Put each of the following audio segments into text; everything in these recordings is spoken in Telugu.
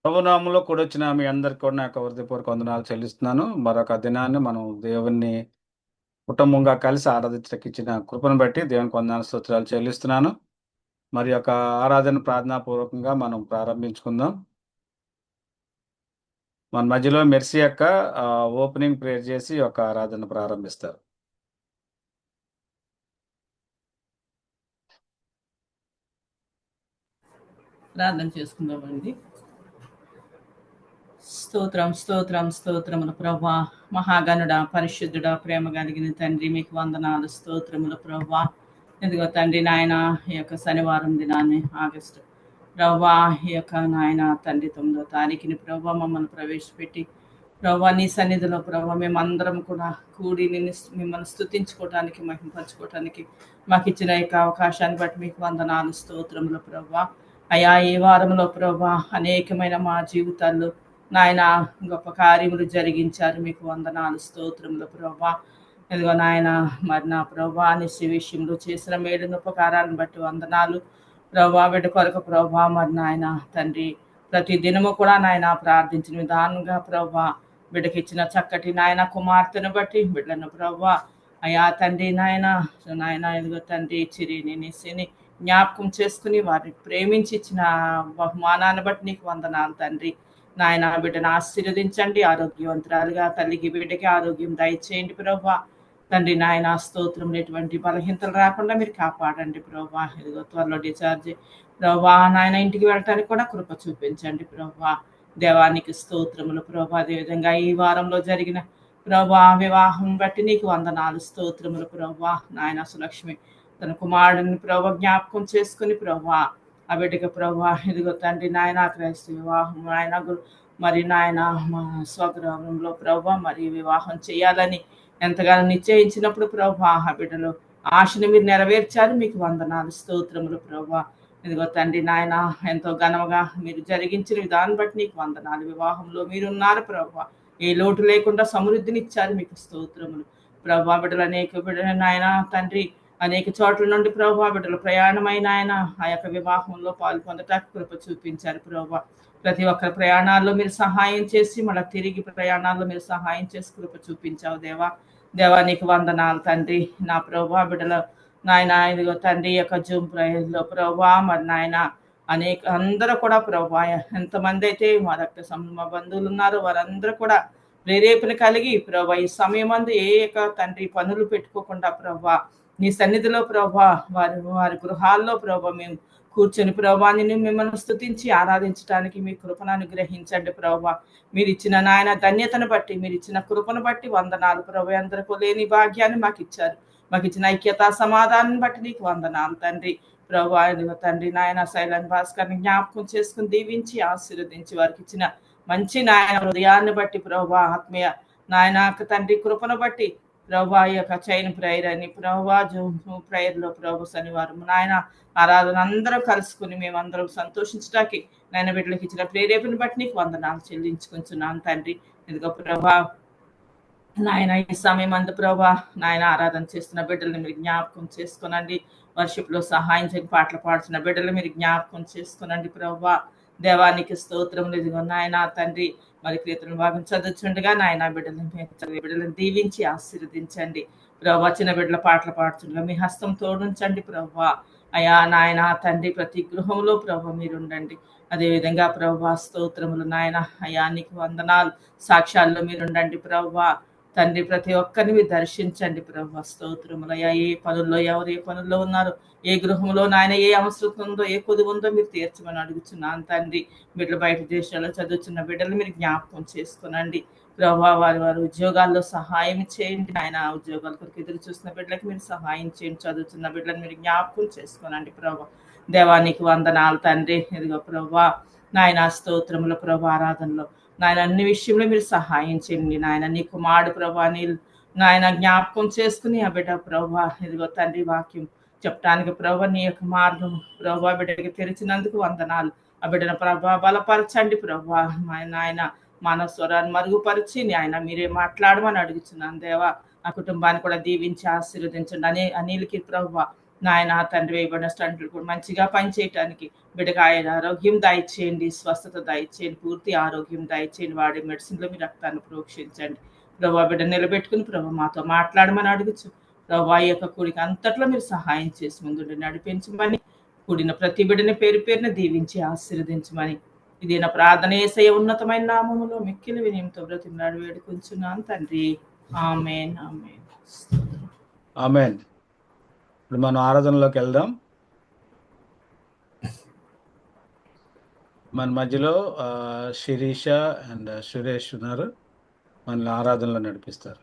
ప్రభునామంలో కూడొచ్చిన మీ అందరికి కూడా నా యొక్క హృదయపూర్వక వందనాలు చెల్లిస్తున్నాను. మరొక దినాన్ని మనం దేవుణ్ణి కుటుంబంగా కలిసి ఆరాధించడానికి ఇచ్చిన కృపను బట్టి దేవునికి వందనాలు, స్తోత్రాలు చెల్లిస్తున్నాను. మరి యొక్క ఆరాధన ప్రార్థనాపూర్వకంగా మనం ప్రారంభించుకుందాం. మన మధ్యలో మెర్సీ యొక్క ఓపెనింగ్ ప్రేయర్ చేసి ఈ యొక్క ఆరాధన ప్రారంభిస్తారు. ప్రార్థన చేసుకుందామండి. స్తోత్రం స్తోత్రం స్తోత్రములు ప్రభా, మహాగణుడా, పరిశుద్ధుడా, ప్రేమ కలిగిన తండ్రి, మీకు వందనాలు, స్తోత్రములు ప్రభా. ఎందుకో తండ్రి నాయన, ఈ యొక్క శనివారం దినాన్ని ఆగస్టు ప్రభా, ఈ యొక్క నాయన తండ్రి 9వ తారీఖుని ప్రభా మమ్మల్ని ప్రవేశపెట్టి ప్రభా నీ సన్నిధిలో ప్రభా మేమందరం కూడా కూడి మిమ్మల్ని స్తుతించుకోవటానికి, మహింపరచుకోవటానికి మాకు ఇచ్చిన యొక్క అవకాశాన్ని బట్టి మీకు వందనాలు, స్తోత్రములు ప్రభా. అయా ఈ వారంలో ప్రభా అనేకమైన మా జీవితాల్లో నాయన గొప్ప కార్యములు జరిగించారు, మీకు వందనాలు, స్తోత్రములు ప్రభా. ఇదిగో నాయన మరి నా ప్రభా నిశ్చయ విషయంలో చేసిన మేలును ఉపకారాలను బట్టి వందనాలు ప్రభా. బిడ్డ కొరకు ప్రభా మరి నాయన తండ్రి ప్రతి దినము కూడా నాయన ప్రార్థించిన విధానంగా ప్రభా బిడ్డకి ఇచ్చిన చక్కటి నాయన కుమార్తెను బట్టి బిడ్డను ప్రభా అయా తండ్రి నాయన నాయన ఇదిగో తండ్రి చిరిని నిసిని జ్ఞాపకం చేసుకుని వారిని ప్రేమించి ఇచ్చిన బహుమానాన్ని బట్టి నీకు వందనాలు తండ్రి. నాయన బిడ్డను ఆశీర్వదించండి, ఆరోగ్యవంతురాలుగా తల్లికి బిడ్డకి ఆరోగ్యం దయచేయండి ప్రభా. తండ్రి నాయన స్తోత్రం, ఎటువంటి బలహీనతలు రాకుండా మీరు కాపాడండి ప్రభా. ఇదిగో త్వరలో డిశ్చార్జ్ ప్రభా నాయన ఇంటికి వెళ్ళటానికి కూడా కృప చూపించండి ప్రభా. దేవానికి స్తోత్రములు ప్రభా. అదేవిధంగా ఈ వారంలో జరిగిన ప్రభా వివాహం బట్టి నీకు వందనాలు, స్తోత్రములు ప్రభా. నాయన సులక్ష్మి తన కుమారుడిని ప్రభా జ్ఞాపకం చేసుకుని ప్రభా ఆ బిడ్డకి ప్రభా ఇదిగో తండ్రి నాయన క్రైస్తవ వివాహం నాయన మరి నాయన మా స్వగ్రామంలో ప్రభా మరి వివాహం చేయాలని ఎంతగానో నిశ్చయించినప్పుడు ప్రభా ఆ బిడ్డలో ఆశను మీరు నెరవేర్చారు, మీకు వందనాలు, స్తోత్రములు ప్రభా. ఇదిగో తండ్రి నాయన ఎంతో ఘనముగా మీరు జరిగించిన విధానం బట్టి నీకు వందనాలు. వివాహంలో మీరున్నారు ప్రభా, ఏ లోటు లేకుండా సమృద్ధిని ఇచ్చారు, మీకు స్తోత్రములు ప్రభా. బిడ్డలు అనేక బిడ్డలు నాయన తండ్రి అనేక చోట్ల నుండి ప్రభా బిడ్డలు ప్రయాణమైన ఆయన ఆ యొక్క వివాహంలో పాలు పొందటానికి కృప చూపించారు ప్రభా. ప్రతి ఒక్కరి ప్రయాణాల్లో మీరు సహాయం చేసి మళ్ళీ తిరిగి ప్రయాణాల్లో మీరు సహాయం చేసి కృప చూపించావు దేవా. దేవా నీకు వందనాలు తండ్రి. నా ప్రభా బిడ్డలు నాయన ఇదిగో తండ్రి యొక్క జూమ్ ప్రేయర్లో ప్రభా మరి నాయన అనేక అందరూ కూడా ప్రభా ఎంతమంది అయితే మా రక్త మా బంధువులు ఉన్నారో వారందరూ కూడా ప్రేరేపణ కలిగి ప్రభా ఈ సమయం అందు ఏ యొక్క తండ్రి పనులు పెట్టుకోకుండా ప్రభా నీ సన్నిధిలో ప్రభా వారి గృహాల్లో ప్రభా మేము కూర్చొని ప్రభాని మిమ్మల్ని స్తుతించి ఆరాధించడానికి మీ కృపను అనుగ్రహించండి ప్రభా. మీరు ఇచ్చిన నాయన ధన్యతను బట్టి, మీరు ఇచ్చిన కృపను బట్టి వందనాలు ప్రభా. అందరికీ లేని భాగ్యాన్ని మాకు ఇచ్చారు, మాకు ఇచ్చిన ఐక్యత సమాధానం బట్టి నీకు వందనాలు తండ్రి ప్రభా. తండ్రి నాయన శైలన్ భాస్కర్ని జ్ఞాపకం చేసుకుని దీవించి ఆశీర్వదించి వారికి ఇచ్చిన మంచి నాయన హృదయాన్ని బట్టి ప్రభా ఆత్మీయ నాయన తండ్రి కృపను బట్టి ప్రభా ఈ యొక్క చైన్ ప్రేయర్ అని ప్రభా జూమ్ ప్రేయర్లో ప్రభు శనివారం నాయన ఆరాధన అందరం కలుసుకుని మేమందరం సంతోషించడానికి నాయన బిడ్డలకు ఇచ్చిన ప్రేరేపణ బట్టి నీకు వందనాలు చెల్లించుకుంటున్నాను తండ్రి. ఇదిగో ప్రభా నాయన ఈ సమయం అందు ప్రభా నాయన ఆరాధన చేస్తున్న బిడ్డల్ని మీరు జ్ఞాపకం చేసుకునండి. వర్షిప్లో సహాయం చేయని పాటలు పాడుతున్న బిడ్డలు మీరు జ్ఞాపకం చేసుకునండి ప్రభా. దేవానికి స్తోత్రములు. ఇదిగో నాయన తండ్రి మరి కీర్తన భాగం చదువుతుండగా నాయన బిడ్డలను దీవించి ఆశీర్వదించండి ప్రభా. చిన్న బిడ్డల పాటలు పాడుతుండగా మీ హస్తం తోడుంచండి ప్రభా. అయా నాయన తండ్రి ప్రతి గృహంలో ప్రభా మీరు ఉండండి. అదేవిధంగా ప్రభా స్తోత్రములు నాయన అయా నీకు వందనాలు. సాక్ష్యాల్లో మీరు ఉండండి ప్రభా తండ్రి. ప్రతి ఒక్కరిని మీరు దర్శించండి ప్రభా. స్తోత్రములు అయ్యా. ఏ పనుల్లో ఎవరు ఏ పనుల్లో ఉన్నారు, ఏ గృహంలో నాయన ఏ అవసరం ఉందో ఏ కొద్ది ఉందో మీరు తీర్చమని అడుగుతున్నాను తండ్రి. బిడ్డలు బయట దేశాల్లో చదువుతున్న బిడ్డలు మీరు జ్ఞాపకం చేసుకునండి ప్రభా. వారి ఉద్యోగాల్లో సహాయం చేయండి నాయన. ఉద్యోగాల కొరకు ఎదురు చూస్తున్న బిడ్డలకి మీరు సహాయం చేయండి. చదువుతున్న బిడ్డలను మీరు జ్ఞాపకం చేసుకునండి ప్రభా. దేవానికి వందనాలు తండ్రి. ఇదిగో ప్రభా నాయన స్తోత్రముల ప్రభా ఆరాధనలో నాయన అన్ని విషయంలో మీరు సహాయం చేయండి నాయన. నీ కుమారుడు ప్రభా నీ నాయన జ్ఞాపకం చేసుకుని ఆ బిడ్డ ప్రభా ఇదిగో తండ్రి వాక్యం చెప్పడానికి ప్రభా నీ యొక్క మార్గం ప్రభా బిడ్డకి తెరిచినందుకు వందనాలు. ఆ బిడ్డను ప్రభా బలపరచండి ప్రభా. నాయన మానవ స్వరాన్ని మరుగుపరిచి ఆయన మీరే మాట్లాడమని అడుగుతున్నాను దేవా. ఆ కుటుంబాన్ని కూడా దీవించి ఆశీర్వదించండి. అనిల్కి ప్రభా నాయన తండ్రి వేయబడిన స్టంట్లు కూడా మంచిగా పనిచేయటానికి బిడ్డకు ఆయన ఆరోగ్యం దయచేయండి, స్వస్థత దయచేయండి, పూర్తి ఆరోగ్యం దయచేయండి. వాడే మెడిసిన్లో మీ రక్తాన్ని ప్రోక్షించండి ప్రభా. బిడ్డ నిలబెట్టుకుని ప్రభా మాతో మాట్లాడమని అడుగుచు ప్రభా. ఈ యొక్క కూడిక అంతట్లో మీరు సహాయం చేసి ముందు నడిపించమని, కూడిన ప్రతి బిడ్డని పేరు పేరున దీవించి ఆశీర్వదించమని, ఇది నా ప్రార్థన యేసయ్య ఉన్నతమైన నామములో మిక్కిలి వినయంతో బ్రతిమలాడి వేడుకొంచున్నాను తండ్రి. Amen amen. ఆమేన్. ఇప్పుడు మనం ఆరాధనలోకి వెళ్దాం. మన మధ్యలో శిరీష అండ్ సురేష్ ఉన్నారు, మనల్ని ఆరాధనలో నడిపిస్తారు.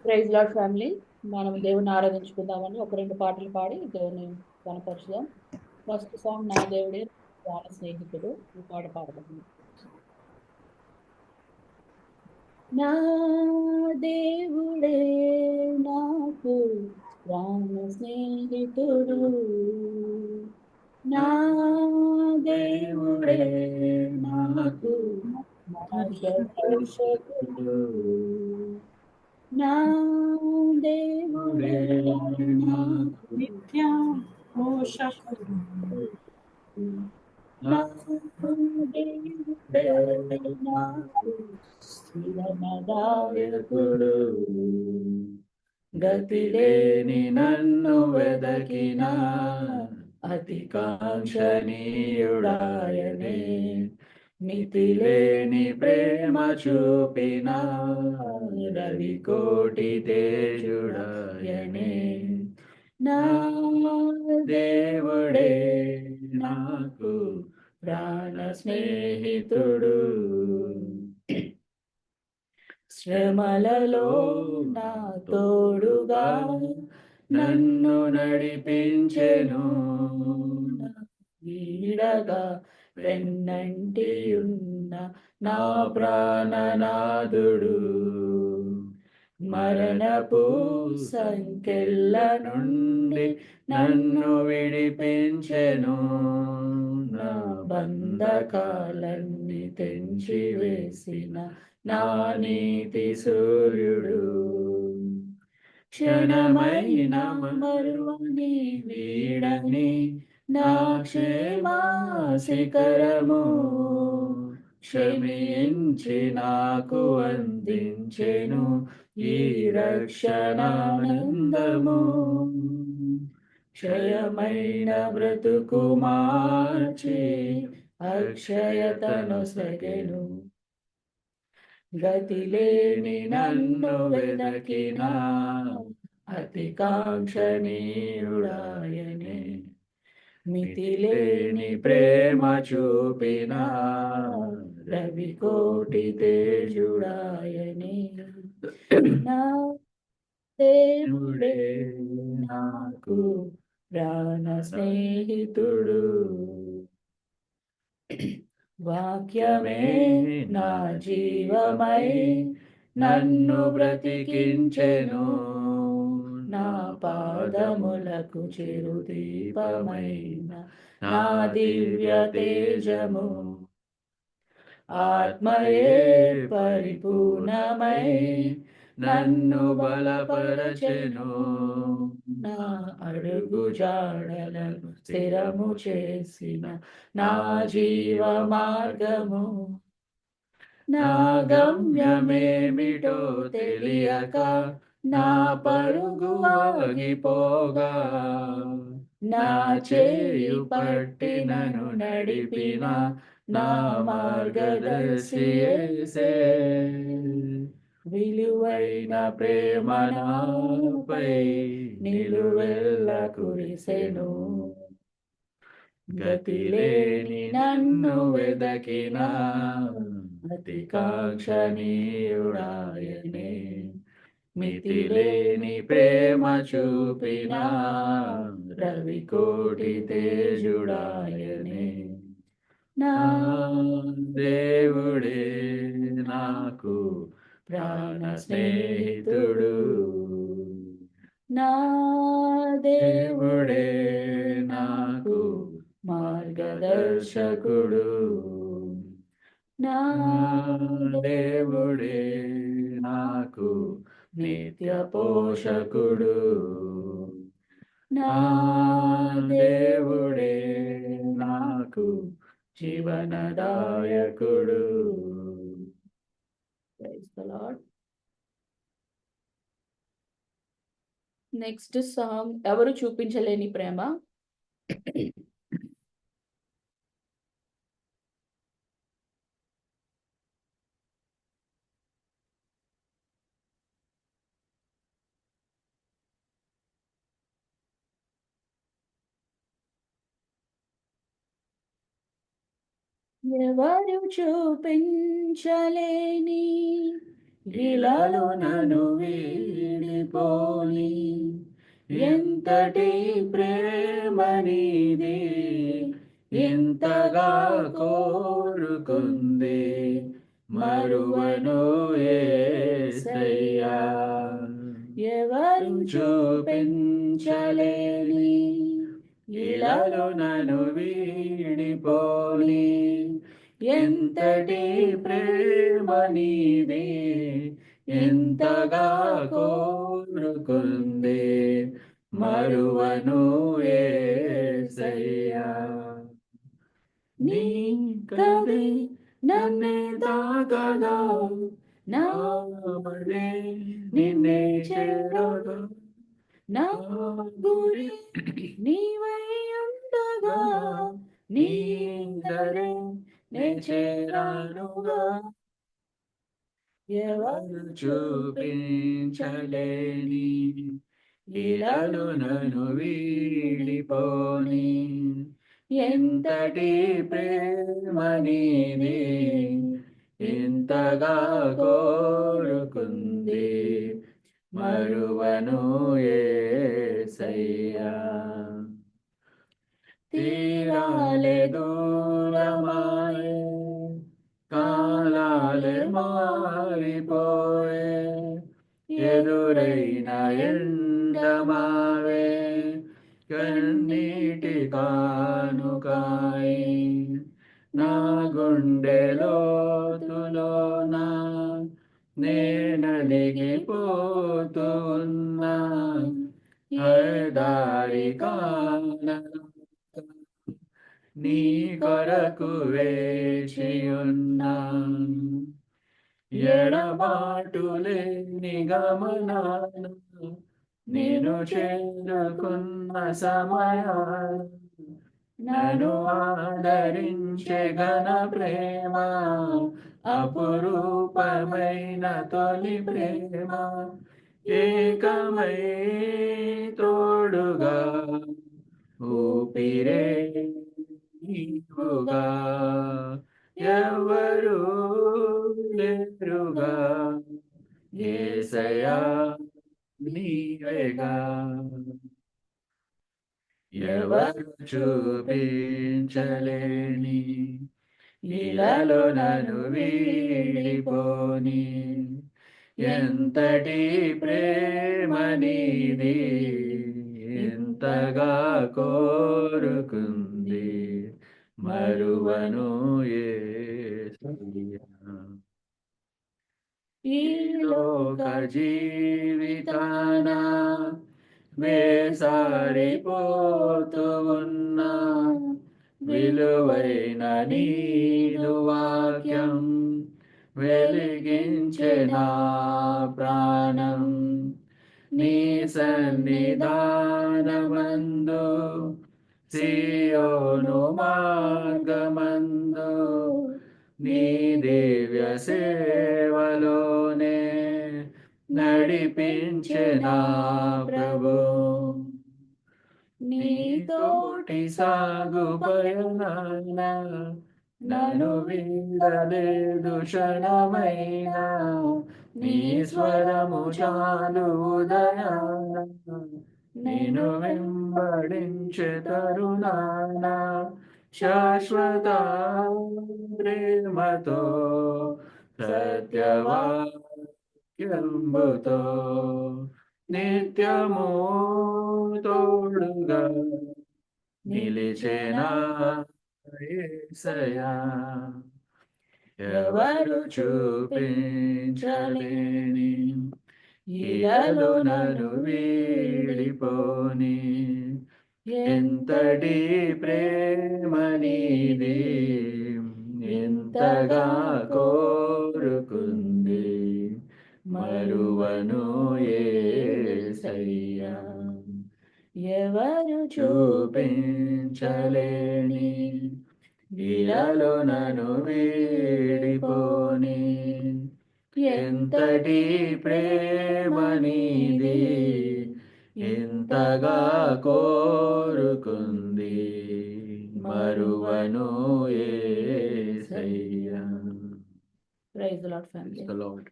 ప్రైజ్ లార్డ్ ఫ్యామిలీ, మనం దేవుని ఆరాధించుకుందామని ఒక 2 పాటలు పాడి దేవుని కనపరుచుదాం. ఫస్ట్ సాంగ్ నా దేవుడే ప్రాణ స్నేహితుడు, ఈ పాట పాడదాం. నా దేవుడే నాకు ప్రాణ స్నేహితుడు, నా దేవుడే నాకు మార్గదర్శకుడు, నా దేవుడే నాకు నిత్య పోషకుడు, నా దేవుడే నాకు స్థిరమదాయకుడు, గతిలేని నన్ను వెదకిన అతి కాంక్షణీయుడాయనే, మితిలేని ప్రేమ చూపిన రవికోటి తేజుడాయనే, నా దేవుడే నాకు ప్రాణ స్నేహితుడు, శ్రమలలో నా తోడుగా నన్ను నడిపించెను, వీడగా వెన్నంటి ఉన్న నా ప్రాణనాథుడు, మరణపు సంకెళ్ళ నుండి నన్ను విడిపించెను, నా బంధకాలన్నీ తెంచివేసిన నా నీతి సూర్యుడు, క్షణమైన మరువని వీడని నా క్షేమా శిఖరము, క్షమించి నాకు అందించెను ఈ రక్షణానందము, క్షయమైన బ్రతుకు మార్చి అక్షయతను సగెను, గతిలేని నన్ను వెదకిన అతి కాంక్షణీయుడాయనే, మితిలేని ప్రేమ చూపిన రవికోటి తేజుడాయనే, నా దేవుడే నాకు ప్రాణ స్నేహితుడు, వాక్యమే నా జీవమై నన్ను బ్రతికించెను, నా పాదములకు చిరుదీపమైన నా దివ్య తేజము, ఆత్మయే పరిపూర్ణమై నన్ను బలపరచెను, నా అడుగు జాడలను స్థిరము చేసిన నా జీవ మార్గము, నా గమ్యమేమిటో తెలియక నా పరుగు ఆగిపోగా, నా చేయు పట్టి నన్ను నడిపిన నా మార్గదర్శి యేసే, విలువైన ప్రేమ నాపై నిలువెల్ల కురిసెను, గతిలేని నన్ను వెదకిన అతి కాంక్షణీయుడాయనే, మితిలేని ప్రేమ చూపిన రవికోటి తేజుడాయనే, నా దేవుడే నాకు ప్రాణ స్నేహితుడు నా దేవుడే నాకు మార్గదర్శకుడు నా దేవుడే నాకు నిత్య పోషకుడు నా దేవుడే నాకు జీవనదాయకుడు. Praise the Lord. Next song ఎవరు చూపించలేని ప్రేమ. ఎవరు చూపించలేని ఇలాలో నన్ను వీడిపోని ఎంతటి ప్రేమ నీది ఎంతగా కోరుకుంది మరువను యేసయ్యా. ఎవరు చూపించలేని ఇలాలో నన్ను వీడిపోని ఎంతటి ప్రేమ నీది ఎంతగా కోరుకుంది మరువను యేసయ్యా. నీ కది నన్నే తాకగా నా మడే నిన్నే చేరగా నా గురి నీవై ఉండగా నీ దరే నే చేరానుగా. ఎవరు చూపించలేని ఇలాలో నన్ను వీడిపోని ఎంతటి ప్రేమ నీది ఎంతగా కోరుకుంది మరువను యేసయ్యా. తీరాలే దూరమాయే కాలాలే మారిపోయే ఎదురైన ఎండమావే కన్నీటి కానుకాయి నా గుండె లోతులోన నేనలిగిపోతున్నా దారి కాన నీ కొరకు వేచియున్నా ఎడబాటులేని గమనాన నేను చేరుకున్న సమయాన నన్ను ఆదరించే ఘన ప్రేమ అపురూపమైన తొలి ప్రేమ ఏకమై తోడుగా ఊపిరే నీవుగా ఎవరు లేరుగా యేసయ్యా నీవేగా. ఎవరు చూపించలేని ఇలాలో నన్ను వీడిపోని ఎంతటి ప్రేమ నీది ఎంతగా కోరుకుంది మరువను యేసయ్యా. ఈ లోక జీవితాన వేసారిపోతూ ఉన్నా విలువైన నీదు వాక్యం వెలిగించే నా ప్రాణం నీ సన్నిధానమందు సియోను మార్గమందు నీ దివ్య సేవలోనే నడిపించే నా ప్రభు నీతోటి సాగు పయనాన నన్ను వీడలేదు క్షణమైనా నీ స్వరము చాలు ఉదయాన నేను వెంబడించే తరుణాన శాశ్వత ప్రేమతో సత్యవా ఎంబుతో నిత్యము తోడుగా నిలిచేనా యేసయ్యా. ఎవరు చూపించలేని ఇలలో నన్ను వీడిపోని ఎంతటి ప్రేమ నీది, ఎంతగా కోరుకుంది మరువను యేసయ్యా. ఎవరు చూపించలేని ఇలలో నన్ను వీడిపోని ఎంతటి ప్రేమ నీది, ఎంతగా కోరుకుంది మరువను యేసయ్యా. Praise the Lord family. Praise the Lord.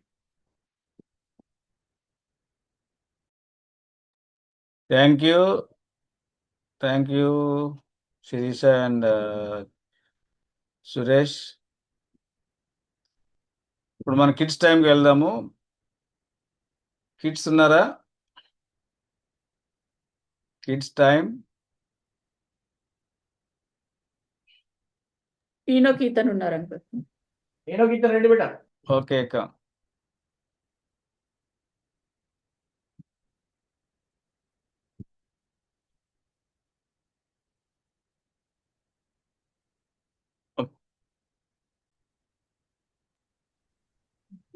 Thank you Sirisha and Suresh. ఇప్పుడు మన కిడ్స్ టైంకి వెళ్దాము. కిడ్స్ ఉన్నారా? Kids time. ఈనో కీర్తన్ ఉన్నారు అంకుల్. రెడీ బిడ్డ. ఓకే అక్క.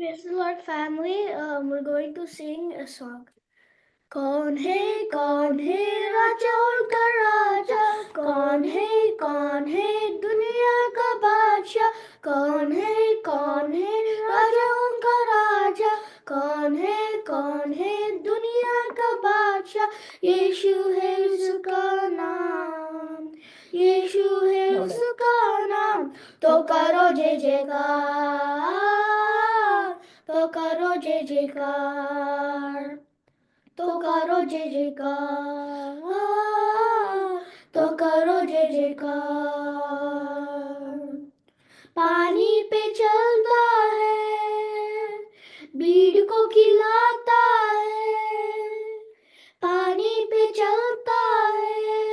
Praise the Lord family. We're going to sing a song. कौन है राजा उनका राजा, कौन है दुनिया का बादशाह, कौन है राजा उनका राजा, कौन है दुनिया का बादशाह, यीशु है उसका नाम, यीशु है उसका नाम, तो करो जय जयकार, तो करो जय जयकार, तो करो जय जयकार, तो करो जय जयकार। पानी पे चलता है, भीड़ को खिलाता है, पानी पे चलता है,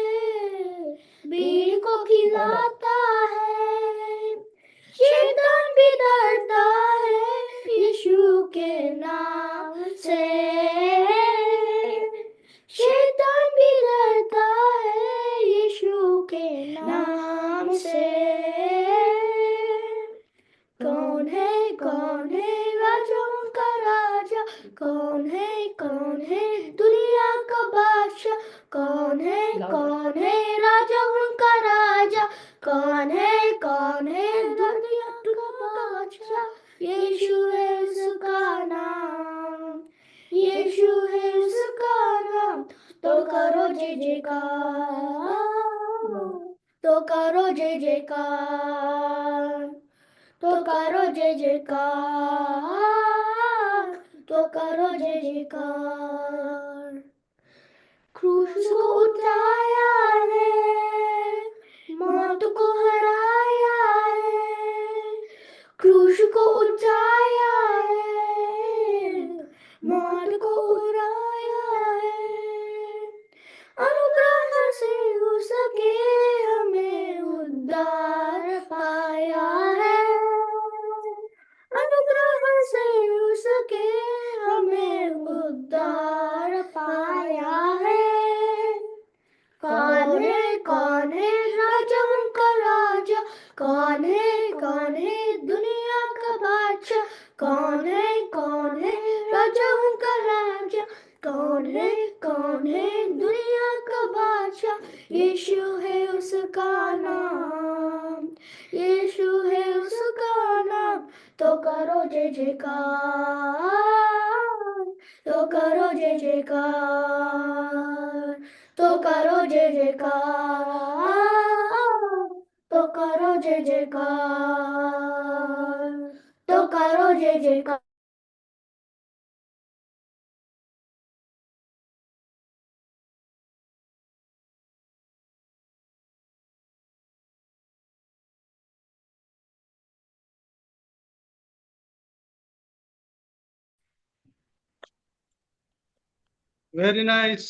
भीड़ को खिलाता है, शैतान भी डरता है यीशु के नाम से, शैतान भी डरता है यीशु के नाम से। कौन है राजा उनका राजा, कौन है दुनिया का बादशाह, कौन है राजा उनका राजा, कौन है दुनिया का बादशाह, यीशु है उसका नाम, यीशु है उसका नाम, तो करो जय जयकार, तो करो जय जयकार, तो करो जय जयकार, तो करो जय जयकार। क्रूस को उठाया है, मौत को हराया है, क्रूस को उठाया है, मौत को हराया है, अनुग्रह से उसके हमें उद्धार पाया है, अनुग्रह से उसके हमें उद्धार पाया है। कौन है राजा उनका राजा, कौन है दुनिया का बादशाह, कौन है राजा उनका राजा, कौन है दुनिया का बादशाह, यीशु है उसका नाम, यीशु है उसका नाम, तो करो जय जयकार, तो करो जय जयकार, तो करो जय जयकार, तो करो जय जयकार, तो करो जय जयकार। Very nice.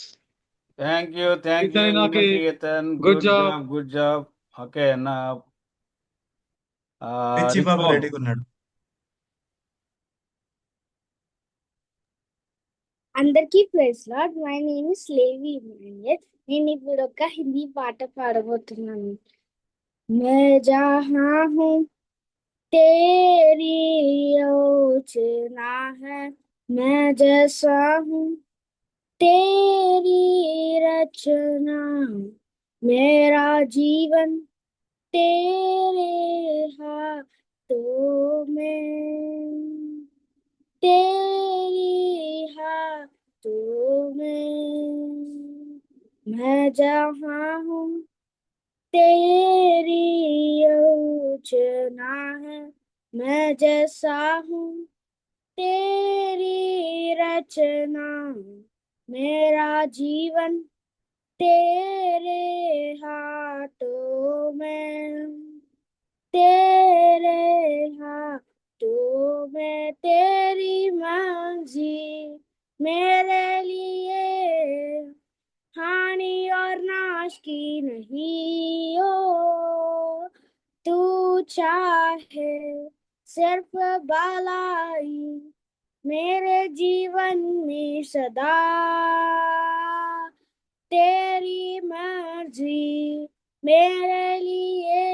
Thank you Ethan నాకు Keerthan, good job. Good job. Okay నా రిచి రిచ్ బాబు బాబు. రెడీగా ఉన్నాడు. అందరికీ praise Lord. My name is Levi Emmanuel. నేను ఇప్పుడు ఒక హిందీ పాట పాడబోతున్నాను. मैं जहाँ हूँ तेरी योजना है, मैं जैसा हूँ तेरी रचना, मेरा जीवन तेरे हाथों में, तेरी हाथों में। मैं जहाँ हूँ तेरी योजना है, मैं जैसा हूँ तेरी रचना, मेरा जीवन तेरे हाथों में, तेरे हाथों में। तेरी मर्जी मेरे लिए हानि और नाश की नहीं हो, तू चाहे सिर्फ भलाई मेरे जीवन में सदा, तेरी मर्जी मेरे लिए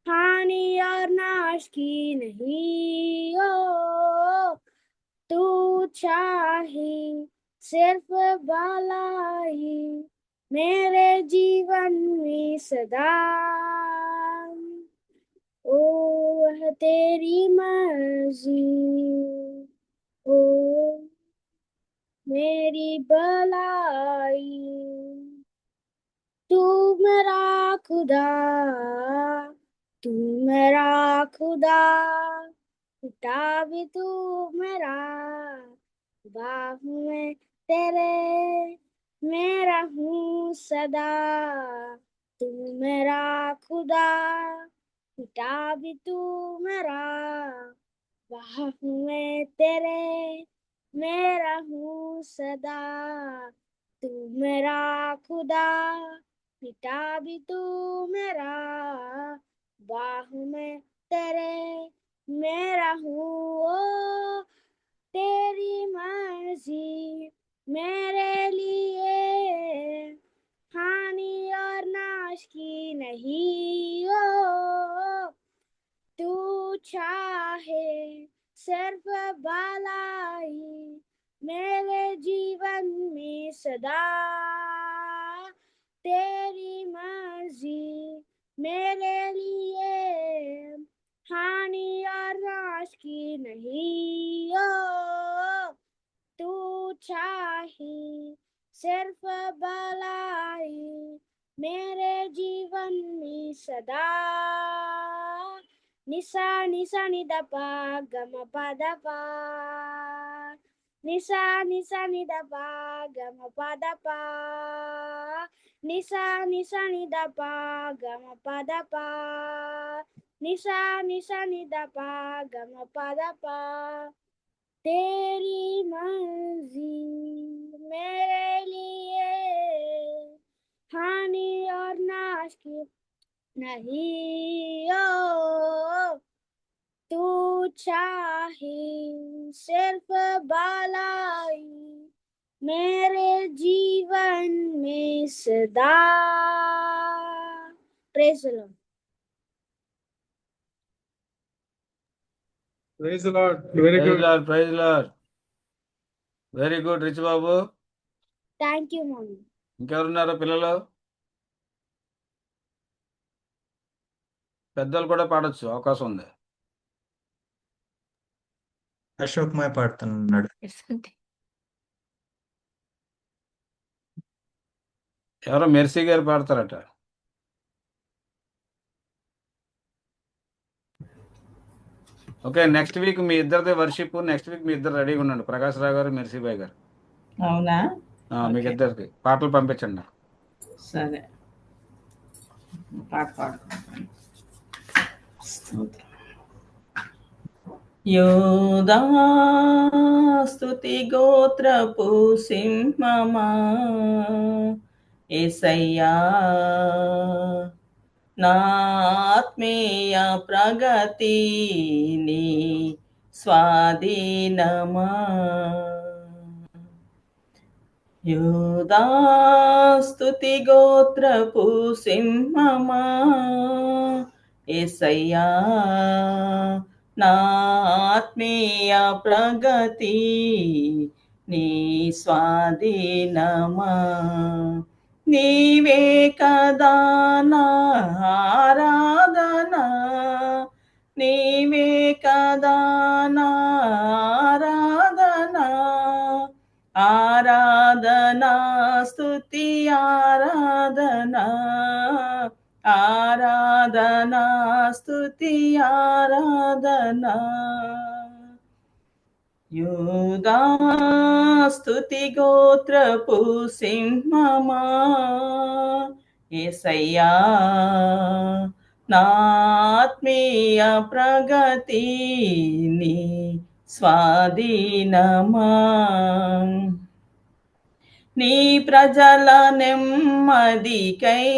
हानि और नाश की नहीं हो, तू चाहे सिर्फ भलाई मेरे जीवन में सदा। ओ वह तेरी मर्जी, ओ मेरी भलाई, तू मेरा खुदा, तू मेरा खुदा, पिता भी तू मेरा, बाहु में तेरे मेरा हूँ सदा, तू मेरा खुदा, पिता भी तू मेरा, बाहु में तेरे मेरा हूँ सदा, तू मेरा खुदा, पिता भी तू मेरा, बाहु में तेरे मेरा हूँ। ओ तेरी मर्जी मेरे लिए हानि और नाश की नहीं हो, तू चाहे सिर्फ भलाई मेरे जीवन में सदा, तेरी मर्जी मेरे लिए हानि और नाश की नहीं हो, तू चाहे सिर्फ भलाई मेरे जीवन में सदा। निसा निसा निदपा गम पदपा, निसा निसा निदपा गम पदपा, निसा निसा निदपा गम पदपा, निसा निसा निदपा गम पदपा। तेरी मर्जी मेरे लिए हानि और नाश की नहीं हो, तू चाहे सिर्फ भलाई मेरे जीवन में सदा। Praise the Lord. Praise Lord. Very praise good. Lord, praise Lord. Very good rich Babu. Thank you mummy. ఇంకెవరున్నారు పిల్లలు? పెద్దలు కూడా పాడొచ్చు, అవకాశం ఉంది. అశోక్ మాయ్ పాడుతున్నాడు. ఎవరో మెర్సీ గారు పాడతారట. ఓకే, నెక్స్ట్ వీక్ మీ ఇద్దరిదే వర్షిప్. నెక్స్ట్ వీక్ మీ ఇద్దరు రెడీగా ఉండండి, ప్రకాష్ రావు గారు, మెర్సీబాయ్ గారు. అవునా? మీకు ఓకే. ఇద్దరికి పాటలు పంపించండి. సరే, పాట పాడుకుంటాను. స్తోత్రం. యోధా స్తుతి గోత్రపు సింహమా యేసయ్యా నా ఆత్మీయ ప్రగతి నీ స్వాధీనమా యోధా స్తుతి గోత్రపు సింహమా యేసయ్యా నా ఆత్మీయ ప్రగతి నీ స్వాధీనమా నీవే కదా నా ఆరాధన నీవే కదా నా ఆరాధన ఆరాధనా స్తుతి ఆరాధనా ఆరాధనా స్తుతి ఆరాధనా యూదా స్తుతి గోత్రపు సింహమా యేసయ్యా నా ఆత్మీయ ప్రగతి నీ స్వాధీనమా నీ ప్రజల నెమ్మదికై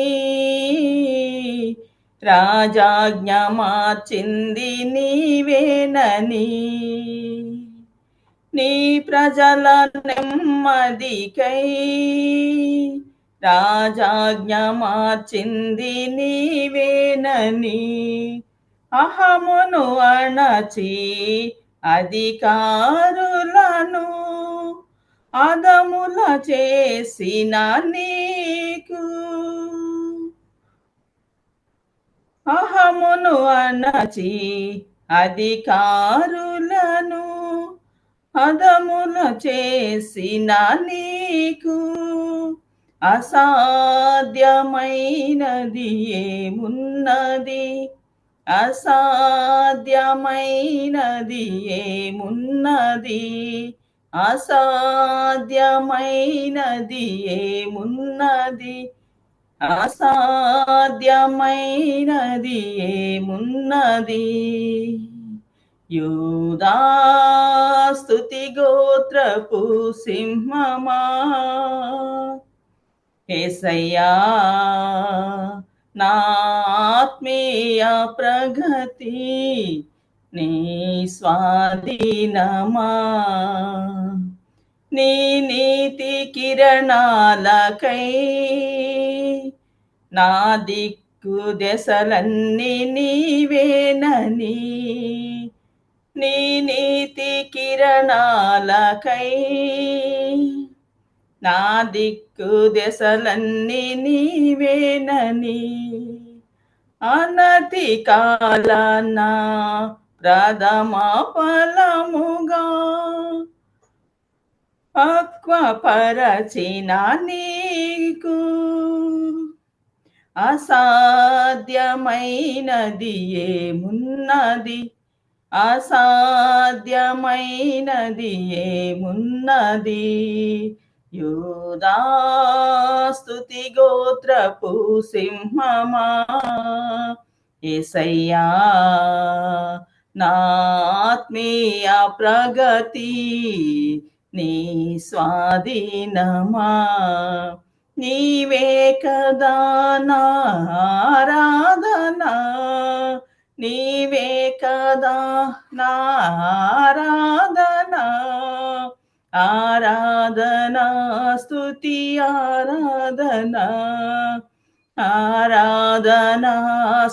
రాజాజ్ఞ మార్చింది నీవేనని నీ ప్రజల నెమ్మదికై రాజాజ్ఞ మార్చింది నీవేనని అహమును అణచి అధికారులను అదముల చేసిన నీకు అహమును అణచి అధికారులను అదముల చేసిన నీకు అసాధ్యమైనది ఏమున్నది అసాధ్యమైనది ఏమున్నది అసాధ్యమైనది ఏమున్నది అసాధ్యమైనది ఏమున్నది యూదా స్తుతి గోత్రపు సింహమా యేసయ్యా నా ఆత్మీయ ప్రగతి నీ స్వాధీనమా నీ నీతి కిరణాలకై నా దిక్కు దశలన్నీ నీవేనని నీ నీతి కిరణాలకై నా దిక్కు దశలన్నీ నీవేనని అనతి కాలాన ప్రథమ ఫలముగా పక్వపరచిన నీకు అసాధ్యమైనది ఏమున్నది అసాధ్యమైనది ఏమున్నది యూదా స్తుతి గోత్రపు సింహమా యేసయ్యా నా ఆత్మీయ ప్రగతి నీ స్వాధీనమా నీవే కదా నా ఆరాధన నీవే కదా నా ఆరాధన ఆరాధనా స్తుతి ఆరాధనా ఆరాధనా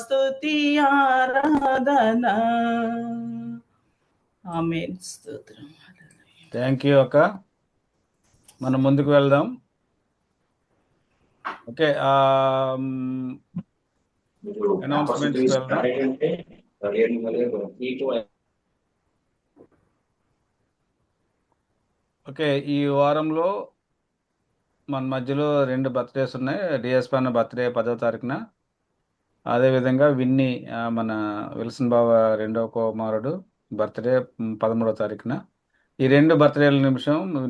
స్తుతి ఆరాధనా ఆమేన్ స్తోత్రం థ్యాంక్ యూ అక్క. మనం ముందుకు వెళ్దాం. ఓకే, అనౌన్స్మెంట్స్ వెళ్దాం. ఓకే, ఈ వారంలో మన మధ్యలో 2 బర్త్డేస్ ఉన్నాయి. డిఎస్పీ అన్న బర్త్డే 10వ తారీఖున, అదేవిధంగా విన్నీ మన విల్సన్ బావ 2వ కుమారుడు బర్త్డే 13వ తారీఖున. ఈ 2 బర్త్డేల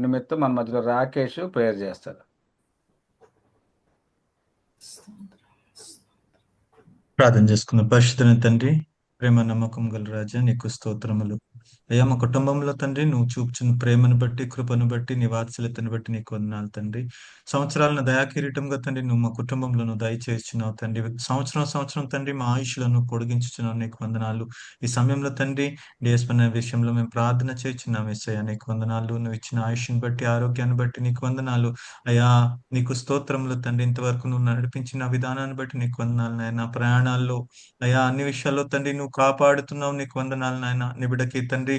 నిమిత్తం మన మధ్యలో రాకేష్ ప్రేయర్ చేస్తారు. ప్రార్థన చేసుకుందాం. పరిశుద్ధుని తండ్రి, ప్రేమ నమ్మకం గల రాజా, నీకు స్తోత్రములు. అయ్యా మా కుటుంబంలో తండ్రి నువ్వు చూపుచున్న ప్రేమను బట్టి, కృపను బట్టి, నీ వాత్సల్యతను బట్టి నీకు వందనాలు తండ్రి. సంవత్సరాలను దయాకిరీటంగా తండ్రి నువ్వు మా కుటుంబంలో నువ్వు దయచేస్తున్నావు తండ్రి. సంవత్సరం తండ్రి మా ఆయుష్లను పొడిగించుచున్నావు, నీకు వందనాలు. ఈ సమయంలో తండ్రి డేస్పన్న విషయంలో మేము ప్రార్థన చేస్తున్నాం యేసయ్య, నీకు వందనాలు. నువ్వు ఇచ్చిన ఆయుష్ని బట్టి, ఆరోగ్యాన్ని బట్టి నీకు వందనాలు. అయ్యా నీకు స్తోత్రములు తండ్రి. ఇంతవరకు నువ్వు నడిపించిన విధానాన్ని బట్టి నీకు వందనాలు నాయన. ప్రయాణాల్లో అయ్యా అన్ని విషయాల్లో తండ్రి నువ్వు కాపాడుతున్నావు, నీకు వందనాలు నాయన. నీ బిడ్డకి తండ్రి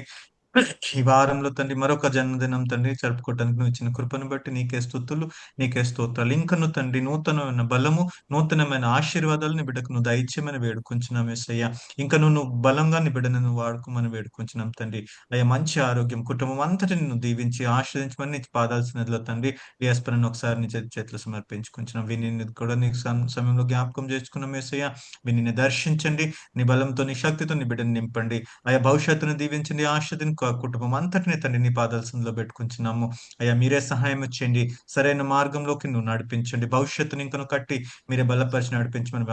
ఈ వారంలో తండ్రి మరొక జన్మదినం తండ్రి జరుపుకోవడానికి నువ్వు ఇచ్చిన కృపను బట్టి నీకే స్తుతులు, నీకే స్తోత్రాలు. ఇంకను తండ్రి నూతనమైన బలము, నూతనమైన ఆశీర్వాదాలు నీ బిడ్డకు నువ్వు దయచేయమని వేడుకొంచున్నాం యేసయ్య. ఇంకా నువ్వు బలంగా నీ బిడ్డను నువ్వు వాడుకోమని వేడుకొంచున్నాం తండ్రి. అయ్యా మంచి ఆరోగ్యం, కుటుంబం అంతటిని నువ్వు దీవించి ఆశ్రయించమని నీ పాదాల్సినదిలో తండ్రి డియాస్పరను ఒకసారి నీ చేతులు సమర్పించుకుంటున్నాం. వీరిని కూడా నీ సమయంలో జ్ఞాపకం చేసుకున్నాం యేసయ్య. వీరిని దర్శించండి, నీ బలంతో, నీ శక్తితో నీ బిడ్డను నింపండి. ఆయా భవిష్యత్తును దీవించండి, ఆశీర్వదించి కుటుంబం అంతటిని తండ్రి నీ పాదాలసంలో పెట్టుకుంటున్నాము. అయ్యా మీరే సహాయం చేయండి, సరైన మార్గంలోకి నువ్వు నడిపించండి. భవిష్యత్తును ఇంకను కట్టి మీరే బలపరిచి నడిపించమని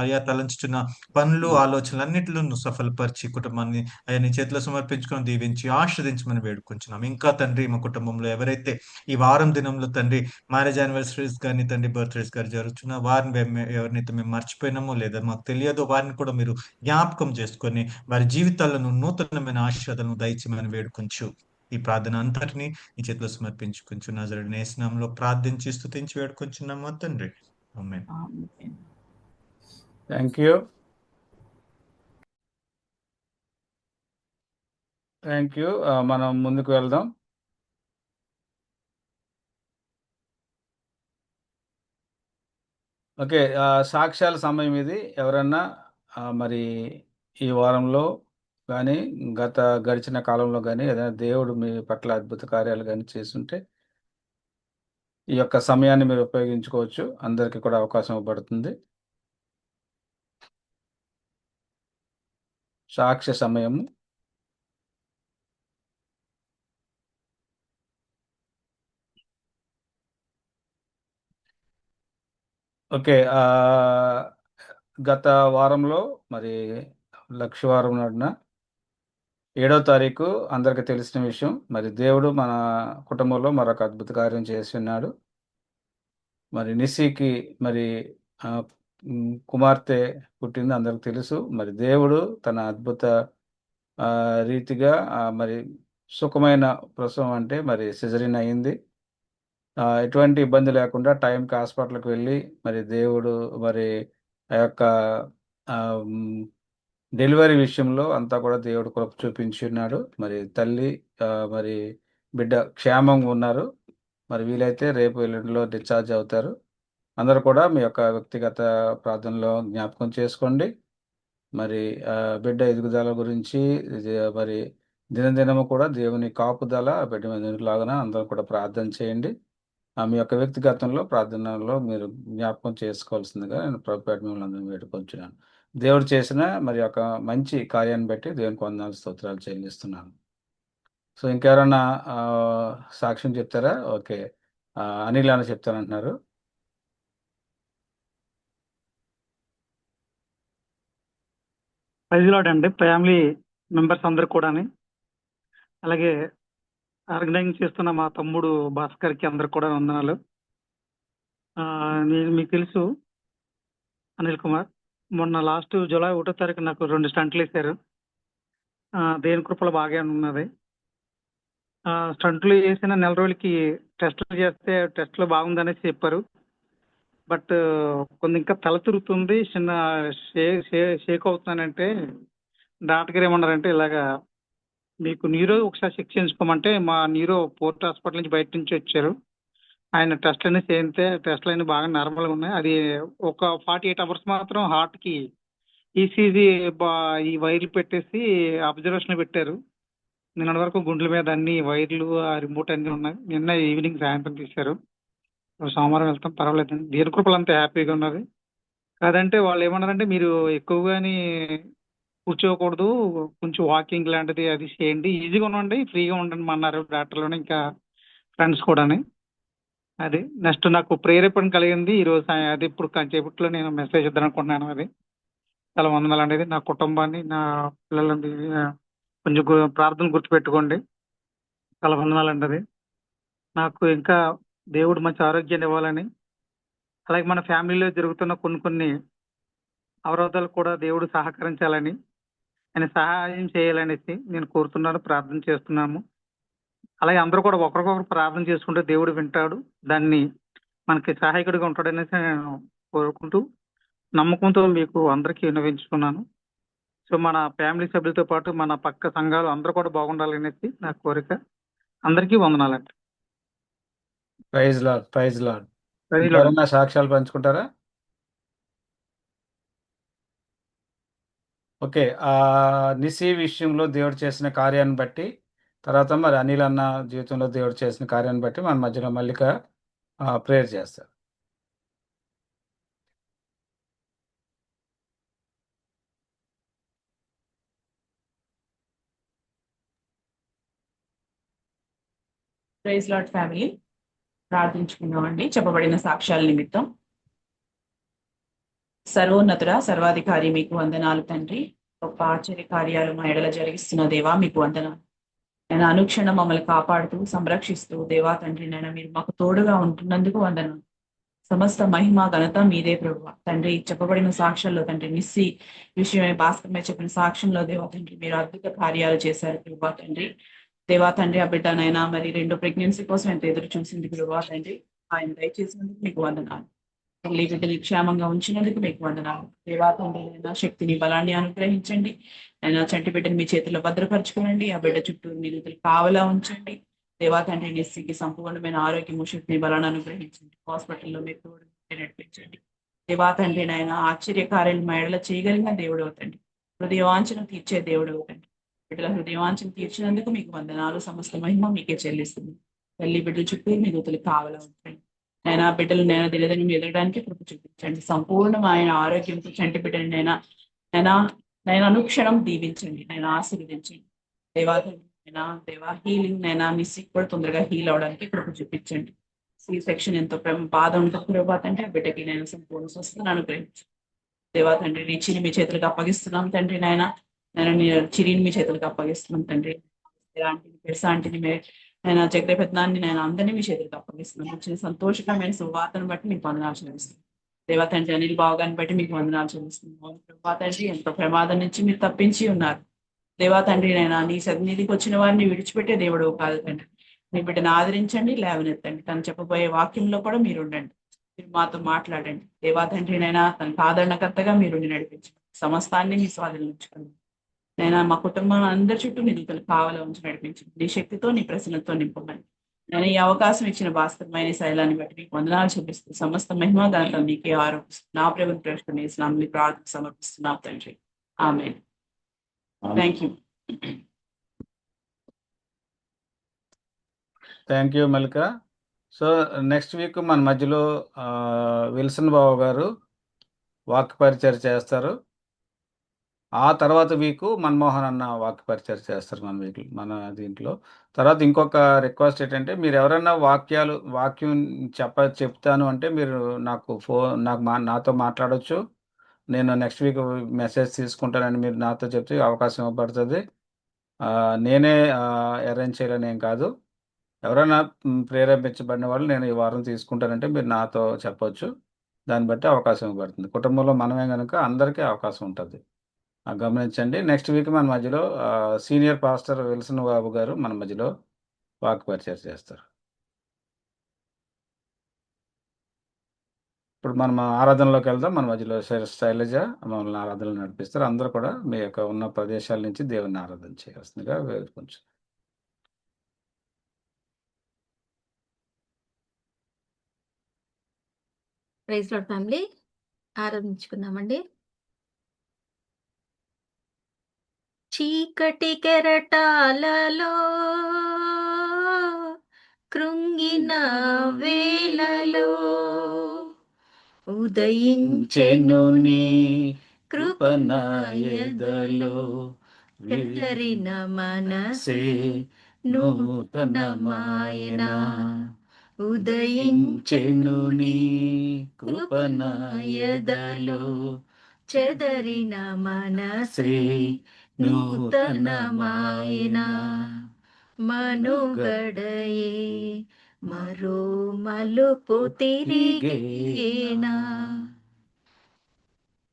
ఆయా తలంచుతున్న పనులు, ఆలోచనలన్నింటిలో నువ్వు సఫలపరిచి కుటుంబాన్ని అయ్యా నీ చేతిలో సమర్పించుకొని దీవించి ఆశ్రదించమని వేడుకుంటున్నాం. ఇంకా తండ్రి మా కుటుంబంలో ఎవరైతే ఈ వారం దినంలో తండ్రి మ్యారేజ్ యానివర్సరీస్ కానీ తండ్రి బర్త్డేస్ కానీ జరుగుతున్నా వారిని ఎవరినైతే మేము మర్చిపోయినామో లేదా మాకు తెలియదో వారిని కూడా మీరు జ్ఞాపకం చేసుకొని వారి జీవితాలను నూతనమైన ఆశీర్వాదాలను దయచేయమని వేడుకొంచు. ఈ ప్రార్థన అంతటిని నీ చేతిలో సమర్పించుకొంచు. నజరేయుడైన యేసు నామములో ప్రార్థించి స్తుతించి వేడుకొంచున్నాము తండ్రి. Amen. Amen. Thank you. Thank you. మనం ముందుకు వెళ్దాం. ఓకే. సాక్ష్యాల సమయం ఇది. ఎవరన్నా మరి ఈ వారంలో కానీ గడిచిన కాలంలో కానీ ఏదైనా దేవుడు మీ పట్ల అద్భుత కార్యాలు కానీ చేసుంటే ఈ యొక్క సమయాన్ని మీరు ఉపయోగించుకోవచ్చు. అందరికీ కూడా అవకాశం ఇవ్వబడుతుంది. సాక్ష్య సమయము. ఓకే. గత వారంలో మరి లక్షవారం నాడున 7వ తారీఖు అందరికీ తెలిసిన విషయం. మరి దేవుడు మన కుటుంబంలో మరొక అద్భుత కార్యం చేసి ఉన్నాడు. మరి నిస్సీకి మరి కుమార్తె పుట్టింది అందరికి తెలుసు. మరి దేవుడు తన అద్భుత రీతిగా మరి సుఖమైన ప్రసవం అంటే మరి సిజరీన్ అయింది. ఎటువంటి ఇబ్బంది లేకుండా టైంకి హాస్పిటల్కి వెళ్ళి మరి దేవుడు మరి ఆ యొక్క డెలివరీ విషయంలో అంతా కూడా దేవుడు కృప చూపించి ఉన్నాడు. మరి తల్లి మరి బిడ్డ క్షేమంగా ఉన్నారు. మరి వీలైతే రేపు ఎల్లుండిలో డిశ్చార్జ్ అవుతారు. అందరూ కూడా మీ యొక్క వ్యక్తిగత ప్రార్థనలో జ్ఞాపకం చేసుకోండి. మరి బిడ్డ ఎదుగుదల గురించి మరి దినదినము కూడా దేవుని కాపుదల బిడ్డ మీద లాగా అందరూ కూడా ప్రార్థన చేయండి. మీ యొక్క వ్యక్తిగతంలో ప్రార్థనలో మీరు జ్ఞాపకం చేసుకోవాల్సిందిగా నేను ప్రభుపేట మిమ్మల్ని అందరినీ వేడుకొంచున్నాను. దేవుడు చేసిన మరి యొక్క మంచి కార్యాన్ని బట్టి దేవునికి వందనాలు స్తోత్రాలు చెల్లిస్తున్నాను. సో ఇంకెవరన్నా సాక్ష్యం చెప్తారా? ఓకే. అనిల్ అని చెప్తానంటున్నారు. ప్రైజ్ లార్డ్ అండి. ఫ్యామిలీ మెంబర్స్ అందరు కూడా, అలాగే ఆర్గనైజింగ్ చేస్తున్న మా తమ్ముడు భాస్కర్కి అందరు కూడా వందనాలు. నేను మీకు తెలుసు అనిల్ కుమార్, మొన్న లాస్ట్ జూలై 1వ తారీఖు నాకు 2 స్టంట్లు వేశారు. దేని కృపలో బాగా ఉన్నది. స్టంట్లు వేసిన నెల రోజులకి టెస్టులు చేస్తే టెస్ట్లో బాగుందనేసి చెప్పారు. బట్ కొంత ఇంకా తల తిరుగుతుంది, చిన్న షేక్ అవుతున్నానంటే డాక్టర్ గారు ఏమన్నారంటే ఇలాగా మీకు న్యూరో ఒకసారి చెక్ చేయించుకోమంటే మా న్యూరో పోర్ట్ హాస్పిటల్ నుంచి బయట నుంచి వచ్చారు. ఆయన టెస్ట్ అన్ని చేయితే టెస్ట్లు అన్ని బాగా నార్మల్గా ఉన్నాయి. అది ఒక 48 అవర్స్ మాత్రం హార్ట్కి ఈసీజీ ఈ వైర్లు పెట్టేసి అబ్జర్వేషన్ పెట్టారు. నిన్న వరకు గుండెల మీద అన్ని వైర్లు ఆ రిమోట్ అన్నీ ఉన్నాయి. నిన్న ఈవినింగ్ సాయంత్రం తీశారు. సోమవారం వెళ్తాం, పర్వాలేదు. దేని కృపలు అంతా హ్యాపీగా ఉన్నది. కాదంటే వాళ్ళు ఏమన్నారంటే మీరు ఎక్కువగాని కూర్చోకూడదు, కొంచెం వాకింగ్ లాంటిది అది చేయండి, ఈజీగా ఉండండి, ఫ్రీగా ఉండండి అన్నారు డాక్టర్లోనే ఇంకా ఫ్రెండ్స్ కూడా. అది నెక్స్ట్ నాకు ప్రేరేపణ కలిగింది ఈరోజు. అది ఇప్పుడు కాసేపట్లో నేను మెసేజ్ ఇద్దాం అనుకుంటున్నాను. అది చాలా వందనాలు అనేది నా కుటుంబాన్ని, నా పిల్లలని కొంచెం ప్రార్థన గుర్తుపెట్టుకోండి. చాలా వందనాలండి. అది నాకు ఇంకా దేవుడు మంచి ఆరోగ్యాన్ని ఇవ్వాలని, అలాగే మన ఫ్యామిలీలో జరుగుతున్న కొన్ని అవరోధాలు కూడా దేవుడు సహకరించాలని, ఆయన సహాయం చేయాలనేసి నేను కోరుతున్నాను, ప్రార్థన చేస్తున్నాము. అలాగే అందరూ కూడా ఒకరికొకరు ప్రార్థన చేసుకుంటే దేవుడు వింటాడు, దాన్ని మనకి సహాయకుడిగా ఉంటాడనేసి నేను కోరుకుంటూ నమ్మకంతో మీకు అందరికీ విన్నవించుకున్నాను. సో మన ఫ్యామిలీ సభ్యులతో పాటు మన పక్క సంఘాలు అందరూ కూడా బాగుండాలనేసి నా కోరిక. అందరికీ వందనాలండి. Praise Lord, praise Lord. Praise Lord. ఎవరైనా సాక్ష్యాలు పంచుకుంటారా? ఓకే. నిసి విషయంలో దేవుడు చేసిన కార్యాన్ని బట్టి, తర్వాత మరి అనిల్ అన్న జీవితంలో దేవుడు చేసిన కార్యాన్ని బట్టి మన మధ్యలో మల్లిక ప్రేయర్ చేస్తారు. ప్రైజ్ లార్డ్ ఫ్యామిలీ, ప్రార్థించుకుందామండి. చెప్పబడిన సాక్ష్యాల నిమిత్తం. సర్వోన్నతుడ, సర్వాధికారి, మీకు వందనాలు తండ్రి. గొప్ప ఆశ్చర్య కార్యాలు మా ఎడల జరిగిస్తున్న దేవా మీకు వందనాలు. నేను అనుక్షణం మమ్మల్ని కాపాడుతూ సంరక్షిస్తూ దేవా తండ్రి నేను మీరు మాకు తోడుగా ఉంటున్నందుకు వందనాలు. సమస్త మహిమ ఘనత మీదే ప్రభువా తండ్రి. చెప్పబడిన సాక్ష్యాల్లో తండ్రి నిస్సి విషయమై భాస్కర్ మీద చెప్పిన సాక్ష్యంలో దేవా తండ్రి మీరు అద్భుత కార్యాలు చేశారు ప్రభువా తండ్రి. దేవా తండ్రి ఆ బిడ్డనైనా మరి 2 ప్రెగ్నెన్సీ కోసం ఎంత ఎదురు చూసింది ప్రభువా తండ్రి. ఆయన దయచేసినందుకు మీకు వందనాలు. తల్లి బిడ్డని క్షేమంగా ఉంచినందుకు మీకు వందనాలు. దేవా తండ్రి అయినా శక్తిని బలాన్ని అనుగ్రహించండి. అయినా చంటి బిడ్డని మీ చేతిలో భద్రపరచుకోనండి. ఆ బిడ్డ చుట్టూ మీరు కావలా ఉంచండి. దేవా తండ్రి నిస్సికి సంపూర్ణమైన ఆరోగ్యము, శక్తిని బలాన్ని అనుగ్రహించండి. హాస్పిటల్లో మీరు తోడు నడిపించండి. దేవా తండ్రి నాయన ఆశ్చర్యకార్యాలు మా ఎడల చేయగలిగిన దేవుడు అవుతండి. హృదయవాంఛను తీర్చే దేవుడు అవుతండి. బిడ్డల హృదయవాంఛను తీర్చినందుకు మీకు వందనాలు. సమస్త మహిమ మీకే చెల్లిస్తుంది. తల్లి బిడ్డల చుట్టూ మీ దూతలు కావలా ఉంచండి. నేను బిడ్డలు నేను దినదినం ఎదగడానికి కృప చూపించండి. సంపూర్ణమైన ఆరోగ్యంతో చంటి బిడ్డని నేను అనుక్షణం దీవించండి. నేను ఆశీర్వదించండి. దేవా హీలింగ్ నైనా మిస్ కూడా తొందరగా హీల్ అవడానికి కృప చూపించండి. సి సెక్షన్ ఎంతో బాధ ఉంటుంది ప్రభా తండ్రి. ఆ బిడ్డకి నేను సంపూర్ణ స్వస్థతను అనుగ్రహించండి. దేవా తండ్రి నీ చిరి మీ చేతులకు అప్పగిస్తున్నాం తండ్రి. నేను చిరిని మీ చేతులకు అప్పగిస్తున్నాం తండ్రి. పెరసాంటిని నేను చక్ర పెద్దనాన్ని నేను అందరినీ మీ చేతులకు అప్పగిస్తున్నాను. వచ్చిన సంతోషకరమైన సువార్తను బట్టి మీకు వందనాలు చెల్లిస్తున్నాను. దేవా తండ్రి అనిల్ బావగాన్ని బట్టి మీకు వందనాలు చెల్లిస్తున్నాను. దేవా తండ్రి ఎంతో ప్రమాదం నుంచి మీరు తప్పించి ఉన్నారు. దేవా తండ్రి నైనా నీ సన్నిధికి వచ్చిన వారిని విడిచిపెట్టే దేవుడు కాదు తండ్రి. మీ బిడ్డను ఆదరించండి, లేవనెత్తండి. తను చెప్పబోయే వాక్యంలో కూడా మీరు ఉండండి. మీరు మాతో మాట్లాడండి. దేవా తండ్రి నైనా తనకు ఆదరణకర్తగా మీరు నడిపించండి. సమస్తాన్ని మీ స్వాధీనం ఉంచుకోండి. నైనా మా కుటుంబం అందరి చుట్టూ మీ దూతలు కావాలా ఉంచి నడిపించండి. నీ శక్తితో నీ ప్రసన్నతో నింపమని నేను ఈ అవకాశం ఇచ్చిన భాస్కరమైన శైలాన్ని బట్టి మీకు వందనాలు చూపిస్తూ సమస్త మహిమ ఘనత మీకే ఆరోపిస్తూ నా ప్రభుని ప్రశ్న మీ ప్రార్థన సమర్పిస్తున్నాం తండ్రి. Amen. Thank you. Thank you Mallika. So next week మన మధ్యలో విల్సన్ బాబు గారు వాక్య పరిచయం చేస్తారు. ఆ తర్వాత వీకు మన్మోహన్ అన్న వాక్య పరిచయం చేస్తారు మన దీంట్లో. తర్వాత ఇంకొక రిక్వెస్ట్ ఏంటంటే మీరు ఎవరైనా వాక్యం చెప్తాను అంటే మీరు నాతో మాట్లాడొచ్చు. నేను నెక్స్ట్ వీక్ మెసేజ్ తీసుకుంటానని మీరు నాతో చెప్తే అవకాశం ఇవ్వబడుతుంది. నేనే అరేంజ్ చేయాలని ఏం కాదు. ఎవరైనా ప్రేరేపించబడిన వాళ్ళు నేను ఈ వారం తీసుకుంటానంటే మీరు నాతో చెప్పొచ్చు. దాన్ని బట్టి అవకాశం ఇవ్వబడుతుంది. కుటుంబంలో మనమే కనుక అందరికీ అవకాశం ఉంటుంది. గమనించండి. నెక్స్ట్ వీక్ మన మధ్యలో సీనియర్ పాస్టర్ విల్సన్ బాబు గారు మన మధ్యలో వాక్య పరిచయం చేస్తారు. ఇప్పుడు మనం ఆరాధనలోకి వెళ్దాం. మన మధ్యలో శైలజ మమ్మల్ని ఆరాధనలు నడిపిస్తారు. అందరూ కూడా మీ యొక్క ఉన్న ప్రదేశాల నుంచి దేవుని ఆరాధన చేయాల్సిందిగా వేడుకొంచు. ప్రైజ్ లార్డ్ ఫ్యామిలీ, ఆరాధించుకుందామండి. చీకటి కెరటాలలో కృంగిన వేళలో ఉదయించెను నీ కృపణాయదలో చెదరిన మనసే నూతనమాయన. ఉదయించెను నీ కృపణాయదలో చెదరిన మనసే నూతనమాయన మనుగడయే మరో మలుపు తిరిగేనా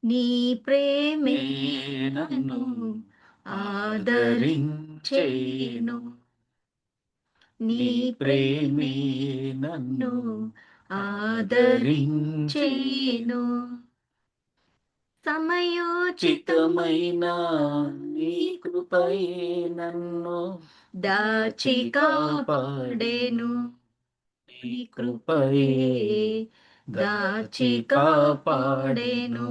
నీ ప్రేమే నన్ను ఆదరించేను నీ ప్రేమే నన్ను ఆదరించేను సమయోచితమైన నీ కృపయే నన్ను దాచి కాపాడేను నీ కృపయే దాచి కాపాడేను.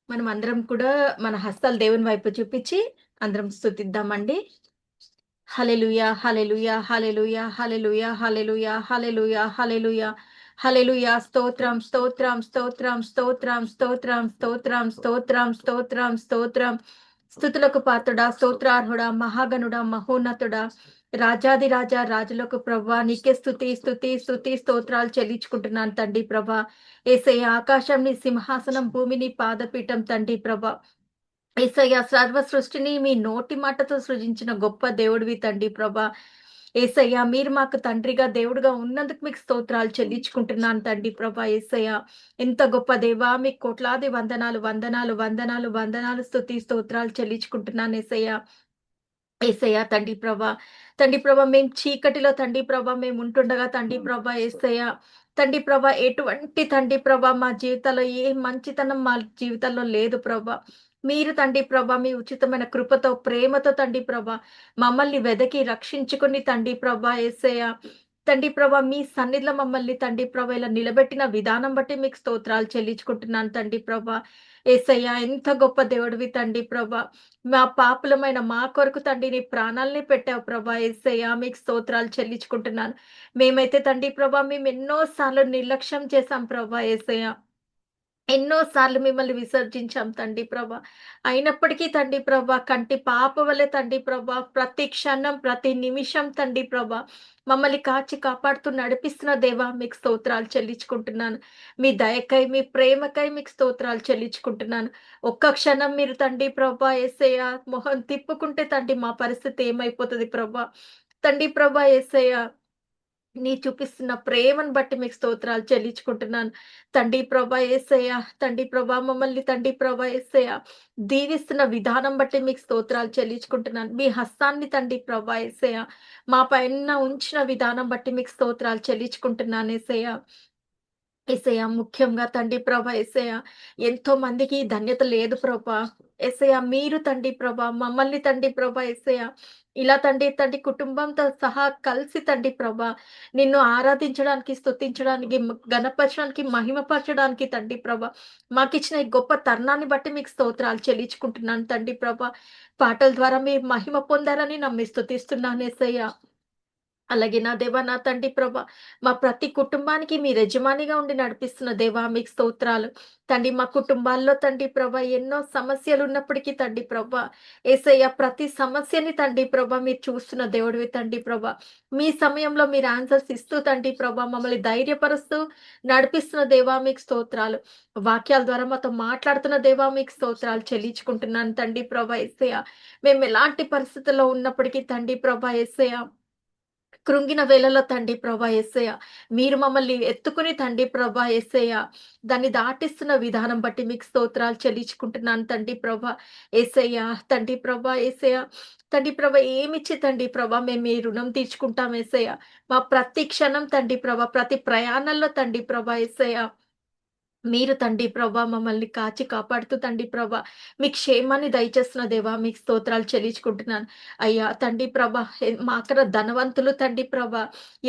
మనం అందరం కూడా మన హస్తాలు దేవుని వైపు చూపించి అందరం స్తుతిద్దామండి. హల్లెలూయా హల్లెలూయా హల్లెలూయా హల్లెలూయా హల్లెలూయా హల్లెలూయా హల్లెలూయా హల్లెలూయా స్తోత్రం స్తోత్రం స్తోత్రం స్తోత్రం స్తోత్రం స్తోత్రం స్తోత్రం స్తోత్రం స్తోత్రం స్తుతులకు పాత్రుడా స్తోత్రార్హుడా మహాగణుడా మహోన్నతుడా రాజాది రాజా రాజులకు ప్రభా నీకే స్తుతి స్తుతి స్తుతి స్తోత్రాలు చెల్లించుకుంటున్నాను తండ్రి ప్రభా. యేసయ్య ఆకాశం నీ సింహాసనం భూమిని పాదపీఠం తండ్రి ప్రభా. యేసయ్య సర్వ సృష్టిని మీ నోటి మాటతో సృజించిన గొప్ప దేవుడివి తండ్రి ప్రభా. యేసయ్య మీరు మాకు తండ్రిగా దేవుడుగా ఉన్నందుకు మీకు స్తోత్రాలు చెల్లించుకుంటున్నాను తండ్రి ప్రభా. యేసయ్య ఎంత గొప్ప దేవా మీకు కోట్లాది వందనాలు వందనాలు వందనాలు వందనాలు స్తుతి స్తోత్రాలు చెల్లించుకుంటున్నాను యేసయ్య. యేసయ్య తండ్రి ప్రభా మేము చీకటిలో తండ్రి ప్రభా మేము ఉంటుండగా తండ్రి ప్రభా యేసయ్య తండ్రి ప్రభా ఎటువంటి తండ్రి ప్రభా మా జీవితాల్లో ఏ మంచితనం మా జీవితాల్లో లేదు ప్రభా. మీరు తండ్రి ప్రభా మీ ఉచితమైన కృపతో ప్రేమతో తండ్రి ప్రభా మమ్మల్ని వెదకి రక్షించుకుని తండ్రి ప్రభా యేసయ్య తండ్రి ప్రభా మీ సన్నిధిలో మమ్మల్ని తండ్రి ప్రభా ఇలా నిలబెట్టిన విధానం బట్టి మీకు స్తోత్రాలు చెల్లించుకుంటున్నాను తండ్రి ప్రభా. యేసయ్య ఎంత గొప్ప దేవుడివి తండ్రి ప్రభా. మా పాపులమైన మా కొరకు తండ్రి నీ ప్రాణాలని పెట్టావు ప్రభా. యేసయ్య మీకు స్తోత్రాలు చెల్లించుకుంటున్నాను. మేమైతే తండ్రి ప్రభా మేము ఎన్నో సార్లు నిర్లక్ష్యం చేశాం ప్రభా. యేసయ్య ఎన్నో సార్లు మిమ్మల్ని విసర్జించాం తండ్రి ప్రభా. అయినప్పటికీ తండ్రి ప్రభా కంటి పాప వలె తండ్రి ప్రభా ప్రతి క్షణం ప్రతి నిమిషం తండ్రి ప్రభా మమ్మల్ని కాచి కాపాడుతూ నడిపిస్తున్న దేవా మీకు స్తోత్రాలు చెల్లించుకుంటున్నాను. మీ దయకై మీ ప్రేమకై మీకు స్తోత్రాలు చెల్లించుకుంటున్నాను. ఒక్క క్షణం మీరు తండ్రి ప్రభా యేసయ్య మొహం తిప్పుకుంటే తండ్రి మా పరిస్థితి ఏమైపోతుంది ప్రభా. తండ్రి ప్రభా యేసయ్య నీ చూపిస్తున్న ప్రేమను బట్టి మీకు స్తోత్రాలు చెల్లించుకుంటున్నాను తండ్రి ప్రభా యేసయ్య. తండ్రి ప్రభా మమ్మల్ని తండ్రి ప్రభా యేసయ్య దీవిస్తున్న విధానం బట్టి మీకు స్తోత్రాలు చెల్లించుకుంటున్నాను. మీ హస్తాన్ని తండ్రి ప్రభా యేసయ్య మా పైన ఉంచిన విధానం బట్టి మీకు స్తోత్రాలు చెల్లించుకుంటున్నాను యేసయ్య. యేసయ్య ముఖ్యంగా తండ్రి ప్రభా యేసయ్య ఎంతో మందికి ఈ ధన్యత లేదు ప్రభా. యేసయ్య మీరు తండ్రి ప్రభా మమ్మల్ని తండ్రి ప్రభా యేసయ్య ఇలా తండ్రి కుటుంబంతో సహా కలిసి తండ్రి ప్రభా నిన్ను ఆరాధించడానికి స్తుతించడానికి గణపరచడానికి మహిమపరచడానికి తండ్రి ప్రభా మాకిచ్చిన ఈ గొప్ప తరుణాన్ని బట్టి మీకు స్తోత్రాలు చెల్లించుకుంటున్నాను తండ్రి ప్రభా. పాటల ద్వారా మీరు మహిమ పొందారని నమ్మి స్తుతిస్తున్నాను యేసయ్య. అలాగే నా దేవా నా తండ్రి ప్రభా మా ప్రతి కుటుంబానికి మీరు యజమానిగా ఉండి నడిపిస్తున్న దేవా మీకు స్తోత్రాలు తండ్రి. మా కుటుంబాల్లో తండ్రి ప్రభా ఎన్నో సమస్యలు ఉన్నప్పటికీ తండ్రి ప్రభా యేసయ్య ప్రతి సమస్యని తండ్రి ప్రభా మీరు చూస్తున్న దేవుడివి తండ్రి ప్రభా. మీ సమయంలో మీరు ఆన్సర్స్ ఇస్తూ తండ్రి ప్రభా మమ్మల్ని ధైర్యపరుస్తూ నడిపిస్తున్న దేవా మీకు స్తోత్రాలు. వాక్యాల ద్వారా మాతో మాట్లాడుతున్న దేవా మీకు స్తోత్రాలు చెల్లించుకుంటున్నాను తండ్రి ప్రభా యేసయ్య. మేము ఎలాంటి పరిస్థితుల్లో ఉన్నప్పటికీ తండ్రి ప్రభా యేసయ్య కృంగిన వేళలో తండ్రి ప్రభా యేసయ్య మీరు మమ్మల్ని ఎత్తుకుని తండ్రి ప్రభా యేసయ్య దాన్ని దాటిస్తున్న విధానం బట్టి మీకు స్తోత్రాలు చెల్లించుకుంటున్నాను తండ్రి ప్రభా యేసయ్య. తండ్రి ప్రభా యేసయ్య తండ్రి ప్రభా ఏమిచ్చి తండ్రి ప్రభా మేము మీ రుణం తీర్చుకుంటాం యేసయ్య. మా ప్రతి క్షణం తండ్రి ప్రభా ప్రతి ప్రయాణంలో తండ్రి ప్రభా యేసయ్య మీరు తండ్రి ప్రభా మమ్మల్ని కాచి కాపాడుతూ తండ్రి ప్రభా మీ క్షేమాన్ని దయచేస్తున్న దేవా మీకు స్తోత్రాలు చెల్లించుకుంటున్నాను అయ్యా. తండ్రి ప్రభా మా అక్కడ ధనవంతులు తండ్రి ప్రభా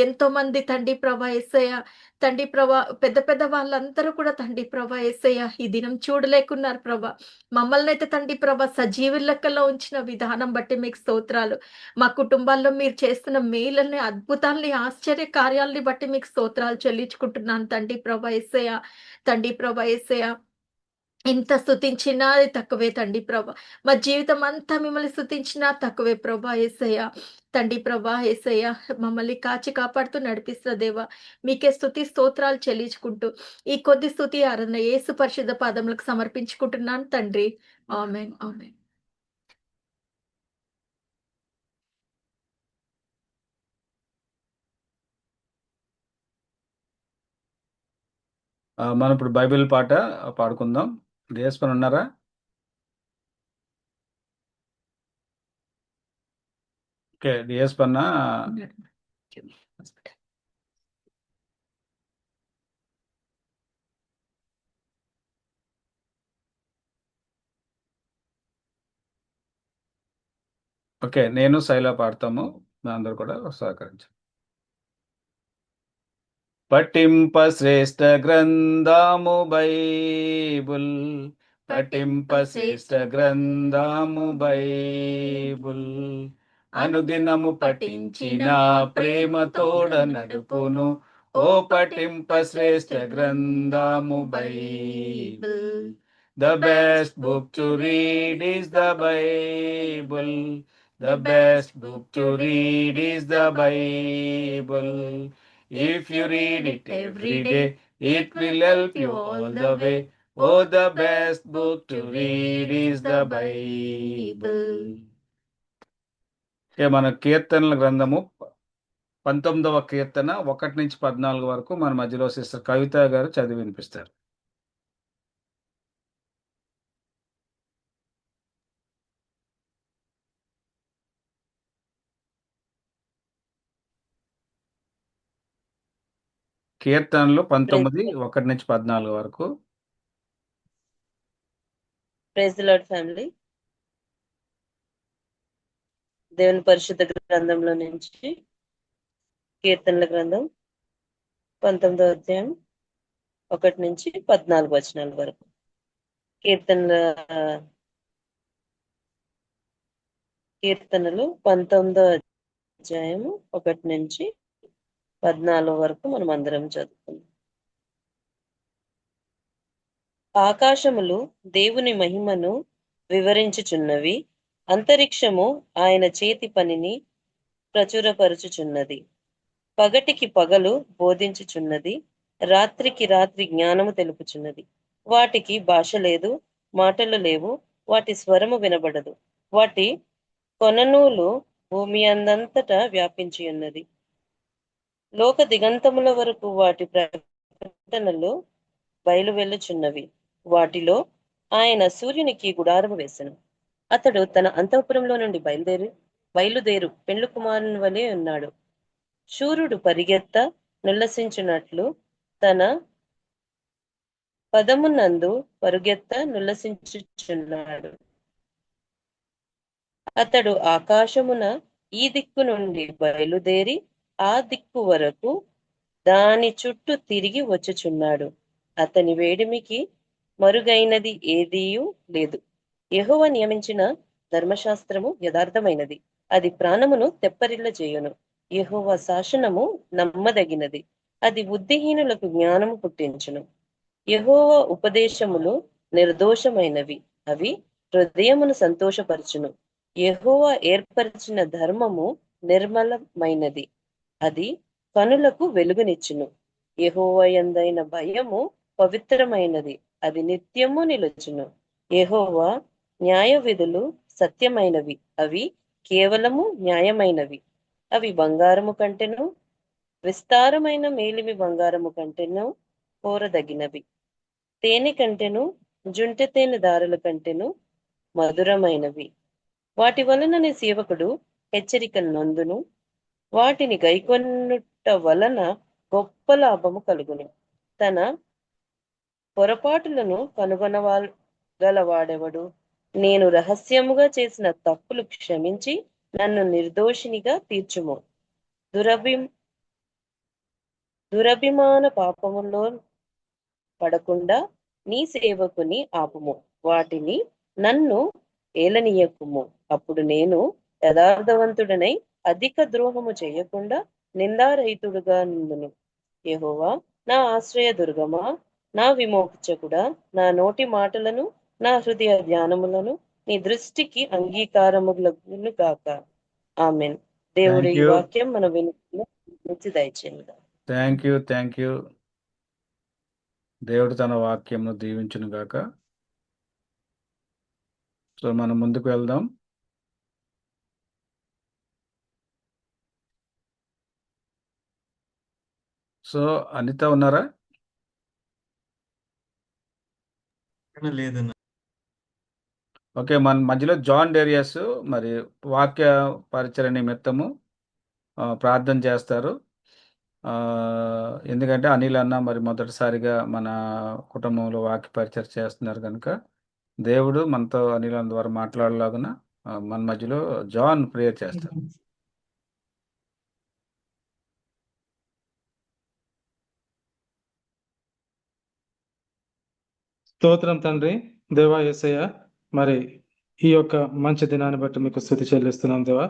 ఎంతో మంది తండ్రి ప్రభా యేసయ్య తండ్రి ప్రభా పెద్ద పెద్ద వాళ్ళందరూ కూడా తండ్రి ప్రభా యేసయ్య ఈ దినం చూడలేకున్నారు ప్రభా. మమ్మల్ని అయితే తండ్రి ప్రభా సజీవుల లెక్కలో ఉంచిన విధానం బట్టి మీకు స్తోత్రాలు. మా కుటుంబాల్లో మీరు చేస్తున్న మేలుల్ని అద్భుతాల్ని ఆశ్చర్య కార్యాలని బట్టి మీకు స్తోత్రాలు చెల్లించుకుంటున్నాను తండ్రి ప్రభా యేసయ్య. తండ్రి ప్రభా యేసయ్య ఎంత స్తుతించినా అది తక్కువే తండ్రి ప్రభా. మా జీవితం అంతా మిమ్మల్ని స్తుతించినా తక్కువే ప్రభా యేసయ్య. తండ్రి ప్రభా యేసయ్య మమ్మల్ని కాచి కాపాడుతూ నడిపిస్తున్న దేవా మీకే స్తుతి స్తోత్రాలు చెల్లించుకుంటూ ఈ కొద్ది స్తుతి ఆరాధన యేసు పరిశుద్ధ పాదములకు సమర్పించుకుంటున్నాను తండ్రి. ఆమేన్. ఆమేన్. మనం ఇప్పుడు బైబిల్ పాట పాడుకుందాం. డిఎస్ పని ఉన్నారా? ఓకే, డిఎస్ పన్న ఓకే, నేను శైల పాడతాము. మీ అందరు కూడా సహకరించండి. పఠింప శ్రేష్ఠ గ్రంథము బైబుల్, పఠింప శ్రేష్ఠ గ్రంథము బైబుల్, అనుదినము పఠించిన ప్రేమ తోడ నడుపును. ఓ పఠింప శ్రేష్ఠ గ్రంథము Bible. The best book to read is the Bible. The best book to read is the Bible. If you read it every day, it will help you all the way. Oh, the best book to read is the Bible. మన కీర్తనల గ్రంథము 19వ కీర్తన 1 నుంచి 14 వరకు మన మధ్యలో సిస్టర్ కవిత గారు చదివి వినిపిస్తారు. కీర్తనలు 19 1 నుంచి 14 వరకు. Praise the Lord family. దేవుని పరిశుద్ధ గ్రంథంలో నుంచి కీర్తనల గ్రంథం 19వ అధ్యాయం 1 నుంచి 14 వచనాల వరకు. కీర్తనలు 19వ అధ్యాయము 1 నుంచి 14 వరకు మనం అందరం చదువుకుందాం. ఆకాశములు దేవుని మహిమను వివరించుచున్నవి, అంతరిక్షము ఆయన చేతి పనిని ప్రచురపరచుచున్నది. పగటికి పగలు బోధించుచున్నది, రాత్రికి రాత్రి జ్ఞానము తెలుపుచున్నది. వాటికి భాష లేదు, మాటలు లేవు, వాటి స్వరము వినబడదు. వాటి కొననూలు భూమి అందంతటా వ్యాపించి ఉన్నది. లోక దిగంతముల వరకు వాటి ప్రకటనలు బయలు వెళ్ళుచున్నవి. వాటిలో ఆయన సూర్యునికి గుడారము వేసెను. అతడు తన అంతఃపురంలో నుండి బయలుదేరు పెండ్లు కుమారుని వలె ఉన్నాడు. శూరుడు పరిగెత్త నుల్లసించున్నట్లు తన పదమునందు పరుగెత్త నుల్లసించుచున్నాడు. అతడు ఆకాశమున ఈ దిక్కు నుండి బయలుదేరి ఆ దిక్కు వరకు దాని చుట్టూ తిరిగి వచ్చుచున్నాడు. అతని వేడిమికి మరుగైనది ఏదీయూ లేదు. యెహోవా నియమించిన ధర్మశాస్త్రము యథార్థమైనది, అది ప్రాణమును తెప్పరిల్ల చేయును. యెహోవా శాసనము నమ్మదగినది, అది బుద్ధిహీనులకు జ్ఞానము పుట్టించును. యెహోవా ఉపదేశములు నిర్దోషమైనవి, అవి హృదయమును సంతోషపరచును. యెహోవా ఏర్పరిచిన ధర్మము నిర్మలమైనది, అది కనులకు వెలుగునిచ్చును. యెహోవా యందైన భయము పవిత్రమైనది, అది నిత్యము నిలుచును. యెహోవా న్యాయ విధులు సత్యమైనవి, అవి కేవలము న్యాయమైనవి. అవి బంగారము కంటెను, విస్తారమైన మేలిమి బంగారము కంటెను కోరదగినవి. తేనె కంటెను, జుంటె తేనె దారుల కంటెను మధురమైనవి. వాటి వలన నీ సేవకుడు హెచ్చరిక నందును, వాటిని గైకొనుట వలన గొప్ప లాభము కలుగును. తన పొరపాటులను కనుగొనగలవాడెవడు? నేను రహస్యముగా చేసిన తప్పులు క్షమించి నన్ను నిర్దోషినిగా తీర్చుము. దురభిమాన పాపములో పడకుండా నీ సేవకుని ఆపుము, వాటిని నన్ను ఏలనీయకుము. అప్పుడు నేను యథార్థవంతుడనై అధిక ద్రోహము చేయకుండా నిందారహితుడుగా నుండును. యెహోవా నా ఆశ్రయ దుర్గమా, నా విమోచకుడా, నా నోటి మాటలను నా హృదయ ధ్యానములను నీ దృష్టికి అంగీకారములను గాక. ఆమెన్. దేవుడి థ్యాంక్ ఈ యూ, వాక్యం మన వినిపించి దయచేయండి. Thank you. దేవుడు తన వాక్యంను దీవించును గాక. సో మనం ముందుకు వెళ్దాం. సో అనిత ఉన్నారా? లేదన్న. ఓకే, మన మధ్యలో జాన్ డేరియస్ మరి వాక్య పరిచయ నిమిత్తము ప్రార్థన చేస్తారు. ఎందుకంటే అనిల్ అన్న మరి మొదటిసారిగా మన కుటుంబంలో వాక్య పరిచయం చేస్తున్నారు కనుక దేవుడు మనతో అనిల్ అన్న ద్వారా మాట్లాడలాగున మన మధ్యలో జాన్ ప్రేయర్ చేస్తారు. స్తోత్రం తండ్రి, దేవా యేసయ్య, మరి ఈ యొక్క మంచి దినాన్ని బట్టి మీకు స్తుతి చెల్లిస్తున్నాం దేవా.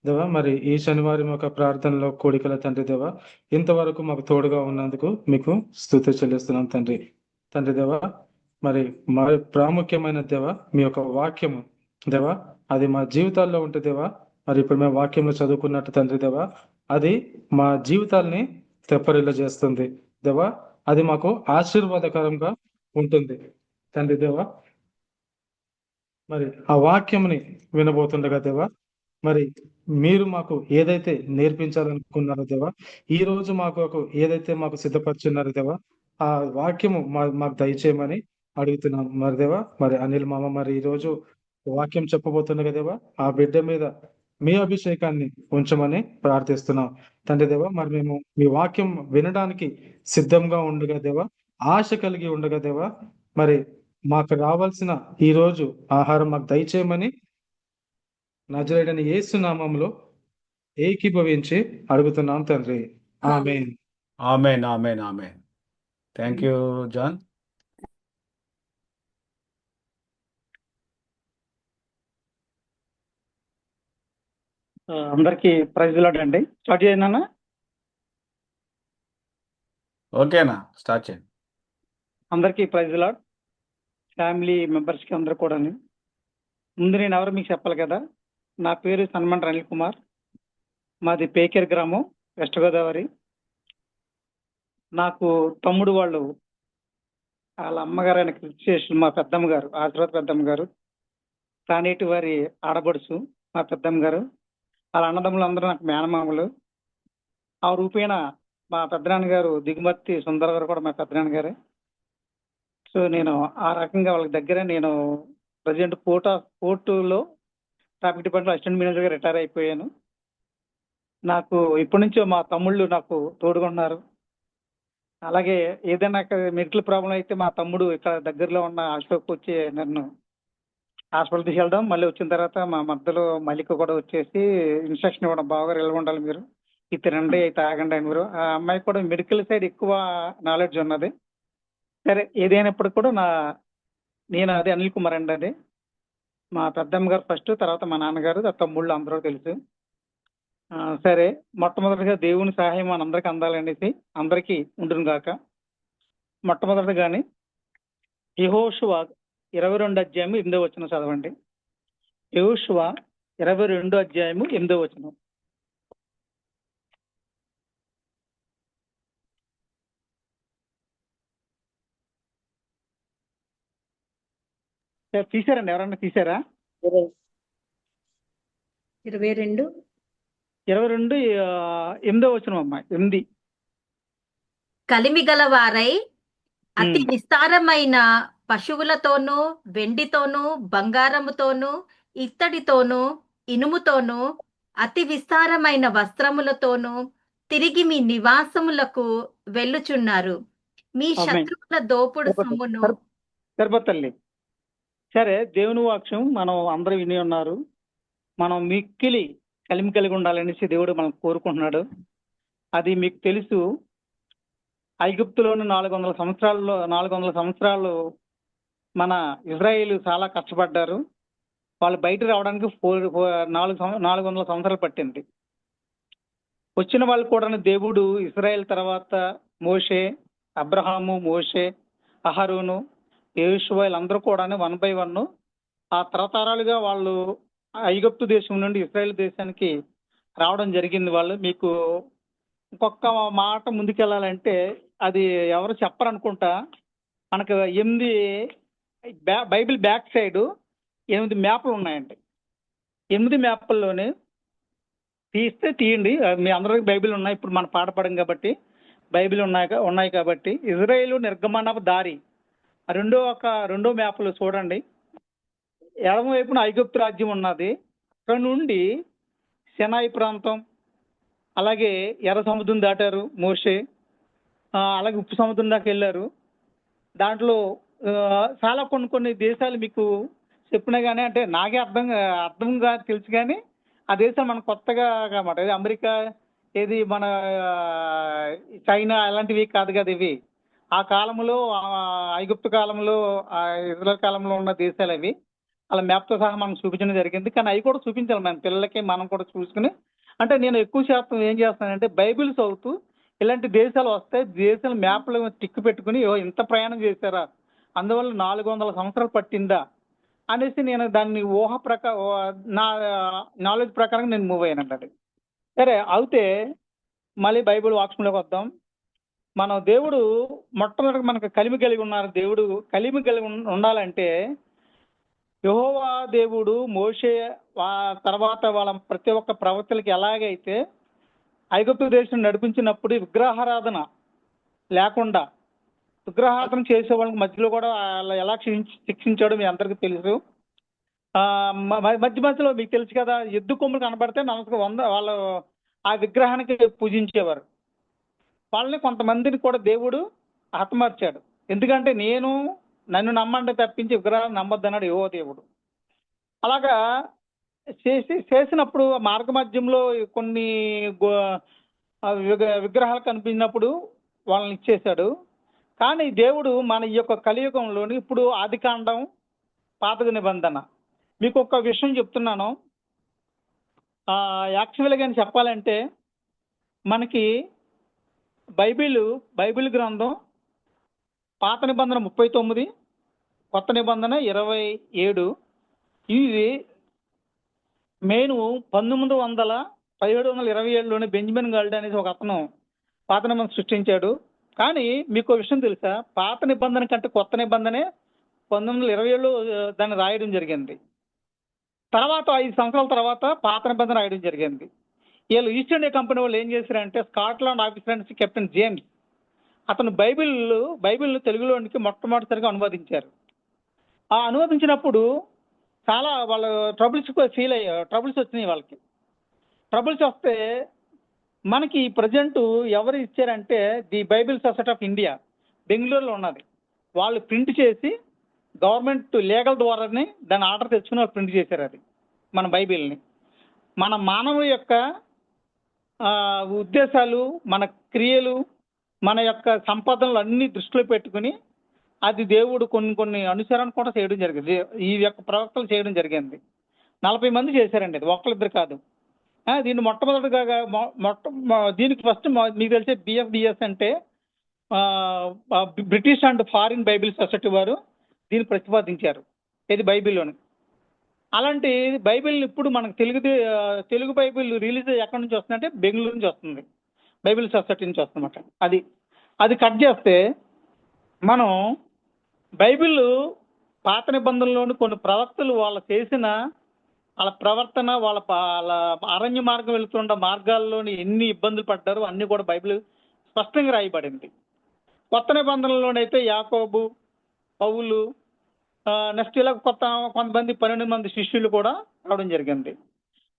దేవా మరి ఈ శనివారం యొక్క ప్రార్థనలో కోడికల తండ్రి దేవా, ఇంతవరకు మాకు తోడుగా ఉన్నందుకు మీకు స్తుతి చెల్లిస్తున్నాం తండ్రి. తండ్రి దేవా, మరి ప్రాముఖ్యమైన దేవా మీ యొక్క వాక్యము దేవా, అది మా జీవితాల్లో ఉంటుంది దేవా. మరి ఇప్పుడు మేము వాక్యంలో చదువుకున్నట్టు తండ్రి దేవా, అది మా జీవితాల్ని తెప్పరిల్ల చేస్తుంది దేవా. అది మాకు ఆశీర్వాదకరంగా ఉంటుంది తండ్రి దేవా. మరి ఆ వాక్యముని వినబోతుండగా దేవా, మరి మీరు మాకు ఏదైతే నేర్పించాలనుకున్నారో దేవా, ఈ రోజు ఏదైతే మాకు సిద్ధపరిచున్నారో దేవా, ఆ వాక్యము మాకు దయచేయమని అడుగుతున్నాం మరి దేవా. మరి అనిల్ మామ మరి ఈ రోజు వాక్యం చెప్పబోతుండగా దేవా, ఆ బిడ్డ మీద మీ అభిషేకాన్ని ఉంచమని ప్రార్థిస్తున్నాం తండ్రి దేవా. మరి మేము మీ వాక్యం వినడానికి సిద్ధంగా ఉండగా దేవా, ఆశ కలిగి ఉండగా దేవా, మరి మాకు రావాల్సిన ఈ రోజు ఆహారం మాకు దయచేయమని నజరేయుడైన యేసు నామములో ఏకీభవించి అడుగుతున్నాం తండ్రి. Amen. Amen, amen, amen. Thank you John. అందరికీ ప్రైజ్ లార్డ్ అండి. స్టార్ట్ చేయనా? ఓకేనా, స్టార్ట్ చేయండి. అందరికీ ప్రైజ్ లార్డ్, ఫ్యామిలీ మెంబర్స్కి అందరూ కూడా. ముందు నేను ఎవరు మీకు చెప్పాలి కదా. నా పేరు సన్మండ్రి అనిల్ కుమార్, మాది పేకేర్ గ్రామం, వెస్ట్ గోదావరి. నాకు తమ్ముడు వాళ్ళ అమ్మగారు ఆయన క్రిస్టియేషన్, మా పెద్దమ్మ గారు, ఆశీర్వాద పెద్దమ్మ గారు, తానేటి వారి ఆడబడుసు మా పెద్దమ్మ గారు. వాళ్ళ అన్నదమ్ములు అందరూ నాకు మేనమామలు. ఆ రూపేణ మా పెద్దనాన్నగారు దిగుమతి సుందర గారు కూడా మా పెద్దనాన్నగారే. సో నేను ఆ రకంగా వాళ్ళకి దగ్గర నేను ప్రజెంట్ పోర్టులో ట్రాఫిక్ డిపార్ట్మెంట్ అసిస్టెంట్ మేనేజర్గా రిటైర్ అయిపోయాను. నాకు ఇప్పటి నుంచో మా తమ్ముళ్ళు నాకు తోడుగున్నారు. అలాగే ఏదైనా మెడికల్ ప్రాబ్లం అయితే మా తమ్ముడు ఇక్కడ దగ్గరలో ఉన్న హాస్పిటల్కి వచ్చి నన్ను హాస్పిటల్ తీసుకెళ్ళడం, మళ్ళీ వచ్చిన తర్వాత మా మధ్యలో మల్లిక కూడా వచ్చేసి ఇన్స్ట్రక్షన్ ఇవ్వడం, బాగా ఇలా ఉండాలి మీరు, ఇది తినండి, ఇది తాగండి అని. మీరు ఆ అమ్మాయి కూడా మెడికల్ సైడ్ ఎక్కువ నాలెడ్జ్ ఉన్నది. సరే ఏదైనప్పుడు కూడా నేను అదే అనిల్ కుమార్ అండి. అది మా పెద్దమ్మ గారు ఫస్ట్, తర్వాత మా నాన్నగారు, తమ్ముళ్ళు అందరూ తెలుసు. సరే మొట్టమొదటిగా దేవుని సహాయం మనందరికీ అందాలనేసి అందరికీ ఉండును గాక. మొట్టమొదటిగాని యెహోషువ 22 అధ్యాయము 8వ వచనం చదవండి. యెహోషువ 22 అధ్యాయము 8వ వచనం. తీసారండి, ఎవరన్నా తీసారా? 22 8వ వచనం అమ్మా. 8. కలిమిగల వారై అతి విస్తారమైన పశువులతోనూ, వెండితోనూ, బంగారముతోనూ, ఇత్తడితోనూ, ఇనుముతోనూ, అతి విస్తారమైన వస్త్రములతోనూ తిరిగి మీ నివాసములకు వెళ్ళుచున్నారు. మీ ఆమేన్. శత్రువుల దోపుడు సొమ్మును సరిపోతల్లి. సరే దేవుని వాక్యం మనం అందరూ విని ఉన్నారు. మనం మిక్కిలి కలిమి కలిగి ఉండాలనేసి దేవుడు మనం కోరుకుంటున్నాడు. అది మీకు తెలుసు. ఐగుప్తులోని 400 సంవత్సరాలు మన ఇజ్రాయేలు చాలా కష్టపడ్డారు. వాళ్ళు బయట రావడానికి 400 సంవత్సరాలు పట్టింది. వచ్చిన వాళ్ళు కూడా దేవుడు ఇజ్రాయేల్ తర్వాత మోషే, అబ్రహాము, మోషే, అహరోను, యోషువ వీళ్ళందరూ కూడా 1 by 1 ఆ తరతరాలుగా వాళ్ళు ఐగుప్తు దేశం నుండి ఇజ్రాయేల్ దేశానికి రావడం జరిగింది. వాళ్ళు మీకు ఇంకొక మాట ముందుకెళ్ళాలంటే అది ఎవరు చెప్పరనుకుంటా. మనకు 8 బైబిల్ బ్యాక్ సైడ్ 8 మ్యాప్లు ఉన్నాయండి. 8 మ్యాప్ల్లోనే తీస్తే తీయండి, మీ అందరికి బైబిల్ ఉన్నాయి, ఇప్పుడు మన పాట పడం కాబట్టి బైబిల్ ఉన్నాయి కాబట్టి ఇజ్రాయేలు నిర్గమనపు దారి రెండో మ్యాప్లో చూడండి. ఎడమ వైపున ఐగుప్తు రాజ్యం ఉన్నది. అక్కడ నుండి సినాయి ప్రాంతం, అలాగే ఎర్ర సముద్రం దాటారు మోషే, అలాగే ఉప్పు సముద్రం దాకా వెళ్ళారు. దాంట్లో చాలా కొన్ని దేశాలు మీకు చెప్పినా కానీ, అంటే నాకే అర్థంగా తెలుసు కానీ ఆ దేశాలు మనకు కొత్తగా అన్నమాట. అమెరికా, ఏది మన చైనా అలాంటివి కాదు కదా ఇవి. ఆ కాలంలో ఐగుప్తు కాలంలో, ఇజ్రాయెల్ కాలంలో ఉన్న దేశాలు అవి. అలా మ్యాప్తో సహా మనం చూపించడం జరిగింది. కానీ అవి కూడా చూపించాలి మన పిల్లలకి, మనం కూడా చూసుకుని. అంటే నేను ఎక్కువ శాతం ఏం చేస్తానంటే బైబిల్ చదువుతూ ఇలాంటి దేశాలు వస్తే దేశాల మ్యాప్లు టిక్ పెట్టుకుని ఇంత ప్రయాణం చేశారా, అందువల్ల 400 సంవత్సరాలు పట్టిందా అనేసి నేను దాన్ని నా నాలెడ్జ్ ప్రకారం నేను మూవ్ అయ్యానండి. అది సరే అయితే మళ్ళీ బైబిల్ వాక్యంలోకి వద్దాం. మన దేవుడు మొట్టమొదటి మనకు కలిమి కలిగి ఉన్నారు. దేవుడు కలిమి కలిగి ఉండాలంటే యెహోవా దేవుడు మోషే తర్వాత వాళ్ళ ప్రతి ఒక్క ప్రవక్తలకి ఎలాగైతే ఐగుప్తు దేశం నడిపించినప్పుడు విగ్రహారాధన లేకుండా విగ్రహారాధన చేసే వాళ్ళకి మధ్యలో కూడా ఎలా శిక్షించాడో మీ అందరికీ తెలుసు. మధ్యలో మీకు తెలుసు కదా, ఎద్దు కొమ్ములు కనబడితే వాళ్ళు ఆ విగ్రహానికి పూజించేవారు. వాళ్ళని కొంతమందిని కూడా దేవుడు హతమార్చాడు. ఎందుకంటే నన్ను నమ్మండి తప్పించి విగ్రహాలు నమ్మొద్దన్నాడు యెహోవా దేవుడు. అలాగా చేసినప్పుడు మార్గ మధ్యంలో కొన్ని విగ్రహాలు కనిపించినప్పుడు వాళ్ళని ఇచ్చేశాడు. కానీ దేవుడు మన ఈ యొక్క కలియుగంలోని ఇప్పుడు ఆదికాండం, పాత నిబంధన, మీకు ఒక విషయం చెప్తున్నాను. యాక్చువల్గా చెప్పాలంటే మనకి బైబిల్ గ్రంథం పాత నిబంధన 39, కొత్త నిబంధన 27. ఇది మెయిన్ 1727లోనే బెంజమిన్ గాల్డ్ అనేసి ఒక అతను పాత నిబంధన సృష్టించాడు. కానీ మీకు విషయం తెలుసా, పాత నిబంధన కంటే కొత్త నిబంధనే 1927లో దాన్ని రాయడం జరిగింది. తర్వాత 5 సంవత్సరాల తర్వాత పాత నిబంధన రాయడం జరిగింది. వీళ్ళు ఈస్ట్ ఇండియా కంపెనీ వాళ్ళు ఏం చేశారంటే, స్కాట్లాండ్ ఆఫీసర్ కెప్టెన్ జేమ్స్ అతను బైబిల్ తెలుగులోనికి మొట్టమొదటిసారిగా అనువదించారు. ఆ అనువదించినప్పుడు చాలా వాళ్ళు ట్రబుల్స్ వచ్చినాయి. వాళ్ళకి ట్రబుల్స్ వస్తే మనకి ప్రజెంట్ ఎవరు ఇచ్చారంటే the Bible society of India బెంగళూరులో ఉన్నది. వాళ్ళు ప్రింట్ చేసి గవర్నమెంట్ లీగల్ ద్వారానే దాన్ని ఆర్డర్ తెచ్చుకుని వాళ్ళు ప్రింట్ చేశారు. అది మన బైబిల్ని మన మానవ యొక్క ఉద్దేశాలు, మన క్రియలు, మన యొక్క సంపదనలు అన్ని దృష్టిలో పెట్టుకుని అది దేవుడు కొన్ని అనుసరణ కూడా చేయడం జరిగింది. ఈ యొక్క ప్రవక్తలు చేయడం జరిగింది. 40 మంది చేశారండి. అది ఒక్కరిద్దరు కాదు. దీన్ని మొట్టమొదటిగా దీనికి ఫస్ట్ మీకు తెలిసే BFBS అంటే British and foreign Bible society వారు దీన్ని ప్రతిపాదించారు. ఇది బైబిల్లోని. అలాంటి బైబిల్ని ఇప్పుడు మనకు తెలుగు బైబిల్ రిలీజ్ ఎక్కడి నుంచి వస్తుందంటే బెంగళూరు నుంచి వస్తుంది, బైబిల్ సొసైటీ నుంచి వస్తుందన్నమాట. అది కట్ చేస్తే మనం బైబిల్ పాత నిబంధనలోని కొన్ని ప్రవక్తలు వాళ్ళు చేసిన వాళ్ళ ప్రవర్తన, వాళ్ళ అరణ్య మార్గం వెళుతున్న మార్గాల్లోని ఎన్ని ఇబ్బందులు పడ్డారో అన్ని కూడా బైబిల్ స్పష్టంగా రాయబడింది. కొత్త నిబంధనలోనైతే యాకోబు, పౌలు, నెక్స్ట్ ఇలా కొంతమంది 12 మంది శిష్యులు కూడా రావడం జరిగింది.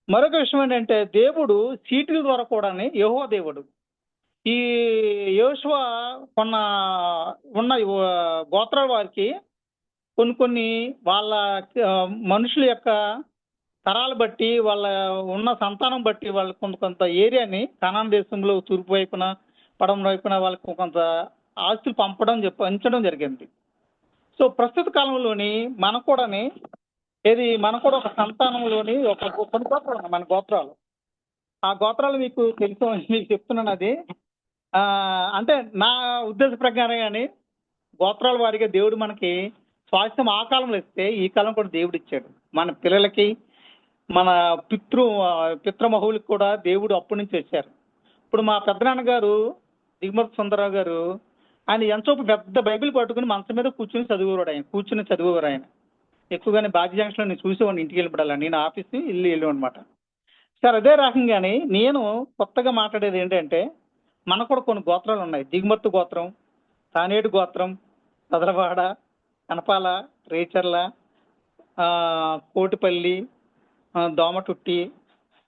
మరొక విషయం ఏంటంటే దేవుడు చీటీల ద్వారా కూడా యెహోవా దేవుడు ఈ యోషువ ఉన్న గోత్రాల వారికి కొన్ని వాళ్ళ మనుషుల యొక్క తరాలు బట్టి, వాళ్ళ ఉన్న సంతానం బట్టి వాళ్ళు కొంత ఏరియాని కనాన్ దేశంలో తూర్పు వైపున, పడమర వైపున వాళ్ళకు కొంత ఆస్తులు పంచడం జరిగింది. సో ప్రస్తుత కాలంలోని మనకు కూడా ఒక సంతానంలోని కొన్ని గోత్రాలు ఉన్నాయి. మన గోత్రాలు, ఆ గోత్రాలు మీకు చెప్తున్నాను. అది అంటే నా ఉద్దేశ ప్రకారం కానీ గోత్రాల వారిగా దేవుడు మనకి స్వాస్థ్యం ఆ కాలంలో ఇస్తే ఈ కాలం కూడా దేవుడు ఇచ్చాడు. మన పిల్లలకి, మన పితృమహువులకు కూడా దేవుడు అప్పటి నుంచి వచ్చారు. ఇప్పుడు మా పెద్దనాన్నగారు దిగుమతి సుందరరావు గారు, ఆయన ఎంతో పెద్ద బైబిల్ పట్టుకుని మంచం మీద కూర్చుని చదివేవారు ఆయన. ఎక్కువగానే బాజీ జంక్షన్లో నేను చూసేవాడిని ఇంటికి వెళ్ళిపడాలని. నేను ఆఫీసు ఇల్లు అనమాట. సార్ అదే రకంగానే నేను కొత్తగా మాట్లాడేది ఏంటంటే, మనకు కూడా కొన్ని గోత్రాలు ఉన్నాయి. దిగుమత్తు గోత్రం, తానేడు గోత్రం, సదరవాడ, కనపాల, రేచర్ల, కోటిపల్లి, దోమటుట్టి,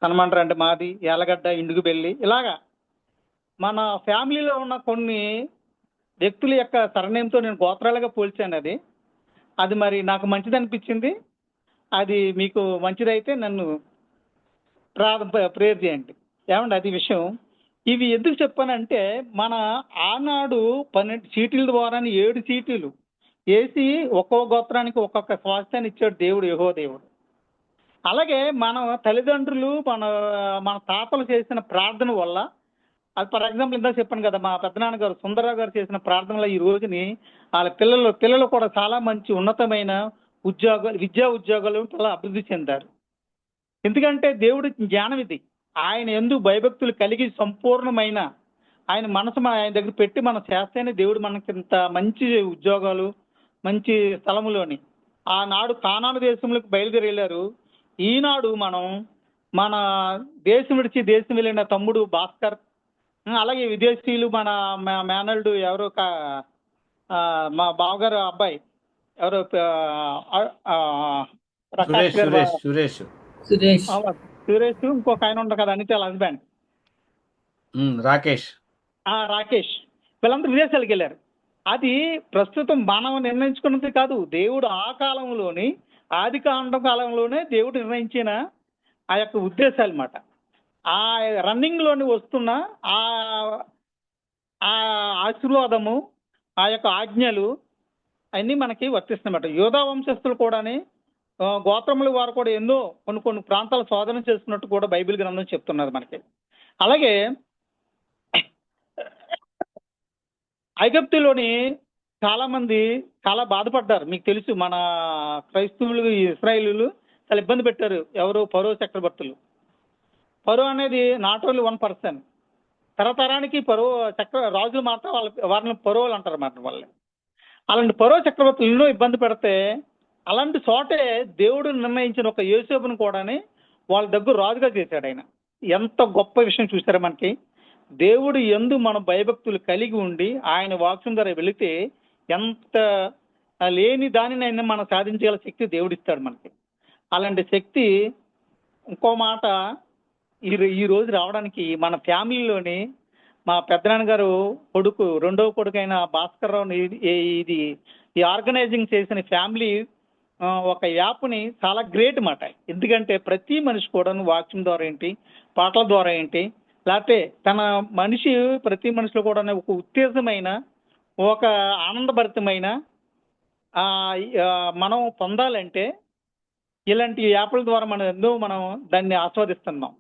కనమండ్రండి మాది, యాలగడ్డ, ఇండుగుబెల్లి, ఇలాగా మన ఫ్యామిలీలో ఉన్న కొన్ని వ్యక్తుల యొక్క సరనేమ్తో నేను గోత్రాలుగా పోల్చాను. అది మరి నాకు మంచిది అనిపించింది. అది మీకు మంచిదైతే నన్ను ప్రేయర్ చేయండి. ఏమండి అది విషయం. ఇవి ఎందుకు చెప్పానంటే, మన ఆనాడు 12 చీటీల ద్వారా 7 చీటీలు వేసి ఒక్కో గోత్రానికి ఒక్కొక్క స్వాస్థ్యాన్ని ఇచ్చాడు దేవుడు, యెహోవా దేవుడు. అలాగే మన తల్లిదండ్రులు మన తాతలు చేసిన ప్రార్థన వల్ల, అది ఫర్ ఎగ్జాంపుల్ ఇందాక చెప్పాను కదా, మా పెద్దనాన్నగారు సుందరరావు గారు చేసిన ప్రార్థన వల్ల ఈ రోజుని వాళ్ళ పిల్లలు కూడా చాలా మంచి ఉన్నతమైన విద్యా ఉద్యోగాలు చాలా అభివృద్ధి చెందారు. ఎందుకంటే దేవుడి జ్ఞానం ఇది. ఆయన యందు భయభక్తులు కలిగి సంపూర్ణమైన ఆయన మనసు ఆయన దగ్గర పెట్టి మనం చేస్తేనే దేవుడు మనకి ఇంత మంచి ఉద్యోగాలు, మంచి స్థలములోని ఆనాడు కానాను దేశంలోకి బయలుదేరి వెళ్ళారు. ఈనాడు మనం మన దేశం విడిచి దేశం వెళ్ళిన తమ్ముడు భాస్కర్, అలాగే విదేశీయులు మన మేనల్డు ఎవరో మా బావగారు అబ్బాయి ఎవరో ప్రకాష్ గారు, సురేష్, ఇంకొక ఆయన ఉంటారు కదా అనిత హస్బెండ్ రాకేష్, వీళ్ళందరూ విదేశాలకు వెళ్ళారు. అది ప్రస్తుతం మనం నిర్ణయించుకున్నది కాదు. దేవుడు ఆ కాలంలోని ఆది కాలంలోనే దేవుడు నిర్ణయించిన ఆ యొక్క ఉద్దేశాలు అన్నమాట. ఆ రన్నింగ్ లోని వస్తున్న ఆ ఆశీర్వాదము, ఆ యొక్క ఆజ్ఞలు అన్నీ మనకి వర్తిస్తున్నమాట. యోధా వంశస్థులు కూడాని గోత్రముల వారు కూడా ఎన్నో కొన్ని ప్రాంతాలు శోధన చేస్తున్నట్టు కూడా బైబిల్ గ్రంథం చెప్తున్నది మనకి. అలాగే ఐగుప్తులోని చాలా మంది చాలా బాధపడ్డారు. మీకు తెలుసు, మన క్రైస్తవులు ఇశ్రాయేలీలు చాలా ఇబ్బంది పెట్టారు. ఎవరు? ఫరో చక్రవర్తులు. ఫరో అనేది నాట్ ఓన్లీ 1%. తరతరానికి ఫరో రాజులు మాట వారిని ఫరోలు అంటారు మాట వాళ్ళని. అలాంటి ఫరో చక్రవర్తులు ఎన్నో ఇబ్బంది పెడితే, అలాంటి చోటే దేవుడు నిర్ణయించిన ఒక యోసేపును కూడాని వాళ్ళ దగ్గర రాజుగా చేశాడు ఆయన. ఎంత గొప్ప విషయం చూసారా మనకి. దేవుడు యందు మన భయభక్తులు కలిగి ఉండి ఆయన వాక్యం ద్వారా వెళితే ఎంత లేని దానినైనా మనం సాధించగల శక్తి దేవుడు ఇస్తాడు మనకి. అలాంటి శక్తి ఇంకో మాట ఈ రోజు రావడానికి మన ఫ్యామిలీలోని మా పెద్దనాన్నగారు కొడుకు, రెండవ కొడుకు అయిన భాస్కర్ రావుని ఈ ఆర్గనైజింగ్ చేసిన ఫ్యామిలీ ఒక యాప్ని చాలా గ్రేట్ మాట. ఎందుకంటే ప్రతి మనిషి కూడా వాక్యం ద్వారా ఏంటి, పాటల ద్వారా ఏంటి, లేకపోతే తన ప్రతి మనిషిలో కూడా ఒక ఉత్తేజమైన, ఒక ఆనందభరితమైన మనం పొందాలంటే ఇలాంటి యాప్ల ద్వారా మనం దాన్ని ఆస్వాదిస్తున్నాం.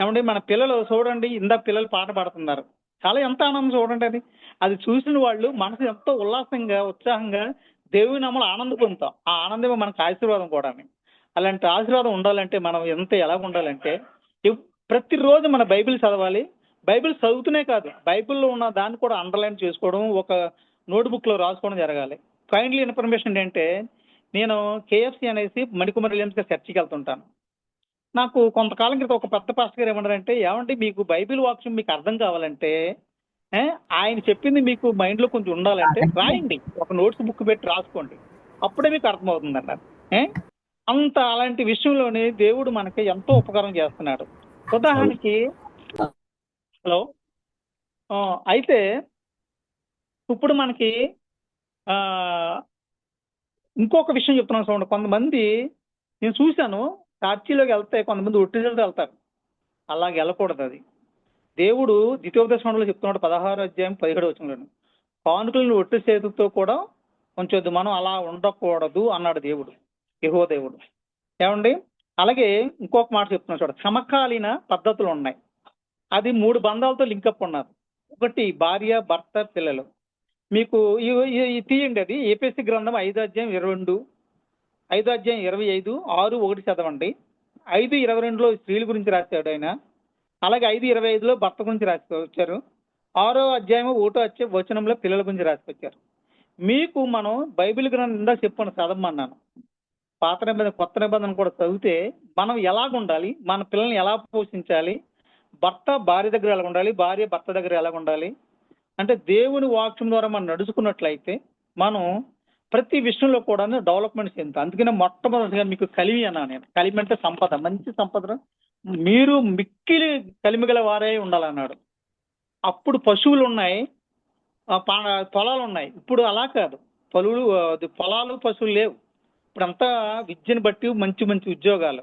ఏమంటే మన పిల్లలు చూడండి, పిల్లలు పాట పాడుతున్నారు, చాలా ఎంత ఆనందం చూడండి. అది చూసిన వాళ్ళు మనసు ఎంతో ఉల్లాసంగా, ఉత్సాహంగా దేవుని నామములో ఆనందం పొందుతాం. ఆ ఆనందమే మనకు ఆశీర్వాదం కూడా. అలాంటి ఆశీర్వాదం ఉండాలంటే మనం ఎలా ఉండాలంటే, ప్రతిరోజు మన బైబిల్ చదవాలి. బైబిల్ చదువుతూనే కాదు, బైబిల్లో ఉన్న దాన్ని కూడా అండర్లైన్ చేసుకోవడం, ఒక నోట్బుక్లో రాసుకోవడం జరగాలి. ఫైనల్ ఇన్ఫర్మేషన్ ఏంటంటే, నేను KFC అనేసి మణికుమార్ విలియమ్స్గా చర్చికి వెళ్తుంటాను. నాకు కొంతకాలం క్రితం ఒక పెద్ద పాస్టర్ గారు ఏమన్నారంటే, ఏమంటే మీకు బైబిల్ వాక్యం మీకు అర్థం కావాలంటే, ఆయన చెప్పింది మీకు మైండ్లో కొంచెం ఉండాలంటే రాయండి, ఒక నోట్స్ బుక్ పెట్టి రాసుకోండి, అప్పుడే మీకు అర్థమవుతుంది అన్నారు. అలాంటి విషయంలోనే దేవుడు మనకి ఎంతో ఉపకారం చేస్తున్నాడు. ఉదాహరణకి హలో, అయితే ఇప్పుడు మనకి ఇంకొక విషయం చెప్తున్నాను చూడండి. కొంతమంది నేను చూశాను, చర్చిలోకి వెళ్తే కొంతమంది ఒట్టిజలతో వెళ్తారు. అలాగే వెళ్ళకూడదు. అది దేవుడు ద్వితీయోపదేశకాండంలో చెప్తున్నాడు, 16వ అధ్యాయం 17వ వచనంలో, కానుకలను ఒట్టి చేతులతో కూడా ఉంచొద్దు, మనం అలా ఉండకూడదు అన్నాడు దేవుడు, యెహోవా దేవుడు. ఏమండి, అలాగే ఇంకొక మాట చెప్తున్నాడు చూడ, సమకాలీన పద్ధతులు ఉన్నాయి. అది 3 బంధాలతో లింకప్ ఉన్నారు. ఒకటి భార్య, భర్త, పిల్లలు. మీకు తీయండి, అది ఏపీఎస్సీ గ్రంథం 5వ అధ్యాయం 22, 5వ అధ్యాయం 25, 6:1 చదవండి. 5:22లో స్త్రీల గురించి రాశాడు ఆయన. అలాగే 5:25లో భర్త గురించి రాసుకొచ్చారు. 6వ అధ్యాయం 1వ వచనంలో పిల్లల గురించి రాసుకొచ్చారు. మీకు మనం బైబిల్ గ్రంథం ఇందా చెప్పాను, చదవమన్నాను. పాత నిబంధన కొత్త నిబంధన కూడా చదివితే మనం ఎలాగ ఉండాలి, మన పిల్లల్ని ఎలా పోషించాలి, భర్త భార్య దగ్గర ఎలా ఉండాలి, భార్య భర్త దగ్గర ఎలా ఉండాలి అంటే దేవుని వాక్యం ద్వారా మనం నడుచుకున్నట్లయితే మనం ప్రతి విషయంలో కూడా డెవలప్మెంట్ చెందుతాం. అందుకనే మొట్టమొదటిగా మీకు కలిమి అన్నా నేను. కలిమి అంటే సంపద, మంచి సంపద. మీరు మిక్కిలి కలిమి గల వారే ఉండాలన్నాడు. అప్పుడు పశువులు ఉన్నాయి, పొలాలు ఉన్నాయి. ఇప్పుడు అలా కాదు, పొలాలు పశువులు లేవు. ఇప్పుడంతా విద్యను బట్టి మంచి మంచి ఉద్యోగాలు.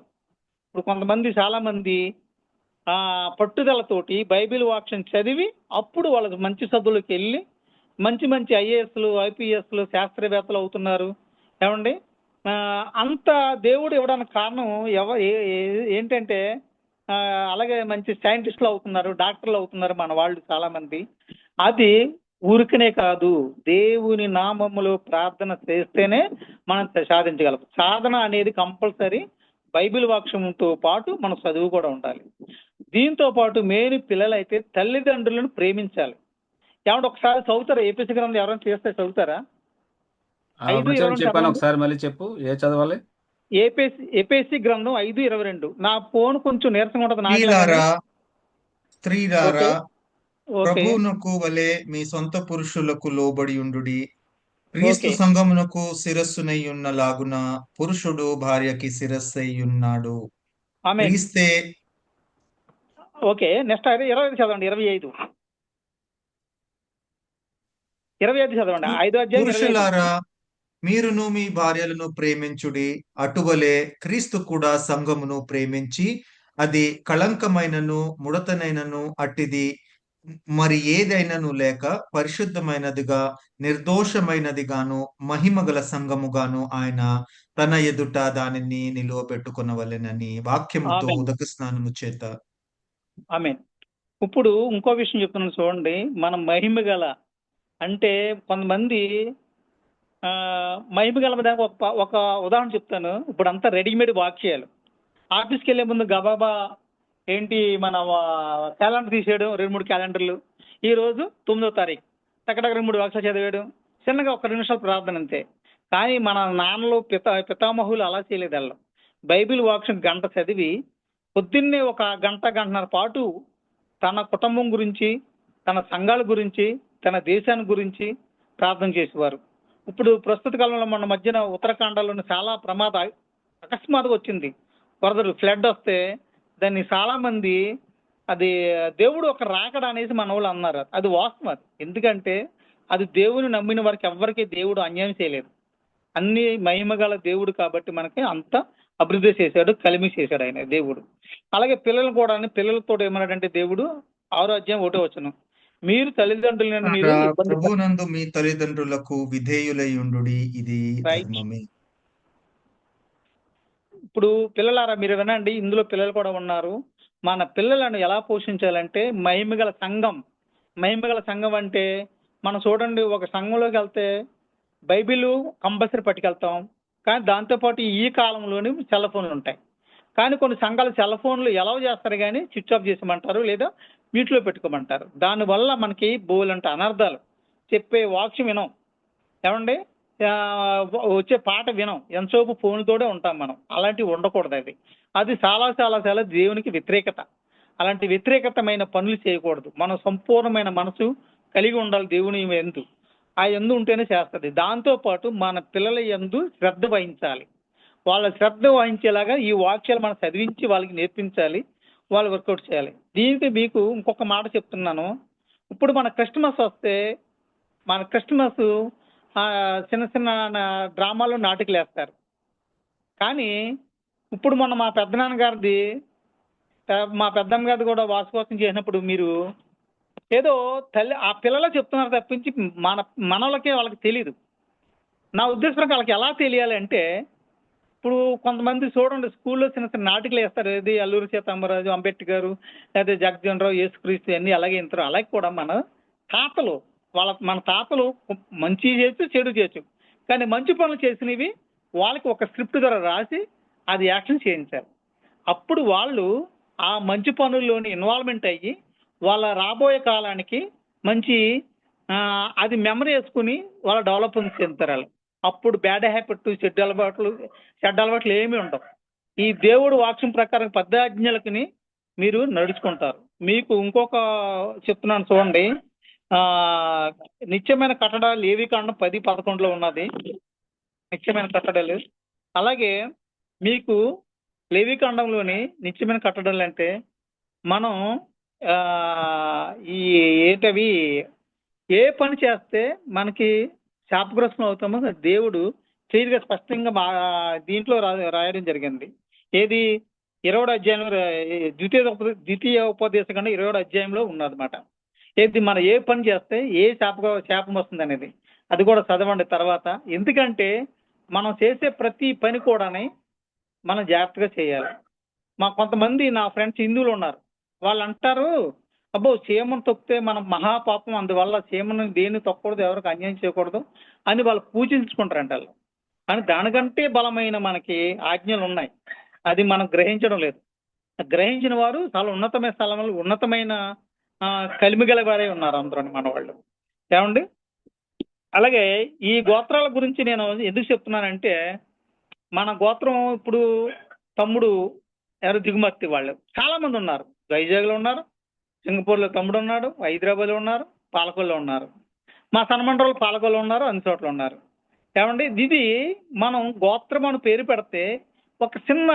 ఇప్పుడు కొంతమంది చాలా మంది పట్టుదలతోటి బైబిల్ వాక్యం చదివి అప్పుడు వాళ్ళకి మంచి చదువులకు వెళ్ళి మంచి మంచి ఐఏఎస్లు, ఐపీఎస్లు, శాస్త్రవేత్తలు అవుతున్నారు. ఏమండి, అంత దేవుడు ఇవ్వడానికి కారణం ఏంటంటే అలాగే మంచి సైంటిస్టులు అవుతున్నారు, డాక్టర్లు అవుతున్నారు మన వాళ్ళు చాలా మంది. అది ఊరికనే కాదు, దేవుని నామములో ప్రార్థన చేస్తేనే మనం సాధించగలం. సాధన అనేది కంపల్సరీ బైబిల్ వాక్యంతో పాటు మన చదువు కూడా ఉండాలి. దీంతో పాటు మెయిన్ పిల్లలైతే తల్లిదండ్రులను ప్రేమించాలి. ఏమంటే ఒకసారి చదువుతారా? ఏపీసీ గ్రంథం ఎవరైనా చేస్తే చదువుతారా? 5:22 చెప్పాను, ఒకసారి మళ్ళీ చెప్పు. ఏ చదవాలి? ఏపీసీ గ్రంథం 5:22. నా ఫోన్ కొంచెం నీరసంగా ఉంటుంది. స్త్రీలారా ప్రభువునకు వలె మీ సొంత పురుషులకు లోబడి ఉండుడి. క్రీస్తు సంఘమునకు శిరస్సునై ఉన్న లాగున పురుషుడు భార్యకి శిరస్సై ఉన్నాడు. క్రీస్తే. ఓకే, నెక్స్ట్ 25 చదవండి. 25 చదవండి. 5వ అధ్యాయం. పురుషులారా మీరును మీ భార్యలను ప్రేమించుడి. అటువలే క్రీస్తు కూడా సంఘమును ప్రేమించి అది కళంకమైనను ముడతనైనను అట్టిది మరి ఏదైనాను లేక పరిశుద్ధమైనదిగా నిర్దోషమైనదిగాను మహిమగల సంఘముగాను ఆయన తన ఎదుట దానిని నిలువబెట్టుకొనవలెనని వాక్యముతో ఉదక స్నానము చేత. ఆమేన్. ఇప్పుడు ఇంకో విషయం చెప్తున్నాను చూడండి. మనం మహిమగల అంటే కొంతమంది మహిమగల దానికి ఒక ఉదాహరణ చెప్తాను. ఇప్పుడు అంతా రెడీమేడ్ వాక్యాలు. ఆఫీస్కి వెళ్ళే ముందు గబాబా ఏంటి మన క్యాలెండర్ తీసేయడం, 2-3 క్యాలెండర్లు. ఈ రోజు 9వ తారీఖు టక్కడక్క 2-3 వాక్యాలు చదివాడు, చిన్నగా ఒక 2 నిమిషాలు ప్రార్థన అంతే. కానీ మన నాన్నలు పితామహులు అలా చేయలేదు. వాళ్ళు బైబిల్ వాక్యం గంట చదివి పొద్దున్నే ఒక గంటన్నర పాటు తన కుటుంబం గురించి, తన సంఘాల గురించి, తన దేశాన్ని గురించి ప్రార్థన చేసేవారు. ఇప్పుడు ప్రస్తుత కాలంలో మన మధ్యన ఉత్తరాఖండలోని చాలా అకస్మాత్తుగా వచ్చింది వరదలు, ఫ్లడ్ వస్తే దాన్ని చాలా మంది అది దేవుడు ఒక రాకడ అనేసి మన వాళ్ళు అన్నారు. అది వాస్తవం. అది ఎందుకంటే అది దేవుని నమ్మిన వారికి ఎవరికి దేవుడు అన్యాయం చేయలేదు. అన్ని మహిమగల దేవుడు కాబట్టి మనకి అంత అభివృద్ధి చేశాడు, కలిమి చేశాడు ఆయన దేవుడు. అలాగే పిల్లలు కూడా, పిల్లలతో ఏమన్నాడంటే దేవుడు 6వ అధ్యాయం 1వ వచనం, మీరు తల్లిదండ్రులను ప్రభువునందు మీ తల్లిదండ్రులకు విధేయులై ఉండుడి, ఇది ధర్మమే. ఇప్పుడు పిల్లలారా మీరు వినండి, ఇందులో పిల్లలు కూడా ఉన్నారు. మన పిల్లలను ఎలా పోషించాలంటే మహిమగల సంఘం. మహిమగల సంఘం అంటే మనం చూడండి, ఒక సంఘంలోకి వెళ్తే బైబిల్ కంపల్సరీ పట్టుకెళ్తాం. కానీ దాంతోపాటు ఈ కాలంలోని సెల్ ఫోన్లు ఉంటాయి. కానీ కొన్ని సంఘాలు సెల్ ఫోన్లు ఎలా చేస్తారు కానీ స్విచ్ ఆఫ్ చేసేయమంటారు, లేదా మ్యూట్లో పెట్టుకోమంటారు. దానివల్ల మనకి బోలంట అనర్థాలు. చెప్పే వాక్యం వినం, ఏమండి, వచ్చే పాట వినం, ఎంతసేపు ఫోన్తోనే ఉంటాం మనం. అలాంటివి ఉండకూడదు. అది చాలా దేవునికి వ్యతిరేకత. అలాంటి వ్యతిరేకతమైన పనులు చేయకూడదు. మనం సంపూర్ణమైన మనసు కలిగి ఉండాలి దేవుని యందు. ఆ యందు ఉంటేనే చేస్తుంది. దాంతోపాటు మన పిల్లల యందు శ్రద్ధ వహించాలి. వాళ్ళ శ్రద్ధ వహించేలాగా ఈ వాక్యాలు మనం చదివించి వాళ్ళకి నేర్పించాలి, వాళ్ళు వర్కౌట్ చేయాలి. దీనికి మీకు ఇంకొక మాట చెప్తున్నాను. ఇప్పుడు మన క్రిస్మస్ వస్తే మన క్రిస్మస్ చిన్న చిన్న డ్రామాలు, నాటికలు వేస్తారు. కానీ ఇప్పుడు మొన్న మా పెద్దనాన్న గారిది కూడా వార్షికోత్సవం చేసినప్పుడు మీరు ఏదో ఆ పిల్లలకు చెప్తున్నారు తప్పించి మనోళ్ళకే వాళ్ళకి తెలియదు. నా ఉద్దేశం వాళ్ళకి ఎలా తెలియాలి అంటే, ఇప్పుడు కొంతమంది చూడండి స్కూల్లో చిన్న చిన్న నాటికలు వేస్తారు. ఏది అల్లూరి సీతారామరాజు, అంబేద్కర్, లేదా జగజ్జీవన్ రావు, యేసుక్రీస్తు అన్ని అలాగే ఇంటారు. అలాగే కూడా మన తాతలు మంచి చేయొచ్చు, చెడు చేయొచ్చు. కానీ మంచి పనులు చేసినవి వాళ్ళకి ఒక స్క్రిప్ట్ ద్వారా రాసి అది యాక్షన్ చేయించారు. అప్పుడు వాళ్ళు ఆ మంచి పనుల్లోని ఇన్వాల్వ్మెంట్ అయ్యి వాళ్ళ రాబోయే కాలానికి మంచి అది మెమరీ వేసుకుని వాళ్ళ డెవలప్మెంట్ చెందుతారు. అప్పుడు బ్యాడ్ హ్యాబిట్, చెడ్డ అలవాట్లు ఏమీ ఉండవు. ఈ దేవుడు వాక్యం ప్రకారం 10 ఆజ్ఞలకి మీరు నడుచుకుంటారు. మీకు ఇంకొక చెప్తున్నాను చూడండి. నిత్యమైన కట్టడాలు లేవికాండం 10:11 ఉన్నది, నిత్యమైన కట్టడాలు. అలాగే మీకు లేవికాండంలోని నిత్యమైన కట్టడాలు అంటే మనం ఈ ఏంటవి, ఏ పని చేస్తే మనకి శాపగ్రస్తం అవుతామో దేవుడు క్లియర్గా స్పష్టంగా దీంట్లో రాయడం జరిగింది. ఏది 20వ అధ్యాయంలో, ద్వితీయ ఉపదేశ ఖండం 20వ అధ్యాయంలో ఉన్నదన్నమాట. ఏది మనం ఏ పని చేస్తే ఏ శాపం వస్తుంది అనేది, అది కూడా చదవండి తర్వాత. ఎందుకంటే మనం చేసే ప్రతి పని కూడా మనం జాగ్రత్తగా చేయాలి. కొంతమంది నా ఫ్రెండ్స్ హిందువులు ఉన్నారు, వాళ్ళు అంటారు అబ్బో చీమను తొక్కితే మనం మహాపాపం, అందువల్ల చీమను దేన్ని తొక్కకూడదు, ఎవరికి అన్యాయం చేయకూడదు అని వాళ్ళు పూజించుకుంటారంట వాళ్ళు. అని దానికంటే బలమైన మనకి ఆజ్ఞలు ఉన్నాయి, అది మనం గ్రహించడం లేదు. గ్రహించిన వారు చాలా ఉన్నతమైన స్థలంలో ఉన్నతమైన కలిమిగల వారే ఉన్నారు అందరూ మన వాళ్ళు. ఏమండి? అలాగే ఈ గోత్రాల గురించి నేను ఎందుకు చెప్తున్నానంటే, మన గోత్రం ఇప్పుడు తమ్ముడు ఎవరు దిగుమతి వాళ్ళు చాలా మంది ఉన్నారు. వైజాగ్లో ఉన్నారు, సింగపూర్లో తమ్ముడు ఉన్నాడు, హైదరాబాద్లో ఉన్నారు, పాలకొల్లో ఉన్నారు, మా సనమండ్రులు పాలకొల్లో ఉన్నారు, అన్ని చోట్ల ఉన్నారు. ఏమండి? ఇది మనం గోత్రం అని పేరు పెడితే ఒక చిన్న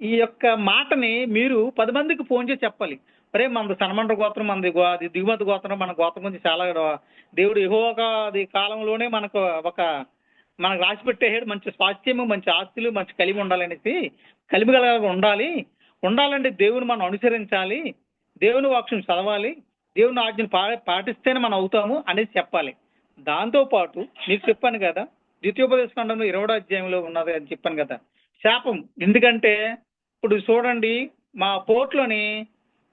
ఈ యొక్క మాటని మీరు 10 మందికి ఫోన్ చేసి చెప్పాలి. అరే మనది సనమండ్ర గోత్రం, మనది దిగుమతి గోత్రం, మన గోత్రం గురించి చాలా దేవుడు యెహోవా కాలంలోనే మనకు రాసి పెట్టేసాడు. మంచి స్వాస్థ్యము, మంచి ఆస్తులు, మంచి కలిమి ఉండాలనేసి, కలిమిగల ఉండాలంటే దేవుని మనం అనుసరించాలి, దేవుని వాక్యం చదవాలి, దేవుని ఆజ్ఞను పాటిస్తేనే మనం అవుతాము అనేది చెప్పాలి. దాంతోపాటు మీకు చెప్పాను కదా, ద్వితీయోపదేశ ఖండంలో 20వ అధ్యాయంలో ఉన్నది అని చెప్పాను కదా, శాపం. ఎందుకంటే ఇప్పుడు చూడండి, మా పోర్ట్లోని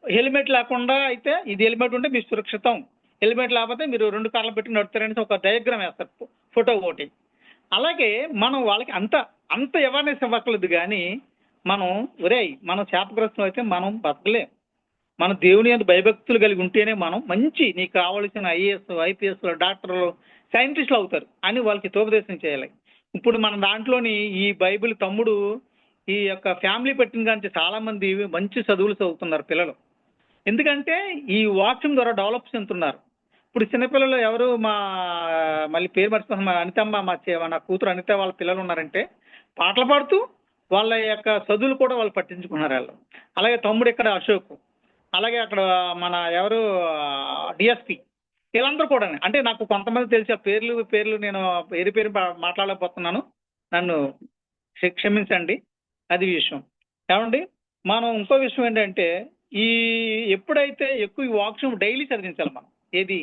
హెల్మెట్ లేకుండా అయితే, ఇది హెల్మెట్ ఉంటే మీరు సురక్షితం, హెల్మెట్ లేకపోతే మీరు 2 కార్లు పెట్టి నడుపుతారని ఒక డయాగ్రామ్ వేస్తారు, ఫోటో ఒకటి. అలాగే మనం వాళ్ళకి అంత అవేర్నెస్ ఇవ్వట్లేదు. కానీ మనం శాపగ్రస్తం అయితే మనం బతకలేం. మన దేవుని యందు భయభక్తులు కలిగి ఉంటేనే మనం నీకు కావలసిన ఐఏఎస్, ఐపీఎస్, డాక్టర్లు, సైంటిస్టులు అవుతారు అని వాళ్ళకి ఉపదేశం చేయాలి. ఇప్పుడు మన దాంట్లోని ఈ బైబిల్ తమ్ముడు ఈ యొక్క ఫ్యామిలీ పెట్టిన కానీ చాలా మంది మంచి చదువులు చదువుతున్నారు పిల్లలు. ఎందుకంటే ఈ వాక్యం ద్వారా డెవలప్ చెందుతున్నారు. ఇప్పుడు చిన్నపిల్లలు ఎవరు, మళ్ళీ పేరు మర్చిపోతున్నా, మా అనితమ్మ, నా కూతురు అనిత వాళ్ళ పిల్లలు ఉన్నారంటే పాటలు పాడుతూ వాళ్ళ యొక్క చదువులు కూడా వాళ్ళు పట్టించుకున్నారు వాళ్ళు. అలాగే తమ్ముడు ఇక్కడ అశోక్, అలాగే అక్కడ మన ఎవరు డిఎస్పి, వీళ్ళందరూ కూడా. అంటే నాకు కొంతమంది తెలిసి పేర్లు నేను పేరు మాట్లాడలేకపోతున్నాను, నన్ను క్షమించండి. అది విషయం. ఏమండి? మనం ఇంకో విషయం ఏంటంటే, ఎప్పుడైతే ఎక్కువ ఈ వాక్యం డైలీ చదివించాలి మనం. ఏది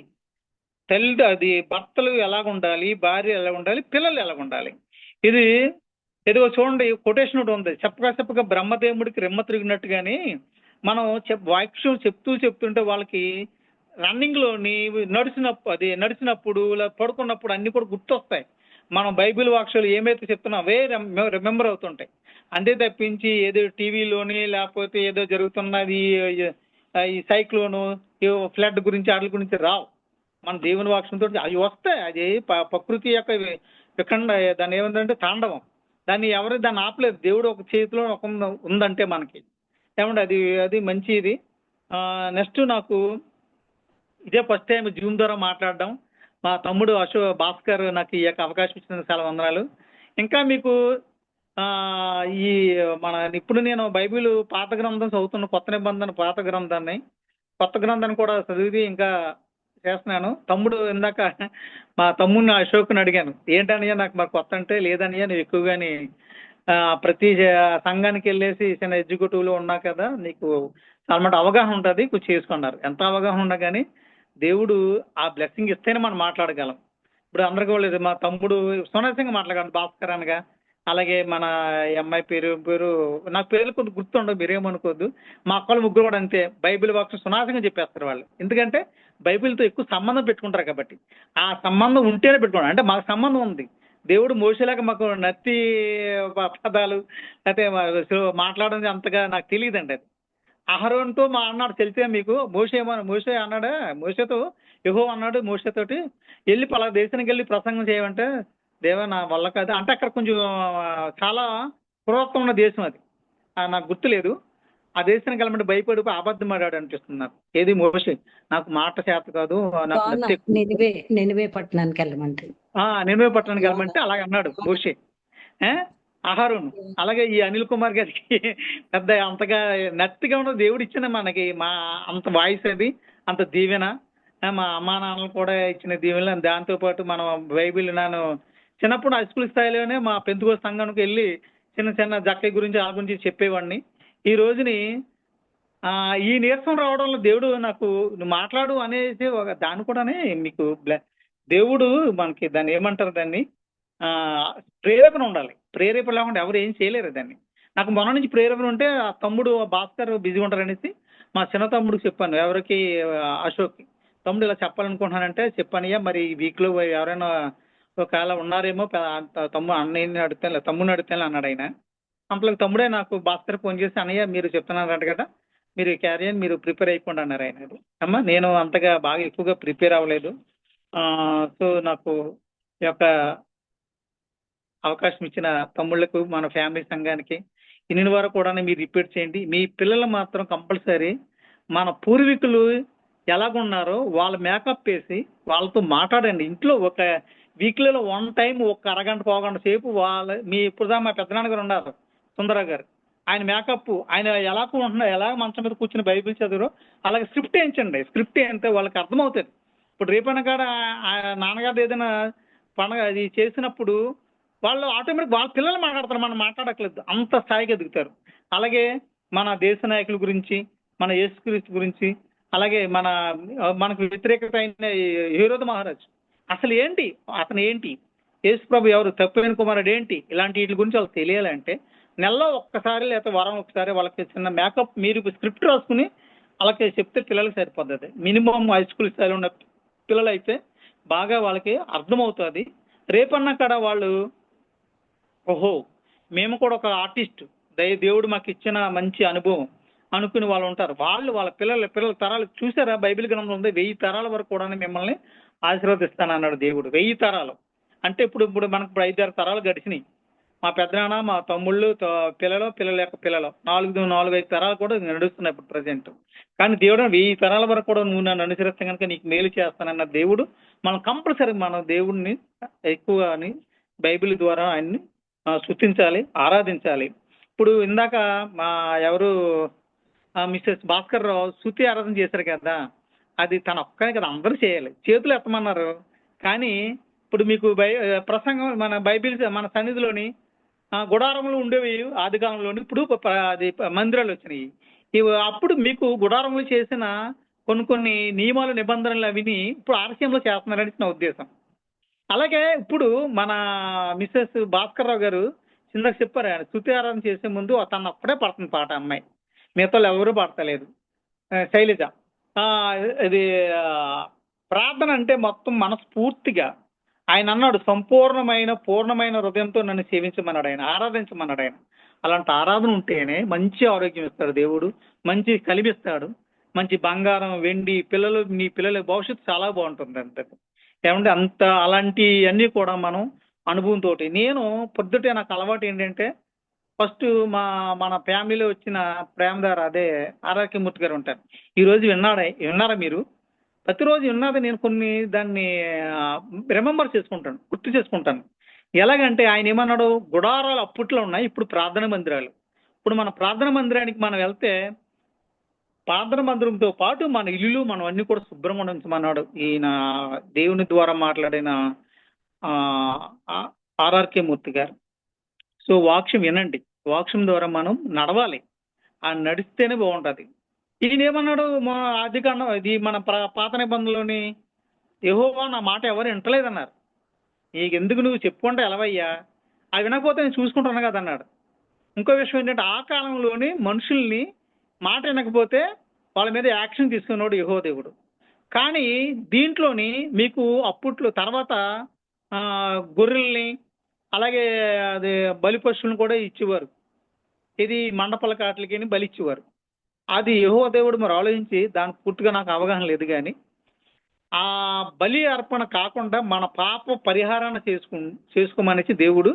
అది భర్తలు ఎలాగ ఉండాలి, భార్య ఎలా ఉండాలి, పిల్లలు ఎలాగ ఉండాలి. ఇది ఏదో చూడండి, కొటేషన్ ఒకటి ఉంది, చెప్పగా బ్రహ్మదేవుడికి రెమ్మ తిరిగినట్టుగాని మనం వాక్యం చెప్తుంటే వాళ్ళకి రన్నింగ్లో నడిచినప్పుడు పడుకున్నప్పుడు అన్ని కూడా గుర్తొస్తాయి. మనం బైబిల్ వాక్యాలు ఏమైతే చెప్తున్నా అవే రిమెంబర్ అవుతుంటాయి. అంతే తప్పించి ఏదో టీవీలోని లేకపోతే ఏదో జరుగుతున్నది ఈ సైక్లోను, ఫ్లడ్ గురించి వాటి గురించి రావు. మన దేవుని వాక్యంతో అవి వస్తాయి. అది ప్రకృతి యొక్క విఖండ, దాన్ని ఏమంటే తాండవం. దాన్ని ఆపలేదు. దేవుడు ఒక చేతిలో ఉందంటే మనకి. ఏమంటే అది మంచిది. నెక్స్ట్ నాకు ఇదే ఫస్ట్ టైం జూమ్ ద్వారా మాట్లాడడం. మా తమ్ముడు భాస్కర్ నాకు ఈ యొక్క అవకాశం ఇచ్చినందుకు చాలా వందనాలు. ఇంకా మీకు ఇప్పుడు నేను బైబిల్ పాత గ్రంథం చదువుతున్న, కొత్త నిబంధన పాత గ్రంథాన్ని కూడా చదివి ఇంకా చేస్తున్నాను. తమ్ముడు ఇందాక మా తమ్ముడిని అశోక్ని అడిగాను, ఏంటనయ్యా నాకు మరి కొత్త అంటే, లేదనయ్యా నువ్వు ఎక్కువగాని ప్రతి సంఘానికి వెళ్ళేసి చిన్న ఎగ్జిక్యూటివ్లో ఉన్నా కదా, నీకు చాలా అవగాహన ఉంటుంది, కొంచెం చేసుకున్నారు. ఎంత అవగాహన ఉన్నా కానీ దేవుడు ఆ బ్లెస్సింగ్ ఇస్తేనే మనం మాట్లాడగలం. ఇప్పుడు అందరికీ లేదు, మా తమ్ముడు సునాసింగ్ మాట్లాడాలి, భాస్కర్ అనగా. అలాగే మన అమ్మాయి పేరు నాకు పేర్లు కొంచెం గుర్తుండవు, మీరేమనుకోవద్దు. మా అక్కలు ముగ్గురు కూడా అంతే, బైబిల్ వాక్యం సునాసింగా చెప్పేస్తారు వాళ్ళు. ఎందుకంటే బైబిల్తో ఎక్కువ సంబంధం పెట్టుకుంటారు కాబట్టి. ఆ సంబంధం ఉంటేనే పెట్టుకుంటారు. అంటే మాకు సంబంధం ఉంది. దేవుడు మోసేలాగా మాకు నత్తి పదాలు అయితే మాట్లాడడం అంతగా నాకు తెలియదండి. అది అహరోన్తో అన్నాడు, తెలిసే మీకు మోసే అన్నాడా, మోసేతో యెహోవా అన్నాడు మోసేతోటి, వెళ్ళి పలా దేశానికి వెళ్ళి ప్రసంగం చేయమంటే దేవా నా వల్ల కాదు అంటే అక్కడ కొంచెం చాలా పురాతన ఉన్న దేశం అది. నాకు గుర్తులేదు. ఆ దేశానికి వెళ్ళమంటే భయపడిపోయి అబద్ధం ఆడాడు అనిపిస్తుంది నాకు. ఏది మోషే నాకు మాట చేత కాదు, నాకు నత్తి ఎక్కువ. నినివే పట్టణానికి వెళ్ళమంటే నినివే పట్టణానికి వెళ్ళమంటే అలాగే అన్నాడు మోషే. అహరోను అలాగే ఈ అనిల్ కుమార్ గారికి పెద్ద అంతగా నత్తిగా ఉన్న దేవుడు ఇచ్చిన మనకి మా అంత వాయిస్ అది అంత దీవెన. మా అమ్మా నాన్నలు కూడా ఇచ్చిన దీవెన. దాంతో పాటు మనం బైబిల్ నేను చిన్నప్పుడు హై స్కూల్ స్థాయిలోనే మా పెంతుకోస్తు సంఘానికి వెళ్ళి చిన్న చిన్న జక్కయ్య గురించి ఆ గురించి చెప్పేవాడిని. ఈ రోజుని ఈ నీరసం రావడంలో దేవుడు నాకు నువ్వు మాట్లాడు అనేసి ఒక దాన్ని కూడానే మీకు దేవుడు మనకి దాన్ని ఏమంటారు దాన్ని ప్రేరేపణ ఉండాలి. ప్రేరేపణ లేకుండా ఎవరు ఏం చేయలేరు దాన్ని. నాకు మొన్న నుంచి ప్రేరేపణ ఉంటే ఆ తమ్ముడు భాస్కర్ బిజీ ఉంటారనేసి మా చిన్న తమ్ముడికి చెప్పాను. ఎవరికి అశోక్కి తమ్ముడు ఇలా చెప్పాలనుకుంటున్నానంటే చెప్పానయ్యా మరి ఈ వీక్లో ఎవరైనా ఒకవేళ ఉన్నారేమో తమ్ముడు అన్నయ్యని అడుగుతాను తమ్ముడిని అడుగుతాను అన్నాడు ఆయన. అంతలో తమ్ముడే నాకు భాస్కర్ ఫోన్ చేసి అన్నయ్య మీరు చెప్తున్నారంట కదా మీరు క్యారియర్ మీరు ప్రిపేర్ అయిపోండి అన్నారు ఆయన. అమ్మ నేను అంతగా బాగా ఎక్కువగా ప్రిపేర్ అవ్వలేదు. సో నాకు ఈ యొక్క అవకాశం ఇచ్చిన తమ్ముళ్లకు మన ఫ్యామిలీ సంఘానికి ఇన్ని వరకు కూడా మీరు రిపీట్ చేయండి. మీ పిల్లలు మాత్రం కంపల్సరీ మన పూర్వీకులు ఎలాగున్నారో వాళ్ళ మేకప్ వేసి వాళ్ళతో మాట్లాడండి. ఇంట్లో ఒక వీక్లీలో 1 టైం ఒక అరగంట పోగంట సేపు మీ ఇప్పుడు మా పెద్దనాన్న గారు ఉన్నారు సుందరరావు గారు, ఆయన మేకప్ ఆయన ఎలా ఉంటున్నారు, ఎలా మంచం మీద కూర్చుని బైబిల్ చదువురో అలాగే స్క్రిప్ట్ వేయించండి. స్క్రిప్ట్ వేస్తే వాళ్ళకి అర్థమవుతుంది. ఇప్పుడు రేపన్న కాడ నాన్నగారు ఏదైనా పండగ అది చేసినప్పుడు వాళ్ళు ఆటోమేటిక్ వాళ్ళ పిల్లలు మాట్లాడతారు, మనం మాట్లాడట్లేదు, అంత స్థాయికి ఎదుగుతారు. అలాగే మన దేశ నాయకుల గురించి మన యేసుక్రీస్తు గురించి అలాగే మనకు వ్యతిరేకత అయిన హేరోదు మహారాజ్ అసలు ఏంటి, అతను ఏంటి, యేసు ప్రభు ఎవరు, తప్పైన కుమారుడు ఏంటి, ఇలాంటి వీటి గురించి వాళ్ళకి తెలియాలంటే నెలలో ఒక్కసారి లేకపోతే వారం ఒకసారి వాళ్ళకి చిన్న మేకప్ మీరు స్క్రిప్ట్ రాసుకుని అలాగే చెప్తే పిల్లలకి సరిపోతుంది. మినిమం హై స్కూల్ స్థాయిలో ఉన్న పిల్లలు అయితే బాగా వాళ్ళకి అర్థమవుతుంది. రేపన్నా కాడ వాళ్ళు ఓహో మేము కూడా ఒక ఆర్టిస్ట్ దేవుడు మాకు ఇచ్చిన మంచి అనుభవం అనుకుని వాళ్ళు ఉంటారు. వాళ్ళ పిల్లల తరాలు చూసారా బైబిల్ గ్రంథం ఉంది 1000 తరాల వరకు కూడా మిమ్మల్ని ఆశీర్వదిస్తానన్నాడు దేవుడు. 1000 తరాలు అంటే ఇప్పుడు మనకు 5-6 తరాలు గడిచినాయి. మా పెద్దనాన్న మా తమ్ముళ్ళు పిల్లల యొక్క పిల్లలు 4-5 తరాలు కూడా నడుస్తున్నాయి ఇప్పుడు ప్రజెంట్. కానీ దేవుడు 1000 తరాల వరకు కూడా నువ్వు నన్ను అనుసరిస్తే కనుక నీకు మేలు చేస్తానన్న దేవుడు మనం కంపల్సరీ మన దేవుడిని ఎక్కువ బైబిల్ ద్వారా ఆయన్ని స్తుతించాలి, ఆరాధించాలి. ఇప్పుడు ఇందాక మా ఎవరు మిస్సెస్ భాస్కర్ రావు స్తుతి ఆరాధన చేశారు కదా, అది తన ఒక్కనే కదా అందరూ చేయాలి, చేతులు ఎత్తమన్నారు. కానీ ఇప్పుడు మీకు ప్రసంగం మన బైబిల్ మన సన్నిధిలోని గుడారములు ఉండేవి ఆది కాలంలోని, ఇప్పుడు అది మందిరాలు వచ్చినాయి. అప్పుడు మీకు గుడారములు చేసిన కొన్ని నియమాలు నిబంధనలు అవిని ఇప్పుడు ఆర్సీఎంలో చేస్తున్నారని నా ఉద్దేశం. అలాగే ఇప్పుడు మన మిస్సెస్ భాస్కర్ రావు గారు కిందకు చెప్పారు, ఆయన స్తుతి ఆరాధన చేసే ముందు తను ఒక్కడే పడుతుంది పాట, అమ్మాయి మిగతా ఎవరూ పడతలేదు. శైలజ ఇది ప్రార్థన అంటే మొత్తం మనస్ఫూర్తిగా ఆయన అన్నాడు పూర్ణమైన హృదయంతో నన్ను సేవించమన్నాడు ఆయన, ఆరాధించమన్నాడు ఆయన. అలాంటి ఆరాధన ఉంటేనే మంచి ఆరోగ్యం ఇస్తాడు దేవుడు, మంచి కలిపిస్తాడు, మంచి బంగారం వెండి మీ పిల్లల భవిష్యత్తు చాలా బాగుంటుంది. అంతే ఏమంటే అలాంటి అన్నీ కూడా మనం అనుభవంతో. నేను పొద్దుటే నాకు అలవాటు ఏంటంటే ఫస్ట్ మన ఫ్యామిలీలో వచ్చిన ప్రేమదార అదే ఆర్ఆర్కే మూర్తి గారు ఉంటారు. ఈరోజు విన్నారా మీరు? ప్రతిరోజు విన్నది నేను కొన్ని దాన్ని రిమెంబర్ చేసుకుంటాను, గుర్తు చేసుకుంటాను. ఎలాగంటే ఆయన ఏమన్నాడు, గుడారాలు అప్పట్లో ఉన్నాయి, ఇప్పుడు ప్రార్థన మందిరాలు. ఇప్పుడు మన ప్రార్థన మందిరానికి మనం వెళ్తే ప్రార్థన మందిరంతో పాటు మన ఇల్లు మనం అన్ని కూడా శుభ్రంగా ఉంచమన్నాడు ఈయన దేవుని ద్వారా మాట్లాడిన ఆర్ఆర్కే మూర్తి గారు. సో వాక్యం వినండి, వాక్యం ద్వారా మనం నడవాలి, నడిస్తేనే బాగుంటుంది. ఈయన ఏమన్నాడు ఆది కాండం ఇది మన పాత నిబంధనలోని, యెహోవా నా మాట ఎవరు వింటలేదన్నారు, నీకెందుకు నువ్వు చెప్పుకుంటే ఎలవయ్యా, అది వినకపోతే నేను చూసుకుంటున్నా కదా అన్నాడు. ఇంకో విషయం ఏంటంటే ఆ కాలంలోని మనుషుల్ని మాట వినకపోతే వాళ్ళ మీద యాక్షన్ తీసుకున్నాడు యెహోవా దేవుడు. కానీ దీంట్లోని మీకు అప్పట్లో తర్వాత గొర్రెల్ని అలాగే అది బలి పశువులను కూడా ఇచ్చేవారు, ఇది మండపల కాట్లకి బలి ఇచ్చేవారు. అది యెహోవా దేవుడు మరి ఆలోచించి దానికి పూర్తిగా నాకు అవగాహన లేదు. కానీ ఆ బలి అర్పణ కాకుండా మన పాప పరిహారాన్ని చేసుకోమనేసి దేవుడు.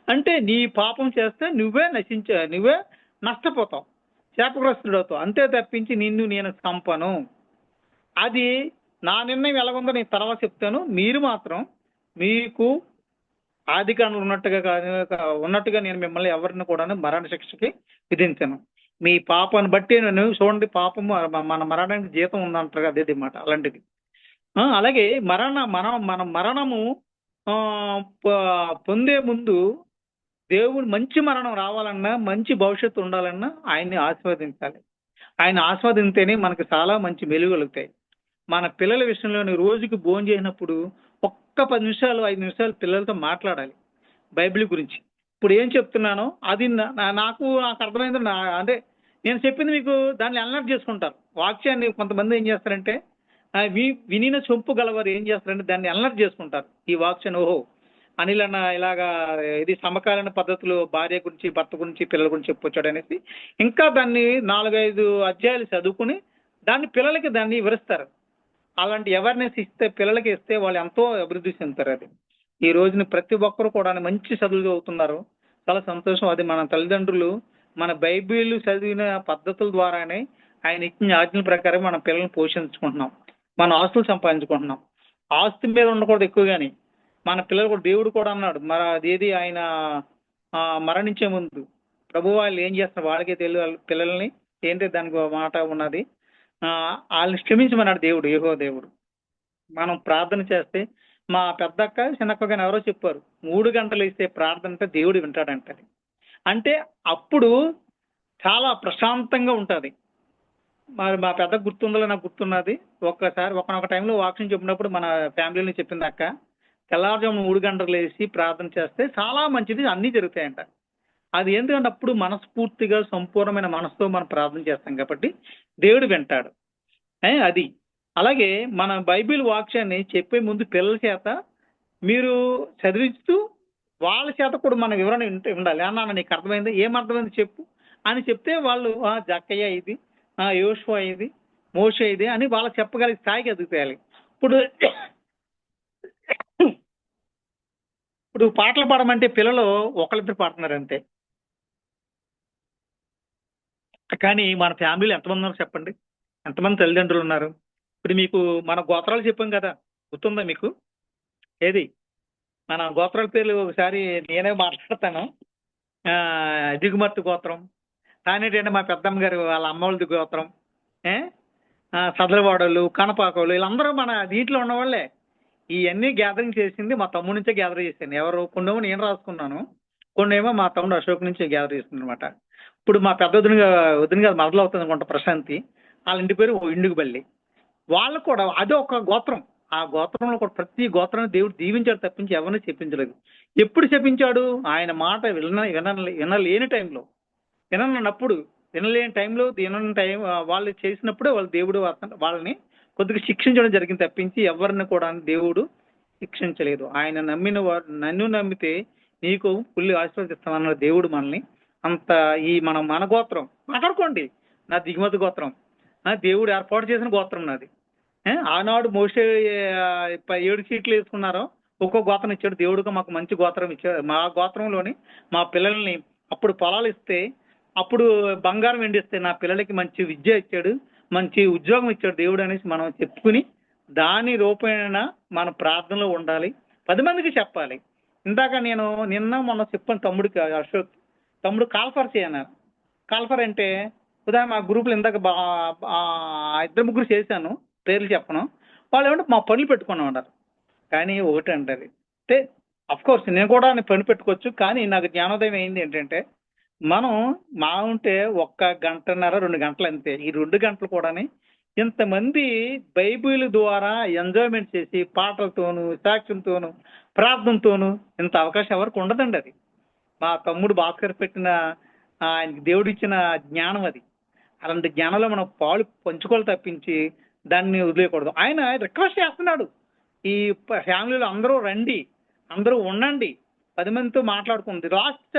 అంటే నీ పాపం చేస్తే నువ్వే నువ్వే నష్టపోతావు, శాపగ్రస్తుడవుతావు, అంతే తప్పించి నిన్ను నేను చంపను. అది నా నిర్ణయం ఎలాగుందో నేను తర్వాత చెప్తాను. మీరు మాత్రం మీకు ఆదికాండంలో ఉన్నట్టుగా నేను మిమ్మల్ని ఎవరిని కూడా మరణ శిక్షకి విధించను. మీ పాపాన్ని బట్టి నేను చూడండి, పాపము మన మరణానికి జీతం ఉందంటారు, అదే మాట అలాంటిది. అలాగే మన మరణము పొందే ముందు దేవుడు మంచి మరణం రావాలన్నా, మంచి భవిష్యత్తు ఉండాలన్నా ఆయన్ని ఆస్వాదించాలి. ఆయన ఆస్వాదించేనే మనకు చాలా మంచి మెలుగులుతాయి. మన పిల్లల విషయంలో రోజుకి భోజనం చేసినప్పుడు ఒక్క 10 నిమిషాలు 5 నిమిషాలు పిల్లలతో మాట్లాడాలి బైబిల్ గురించి. ఇప్పుడు ఏం చెప్తున్నానో అది నాకు అర్థమైంది. అంటే నేను చెప్పింది మీకు దాన్ని అలర్ట్ చేసుకుంటారు. వాక్యాన్ని కొంతమంది ఏం చేస్తారంటే వినిన చొంపు గలవారు ఏం చేస్తారంటే దాన్ని అలర్ట్ చేసుకుంటారు. ఈ వాక్యాన్ని ఓహో అనిల్ అన్న ఇలాగా ఇది సమకాలీన పద్ధతులు భార్య గురించి, భర్త గురించి, పిల్లల గురించి చెప్పొచ్చాడు అనేసి ఇంకా దాన్ని 4-5 అధ్యాయాలు చదువుకుని దాన్ని పిల్లలకి దాన్ని వివరిస్తారు. అలాంటి అవేర్నెస్ ఇస్తే, పిల్లలకి ఇస్తే వాళ్ళు ఎంతో అభివృద్ధి చెందుతారు. అది ఈ రోజున ప్రతి ఒక్కరు కూడా మంచి చదువులు చదువుతున్నారు, చాలా సంతోషం. అది మన తల్లిదండ్రులు మన బైబిల్ చదివిన పద్ధతుల ద్వారానే ఆయన ఇచ్చిన ఆజ్ఞల ప్రకారం మన పిల్లల్ని పోషించుకుంటున్నాం, మన ఆస్తులు సంపాదించుకుంటున్నాం. ఆస్తి మీద ఉండకూడదు ఎక్కువగాని. మన పిల్లలు కూడా దేవుడు కూడా అన్నాడు, మరి అదేది ఆయన మరణించే ముందు ప్రభు వాళ్ళు ఏం చేస్తున్నారు వాళ్ళకే తెలియదు, పిల్లల్ని ఏంటి దానికి మాట ఉన్నది, వాళ్ళని క్షమించమన్నాడు దేవుడు, యెహోవా దేవుడు. మనం ప్రార్థన చేస్తే మా పెద్దక్క చిన్నక్క కానీ ఎవరో చెప్పారు 3 గంటలు ఇస్తే ప్రార్థన అంటే దేవుడు వింటాడంటది. అంటే అప్పుడు చాలా ప్రశాంతంగా ఉంటుంది. మరి మా పెద్ద గుర్తుందో నాకు గుర్తున్నది, ఒక్కసారి ఒకనొక టైంలో వాక్యం చెప్పినప్పుడు మన ఫ్యామిలీని చెప్పింది అక్క, తెల్లారుజాము 3 గంటలు వేసి ప్రార్థన చేస్తే చాలా మంచిది, అన్నీ జరుగుతాయంట. అది ఎందుకంటే అప్పుడు మనస్ఫూర్తిగా సంపూర్ణమైన మనసుతో మనం ప్రార్థన చేస్తాం కాబట్టి దేవుడు వింటాడు. అది అలాగే మన బైబిల్ వాక్యాన్ని చెప్పే ముందు పిల్లల చేత మీరు చదివిస్తూ వాళ్ళ చేత కూడా మన వివరణ ఉండాలి. అన్న నీకు అర్థమైంది, ఏమర్థమైంది చెప్పు అని చెప్తే వాళ్ళు జక్కయ్య ఇది, యోషువ ఇది, మోషే ఇది అని వాళ్ళకి చెప్పగలిగే స్థాయికి ఎదుగుతాయి. ఇప్పుడు పాటలు పాడమంటే పిల్లలు ఒకళ్ళిద్దరు పాడుతున్నారు అంతే. కానీ మన ఫ్యామిలీలో ఎంతమంది ఉన్నారు చెప్పండి, ఎంతమంది తల్లిదండ్రులు ఉన్నారు? ఇప్పుడు మీకు మన గోత్రాలు చెప్పాం కదా, గుర్తుందా మీకు? ఏది మన గోత్రాల పేర్లు ఒకసారి నేనే మాట్లాడతాను. దిగుమర్తి గోత్రం, తానేటంటే మా పెద్దమ్మ గారు వాళ్ళ అమ్మవాళ్ళది గోత్రం, సదలవాడోళ్ళు, కనపాకోళ్ళు, వీళ్ళందరూ మన దీంట్లో ఉన్నవాళ్ళే. ఇవన్నీ గ్యాదరింగ్ చేసింది మా తమ్ముడి నుంచే గ్యాదర్ చేశాను. ఎవరు కొన్నేమో నేను రాసుకున్నాను, కొన్నేమో మా తమ్ముడు అశోక్ నుంచి గ్యాదర్ చేసింది అనమాట. ఇప్పుడు మా పెద్ద వదిన గారు మొదలవుతుంది అనుకుంటా ప్రశాంతి, వాళ్ళ ఇంటి పేరు ఇండుగుబల్లి. వాళ్ళు కూడా అదే ఒక గోత్రం. ఆ గోత్రంలో కూడా ప్రతి గోత్రాన్ని దేవుడు దీవించాడు తప్పించి ఎవరిని చెప్పించలేదు. ఎప్పుడు చెప్పించాడు? ఆయన మాట వినలేని టైంలో, వినలేని టైంలో వాళ్ళు చేసినప్పుడే వాళ్ళు దేవుడు వాళ్ళని కొద్దిగా శిక్షించడం జరిగింది తప్పించి ఎవరిని కూడా దేవుడు శిక్షించలేదు. ఆయన నమ్మిన వారు, నన్ను నమ్మితే నీకు ఫుల్ ఆశీర్వదిస్తామన్న దేవుడు మనల్ని అంత మన గోత్రం మాట్లాడుకోండి, నా దిగుమతి గోత్రం, దేవుడు ఏర్పాటు చేసిన గోత్రం నాది. ఆనాడు మోషే 7 సీట్లు వేసుకున్నారో ఒక్కో గోత్రం ఇచ్చాడు దేవుడుగా, మాకు మంచి గోత్రం ఇచ్చాడు. మా గోత్రంలోని మా పిల్లల్ని అప్పుడు పొలాలు ఇస్తే, అప్పుడు బంగారం ఎండిస్తే నా పిల్లలకి మంచి విద్య ఇచ్చాడు, మంచి ఉద్యోగం ఇచ్చాడు దేవుడు అనేసి మనం చెప్పుకుని దాని రూపేణ మన ప్రార్థనలో ఉండాలి, 10 మందికి చెప్పాలి. ఇందాక నేను మొన్న చెప్పాను తమ్ముడికి, అశోక్ తమ్ముడు కాల్ఫర్ చేయన్నారు. కాల్ఫర్ అంటే ఉదాహరణ మా గ్రూప్లో ఇందాక 2-3 చేశాను, పేర్లు చెప్పను. వాళ్ళు ఏమంటే మా పనులు పెట్టుకుని ఉన్నారు. కానీ ఒకటి అంటారు అంటే అఫ్కోర్స్ నేను కూడా పని పెట్టుకోవచ్చు, కానీ నాకు జ్ఞానోదయం అయింది ఏంటంటే మనం ఉంటే 1 గంటన్నర 2 గంటలు అంతే. ఈ 2 గంటలు కూడా ఇంతమంది బైబిల్ ద్వారా ఎంజాయ్మెంట్ చేసి పాటలతోనూ, సాక్ష్యంతోనూ, ప్రార్థనతోనూ ఇంత అవకాశం ఎవరికి ఉండదండి. అది మా తమ్ముడు భాస్కర్ పెట్టిన ఆయనకి దేవుడిచ్చిన జ్ఞానం అది. అలాంటి జ్ఞానంలో మనం పాలు పంచుకోవాలి తప్పించి దాన్ని వదిలేయకూడదు. ఆయన రిక్వెస్ట్ చేస్తున్నాడు, ఈ ఫ్యామిలీలో అందరూ రండి, అందరూ ఉండండి, 10 మందితో మాట్లాడుకుంది. లాస్ట్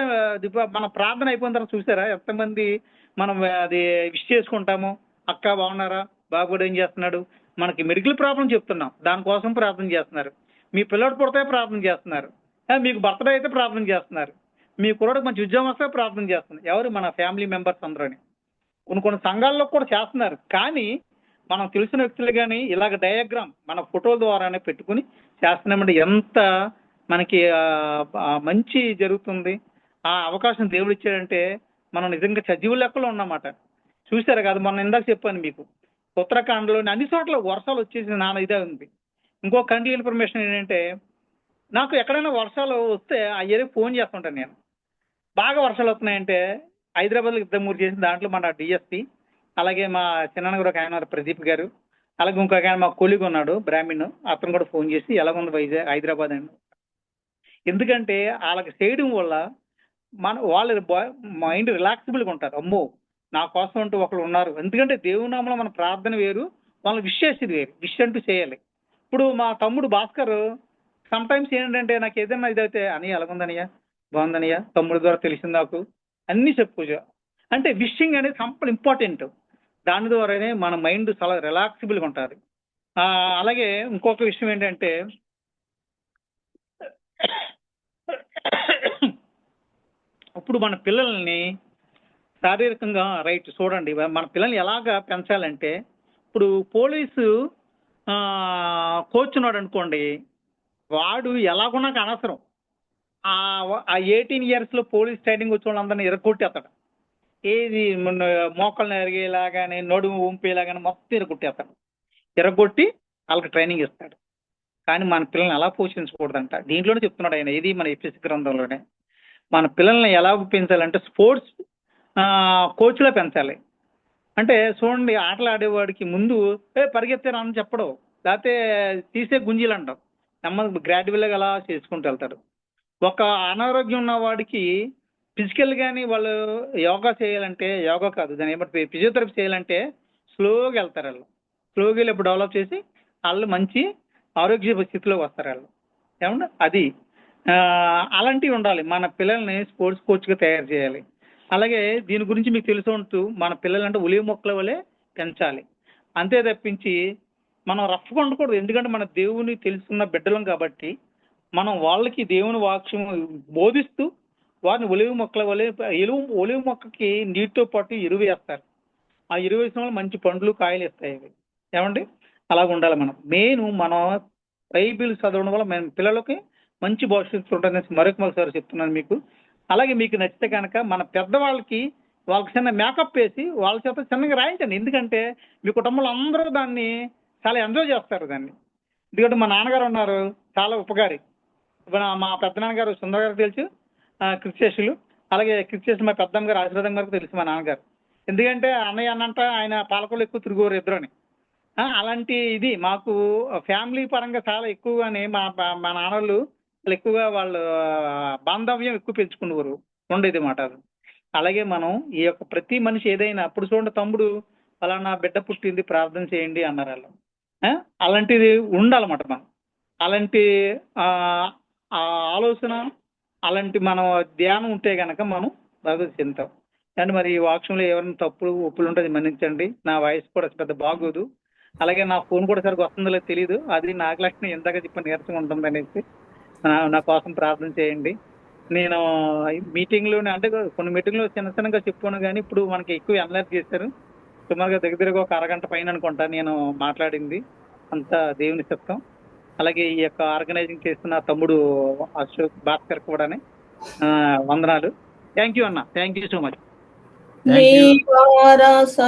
మన ప్రార్థన అయిపోయిన తర్వాత చూసారా ఎంతమంది మనం అది విష్ చేసుకుంటాము, అక్క బాగున్నారా, బాబు ఏం చేస్తున్నాడు, మనకి మెడికల్ ప్రాబ్లం చెప్తున్నాం, దానికోసం ప్రార్థన చేస్తున్నారు. మీ పిల్లడు పుడితే ప్రార్థన చేస్తున్నారు, మీకు బర్త్డే అయితే ప్రార్థన చేస్తున్నారు, మీ కుర్రాడికి మంచి ఉద్యోగం వస్తే ప్రార్థన చేస్తున్నారు. ఎవరు? మన ఫ్యామిలీ మెంబర్స్ అందరూని. కొన్ని సంఘాల్లో కూడా చేస్తున్నారు. కానీ మనం తెలిసిన వ్యక్తులు కానీ ఇలాగ డయాగ్రామ్ మన ఫోటోల ద్వారానే పెట్టుకుని చేస్తున్నామంటే ఎంత మనకి మంచి జరుగుతుంది. ఆ అవకాశం దేవుడు ఇచ్చాడంటే మనం నిజంగా సజీవ లెక్కలో ఉన్నమాట. చూసారు కదా, మొన్న ఇందాక చెప్పాను మీకు, ఉత్తరాఖండ్లోని అన్ని చోట్ల వర్షాలు వచ్చేసి నాన్న ఇదే ఉంది. ఇంకో కంట్రీ ఇన్ఫర్మేషన్ ఏంటంటే, నాకు ఎక్కడైనా వర్షాలు వస్తే ఆ ఏరియా ఫోన్ చేస్తుంటాను నేను. బాగా వర్షాలు వస్తున్నాయంటే హైదరాబాద్లో యుద్ధమూరు చేసిన దాంట్లో మన డిఎస్పీ, అలాగే మా చిన్న కూడా ఒక ఆయన ప్రదీప్ గారు, అలాగే ఇంకొక ఆయన మా కొలీగ్ ఉన్నాడు బ్రాహ్మణ్, అతను కూడా ఫోన్ చేసి ఎలాగుంది వైజాగ్ హైదరాబాద్ అని. ఎందుకంటే వాళ్ళకి చేయడం వల్ల వాళ్ళ మైండ్ రిలాక్సిబుల్గా ఉంటారు. అమ్మో నా కోసం అంటూ ఒకరు ఉన్నారు. ఎందుకంటే దేవుని నామములో మన ప్రార్థన వేరు, వాళ్ళని విష్ చేసేది వేరు, విష్ అంటూ చేయాలి. ఇప్పుడు మా తమ్ముడు భాస్కర్ సమ్ టైమ్స్ ఏంటంటే నాకు ఏదైనా ఇదైతే అని ఎలాగుందనియా, బాగుందనియా, తమ్ముడు ద్వారా తెలిసింది నాకు అన్ని చెప్పుకోవచ్చు. అంటే విషింగ్ అనేది సంపల్ ఇంపార్టెంట్. దాని ద్వారానే మన మైండ్ చాలా రిలాక్సిబుల్గా ఉంటుంది. అలాగే ఇంకొక విషయం ఏంటంటే, ఇప్పుడు మన పిల్లల్ని శారీరకంగా రైట్ చూడండి, మన పిల్లల్ని ఎలాగా పెంచాలంటే, ఇప్పుడు పోలీసు కోచ్ ఉన్నాడు అనుకోండి, వాడు ఎలాగున్నా అనవసరం. ఆ 18 yearsలో పోలీస్ ట్రైనింగ్ వచ్చే వాళ్ళందరినీ ఎరగొట్టేస్తాడు. ఏది మోకాళ్ళని ఎరిగేలాగానే, నడుము ఉంపేలాగానే మొత్తం ఎరగొట్టేస్తాడు. ఎరగొట్టి వాళ్ళకి ట్రైనింగ్ ఇస్తాడు. కానీ మన పిల్లల్ని ఎలా పోషించకూడదంట దీంట్లోనే చెప్తున్నాడు ఆయన. ఇది మన ఎఫెసీ గ్రంథంలోనే. మన పిల్లల్ని ఎలా పెంచాలంటే స్పోర్ట్స్ కోచ్లా పెంచాలి. అంటే చూడండి, ఆటలు ఆడేవాడికి ముందు పరిగెత్తారు అని చెప్పడం, లేకపోతే తీసే గుంజీలు అంటాం, నెమ్మది గ్రాడ్యువల్గా అలా చేసుకుంటూ వెళ్తాడు. ఒక అనారోగ్యం ఉన్న వాడికి ఫిజికల్ కానీ వాళ్ళు యోగా చేయాలంటే, యోగా కాదు దాన్ని ఏమంటే ఫిజియోథెరపీ చేయాలంటే స్లోగా వెళ్తారు. వాళ్ళు స్లోగా వెళ్ళి ఇప్పుడు డెవలప్ చేసి వాళ్ళు మంచి ఆరోగ్య స్థితిలోకి వస్తారు వాళ్ళు. ఏమన్నా అది అలాంటివి ఉండాలి. మన పిల్లల్ని స్పోర్ట్స్ కోచ్గా తయారు చేయాలి. అలాగే దీని గురించి మీకు తెలిసి ఉంటూ మన పిల్లలంటే ఉలివ మొక్కల వలె పెంచాలి. అంతే తప్పించి మనం రఫ్గా ఉండకూడదు. ఎందుకంటే మన దేవుని తెలుసుకున్న బిడ్డలం కాబట్టి మనం వాళ్ళకి దేవుని వాక్యం బోధిస్తూ వారిని ఒలివ మొక్కల వలె, ఒలివ మొక్కకి నీటితో పాటు ఎరువు వేస్తారు. ఆ ఎరువు వేసిన వల్ల మంచి పండ్లు కాయలు ఇస్తాయి అవి. ఏమండి, అలాగ ఉండాలి మనం. మనం బైబిల్ చదవడం వల్ల మన పిల్లలకి మంచి భవిష్యత్తు ఉంటుందని మరొకసారి చెప్తున్నాను మీకు. అలాగే మీకు నచ్చితే కనుక మన పెద్దవాళ్ళకి చిన్న మేకప్ వేసి వాళ్ళ చేత చిన్నగా రాయించండి. ఎందుకంటే మీ కుటుంబంలో అందరూ దాన్ని చాలా ఎంజాయ్ చేస్తారు దాన్ని. ఎందుకంటే మా నాన్నగారు ఉన్నారు చాలా ఉపకారి. మా పెద్దనాన్నగారు సుందర్ గారు తెలుసు, క్రిస్టియన్లు. అలాగే క్రిస్టియన్స్ మా పెద్దమ్మ గారు ఆశీర్వాదం గారికి తెలుసు మా నాన్నగారు. ఎందుకంటే అన్నయ్య అన్నంట ఆయన పాలకులు ఎక్కువ తిరుగురు ఇద్దరుని. అలాంటి ఇది మాకు ఫ్యామిలీ పరంగా చాలా ఎక్కువగానే మా నాన్నలు ఎక్కువగా వాళ్ళు బాంధవ్యం ఎక్కువ పెంచుకునేవారు ఉండేది మాట. అలాగే మనం ఈ యొక్క ప్రతి మనిషి ఏదైనా అప్పుడు చూడండి, తమ్ముడు ఫలానా బిడ్డ పుట్టింది ప్రార్థన చేయండి అన్నారు వాళ్ళు. అలాంటిది ఉండాలన్నమాట. మనం అలాంటి ఆలోచన, అలాంటి మనం ధ్యానం ఉంటే కనుక మనం బాగా చెందుతాం. అండ్ మరి ఈ వాక్యంలో ఎవరైనా ఒప్పులు ఉంటుంది మన్నించండి. నా వాయిస్ కూడా పెద్ద బాగోదు. అలాగే నా ఫోన్ కూడా సరిగ్గా వస్తుందో లేదో తెలియదు. అది నాకు లక్షణం ఎందాక చెప్పిన నీరసంగా ఉంటుంది అనేసి నా కోసం ప్రార్థన చేయండి. నేను మీటింగ్లోనే అంటే కొన్ని మీటింగ్లో చిన్నగా చెప్పుకోను, కానీ ఇప్పుడు మనకి ఎక్కువ అనలైజ్ చేశారు. సుమారుగా దగ్గరగా ఒక అరగంట పైన అనుకుంటా నేను మాట్లాడింది. అంతా దేవుని చిత్తం. అలాగే ఈ యొక్క ఆర్గనైజింగ్ చేస్తున్న తమ్ముడు అశోక్ భాస్కర్ కూడా వందనాలు. థ్యాంక్ యూ అన్న, థ్యాంక్ యూ సో మచ్. నీ వారసత్వముకై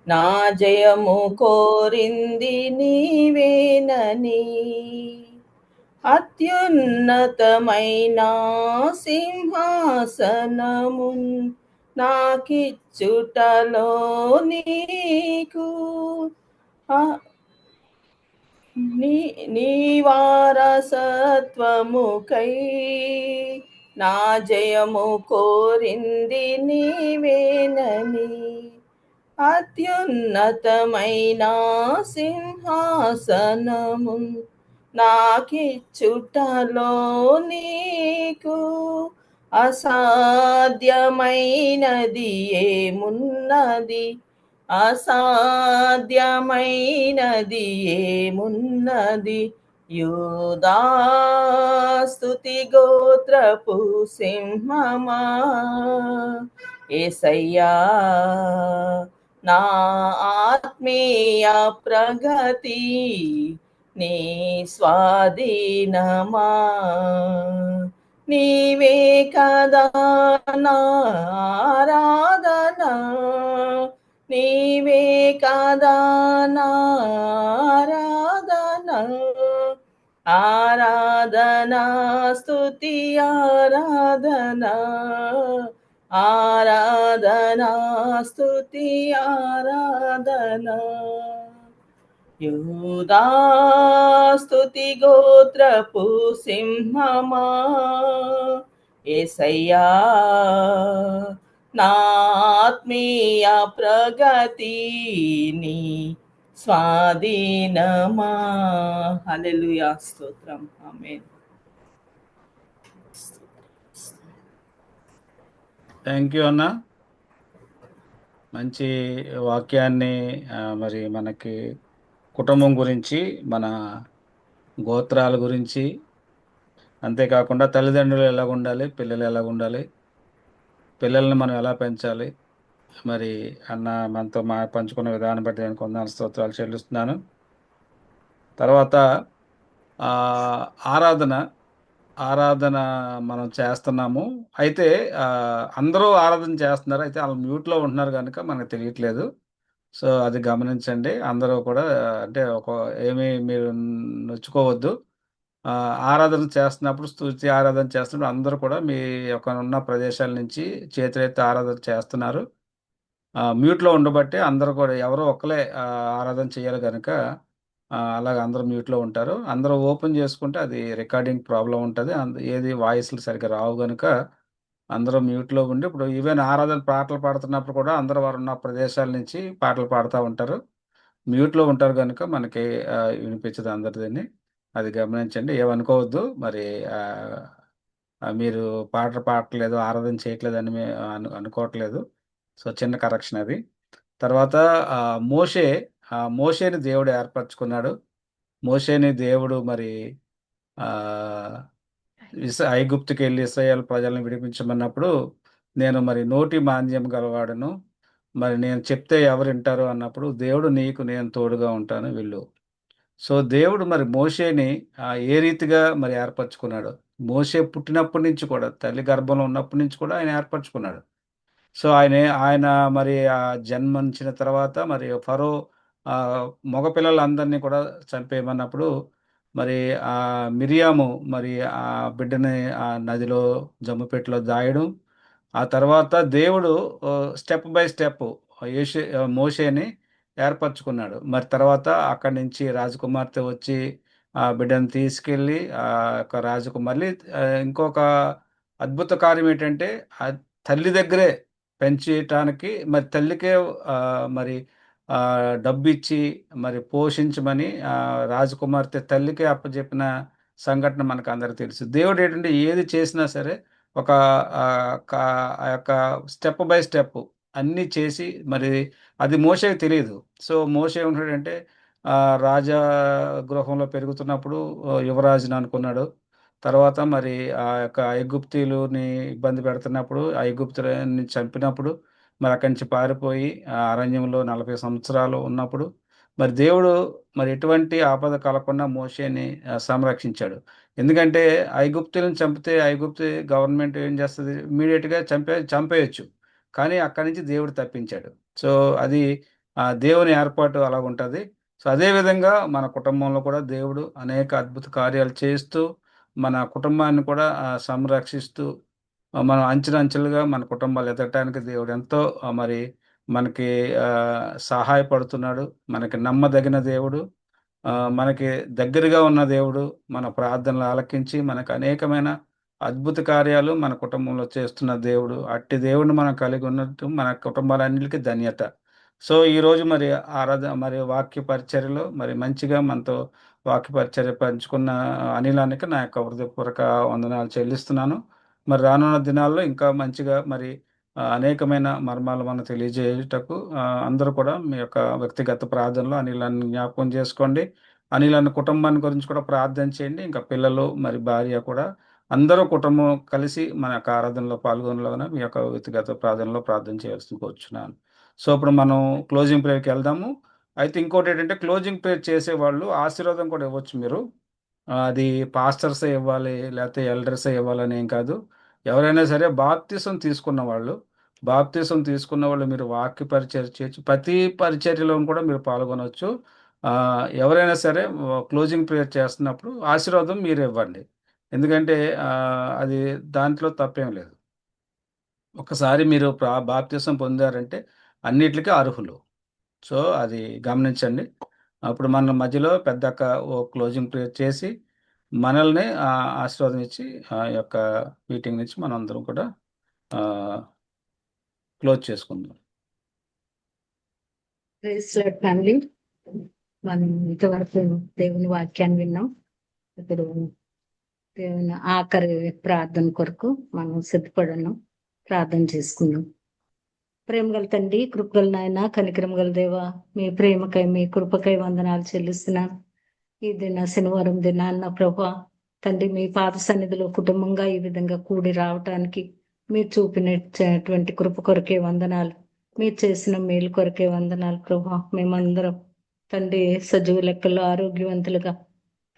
నా జయము కోరింది నీవేనని, అత్యున్నతమైన సింహాసనమున్ నాకిచ్చుటలో నీకు నీ వారసత్వముకై నా జయము కోరింది నీవేనని, అత్యున్నతమైన సింహాసనము నాకిచ్చుటలో నీకు అసాధ్యమైనది ఏమున్నది, అసాధ్యమైనది ఏమున్నది. యూదా స్తుతి గోత్రపు సింహమా, యేసయ్యా నా ఆత్మీయ ప్రగతి నీ స్వాధీనమా. నీవే కదా నా ఆరాధన, నీవే కదా నా ఆరాధన. ఆరాధన స్తుతి ఆరాధన, ఆరాధన స్తుతి ఆరాధన. యూదా స్తుతి గోత్రపు సింహమా, యేసయ్యా నా ఆత్మీయ ప్రగతి నీ స్వాధీనమా. హల్లెలూయా, స్తోత్రం. ఆమేన్. థ్యాంక్ యూ అన్న. మంచి వాక్యాన్ని మరి మనకి కుటుంబం గురించి, మన గోత్రాల గురించి, అంతేకాకుండా తల్లిదండ్రులు ఎలాగ ఉండాలి, పిల్లలు ఎలాగ ఉండాలి, పిల్లల్ని మనం ఎలా పెంచాలి, మరి అన్న మనతో పంచుకున్న విధానం బట్టి నేను కొందరు స్తోత్రాలు చెల్లిస్తున్నాను. తర్వాత ఆరాధన మనం చేస్తున్నాము. అయితే అందరూ ఆరాధన చేస్తున్నారు. అయితే వాళ్ళు మ్యూట్లో ఉంటున్నారు కనుక మనకు తెలియట్లేదు. సో అది గమనించండి. అందరూ కూడా అంటే ఏమీ మీరు నొచ్చుకోవద్దు. ఆరాధన చేస్తున్నప్పుడు, స్తుతి ఆరాధన చేస్తున్నప్పుడు అందరూ కూడా మీ యొక్క ఉన్న ప్రదేశాల నుంచి చేతులెత్తి ఆరాధన చేస్తున్నారు. మ్యూట్లో ఉండబట్టే అందరూ కూడా ఎవరో ఒక్కలే ఆరాధన చేయాలి కనుక అలాగ అందరూ మ్యూట్లో ఉంటారు. అందరూ ఓపెన్ చేసుకుంటే అది రికార్డింగ్ ప్రాబ్లం ఉంటుంది. ఏది వాయిస్లు సరిగ్గా రావు కనుక అందరూ మ్యూట్లో ఉండి, ఇప్పుడు ఈవెన్ ఆరాధన పాటలు పాడుతున్నప్పుడు కూడా అందరూ వారు ఉన్న ప్రదేశాల నుంచి పాటలు పాడుతూ ఉంటారు. మ్యూట్లో ఉంటారు కనుక మనకి వినిపించదు అందరిదని. అది గమనించండి. ఏమనుకోవద్దు. మరి మీరు పాటలు పాడట్లేదు, ఆరాధన చేయట్లేదని అనుకోవట్లేదు. సో చిన్న కరెక్షన్ అది. తర్వాత మోషేని దేవుడు ఏర్పరచుకున్నాడు. మోషేని దేవుడు మరి ఐగుప్తుకి వెళ్ళి ఇశ్రాయేల్ ప్రజలను విడిపించమన్నప్పుడు, నేను మరి నోటి మాంద్యం గలవాడును, మరి నేను చెప్తే ఎవరు వింటారు అన్నప్పుడు, దేవుడు నీకు నేను తోడుగా ఉంటాను వెళ్ళు. సో దేవుడు మరి మోషేని ఏ రీతిగా మరి ఏర్పరచుకున్నాడు. మోషే పుట్టినప్పటి నుంచి కూడా, తల్లి గర్భంలో ఉన్నప్పటి నుంచి కూడా ఆయన ఏర్పరచుకున్నాడు. సో ఆయన మరి జన్మించిన తర్వాత మరి ఫరో మగపిల్లలందరినీ కూడా చంపేయమన్నప్పుడు, మరి మిరియాము మరి ఆ బిడ్డని ఆ నదిలో జమ్ముపెట్టులో దాయడం, ఆ తర్వాత దేవుడు స్టెప్ బై స్టెప్ మోషేని ఏర్పరచుకున్నాడు. మరి తర్వాత అక్కడి నుంచి రాజకుమార్తె వచ్చి ఆ బిడ్డను తీసుకెళ్ళి ఆ యొక్క రాజకుమార్లి ఇంకొక అద్భుత కార్యం ఏంటంటే, ఆ తల్లి దగ్గరే పెంచటానికి మరి తల్లికే మరి డబ్బిచ్చి మరి పోషించమని రాజకుమార్తె తల్లికే అప్పచెప్పిన సంఘటన మనకు అందరికి తెలుసు. దేవుడు ఏంటంటే ఏది చేసినా సరే ఒక ఆ యొక్క స్టెప్ బై స్టెప్ అన్నీ చేసి, మరి అది మోషేకి తెలియదు. సో మోషే ఏమంటాడంటే రాజా గృహంలో పెరుగుతున్నప్పుడు యువరాజుని అనుకున్నాడు. తర్వాత మరి ఆ యొక్క ఐగుప్తీయులని ఇబ్బంది పెడుతున్నప్పుడు, ఐగుప్తులని చంపినప్పుడు, మరి అక్కడి నుంచి పారిపోయి అరణ్యంలో 40 సంవత్సరాలు ఉన్నప్పుడు, మరి దేవుడు మరి ఎటువంటి ఆపద కలగకుండా మోషేని సంరక్షించాడు. ఎందుకంటే ఐగుప్తులను చంపితే ఐగుప్తు గవర్నమెంట్ ఏం చేస్తుంది, ఇమీడియట్గా చంపేయచ్చు. కానీ అక్కడి నుంచి దేవుడు తప్పించాడు. సో అది దేవుని ఏర్పాటు అలా ఉంటుంది. సో అదేవిధంగా మన కుటుంబంలో కూడా దేవుడు అనేక అద్భుత కార్యాలు చేస్తూ మన కుటుంబాన్ని కూడా సంరక్షిస్తూ, మనం అంచెలంచెలుగా మన కుటుంబాలు ఎదగటానికి దేవుడు ఎంతో మరి మనకి సహాయపడుతున్నాడు. మనకి నమ్మదగిన దేవుడు, మనకి దగ్గరగా ఉన్న దేవుడు, మన ప్రార్థనలు ఆలకించి మనకు అనేకమైన అద్భుత కార్యాలు మన కుటుంబంలో చేస్తున్న దేవుడు. అట్టి దేవుడిని మనం కలిగి ఉన్నట్టు మన కుటుంబాలన్నిటికీ ధన్యత. సో ఈరోజు మరి మరి వాక్య పరిచర్యలో మరి మంచిగా మనతో వాక్య పరిచర్య పంచుకున్న అనిలానికి నా యొక్క హృదయపూర్వక వందనాలు చెల్లిస్తున్నాను. మరి రానున్న దినాల్లో ఇంకా మంచిగా మరి అనేకమైన మర్మాలు మనం తెలియజేయుటకు అందరూ కూడా మీ యొక్క వ్యక్తిగత ప్రార్థనలో అనిలాన్ని జ్ఞాపకం చేసుకోండి. అనిలాన్ని కుటుంబాన్ని గురించి కూడా ప్రార్థన చేయండి. ఇంకా పిల్లలు మరి భార్య కూడా అందరూ కుటుంబం కలిసి మన యొక్క ఆరాధనలో పాల్గొనలాగా మీ యొక్క వ్యక్తిగత ప్రార్థనలో ప్రార్థన చేయాల్సి కోరుచున్నాను. సో ఇప్పుడు మనం క్లోజింగ్ ప్రేయర్కి వెళ్దాము. అయితే ఇంకోటి ఏంటంటే క్లోజింగ్ ప్రేయర్ చేసేవాళ్ళు ఆశీర్వాదం కూడా ఇవ్వచ్చు మీరు. అది పాస్టర్సే ఇవ్వాలి లేకపోతే ఎల్డర్సే ఇవ్వాలని ఏం కాదు. ఎవరైనా సరే బాప్తిసం తీసుకున్న వాళ్ళు మీరు వాక్య పరిచర్య చేయొచ్చు. ప్రతి పరిచర్యలో కూడా మీరు పాల్గొనవచ్చు. ఎవరైనా సరే క్లోజింగ్ ప్రేయర్ చేస్తున్నప్పుడు ఆశీర్వాదం మీరు ఇవ్వండి. ఎందుకంటే అది దాంట్లో తప్పేం లేదు. ఒకసారి మీరు బాప్తిసం పొందారంటే అన్నిటికీ అర్హులు. సో అది గమనించండి. అప్పుడు మన మధ్యలో పెద్దక్క ఓ క్లోజింగ్ ప్రేయర్ చేసి మనల్ని ఆశీర్వాదం ఇచ్చి ఆ యొక్క మీటింగ్ నుంచి మనం అందరం కూడా క్లోజ్ చేసుకుందాం. ప్రైజ్ లార్డ్ ఫ్యామిలీ, మనం ఇంతవరకు దేవుని వాక్యాన్ని విన్నాం. ఇప్పుడు దేవుని ఆఖరి ప్రార్థన కొరకు మనం సిద్ధపడన్నాం. ప్రార్థన చేసుకుందాం. ప్రేమ గల తండ్రి, కృపగల నాయన, కనికరం గల దేవా, మీ ప్రేమకై మీ కృపకై వందనాలు చెల్లిస్తున్నాను. ఈ శనివారం దినాన్న ప్రభా తండ్రి, మీ పాద సన్నిధిలో కుటుంబంగా ఈ విధంగా కూడి రావటానికి మీరు చూపినటువంటి కృప కొరకే వందనాలు. మీరు చేసిన మేలు కొరకే వందనాలు ప్రభా. మేమందరం తండ్రి సజీవ లెక్కల్లో ఆరోగ్యవంతులుగా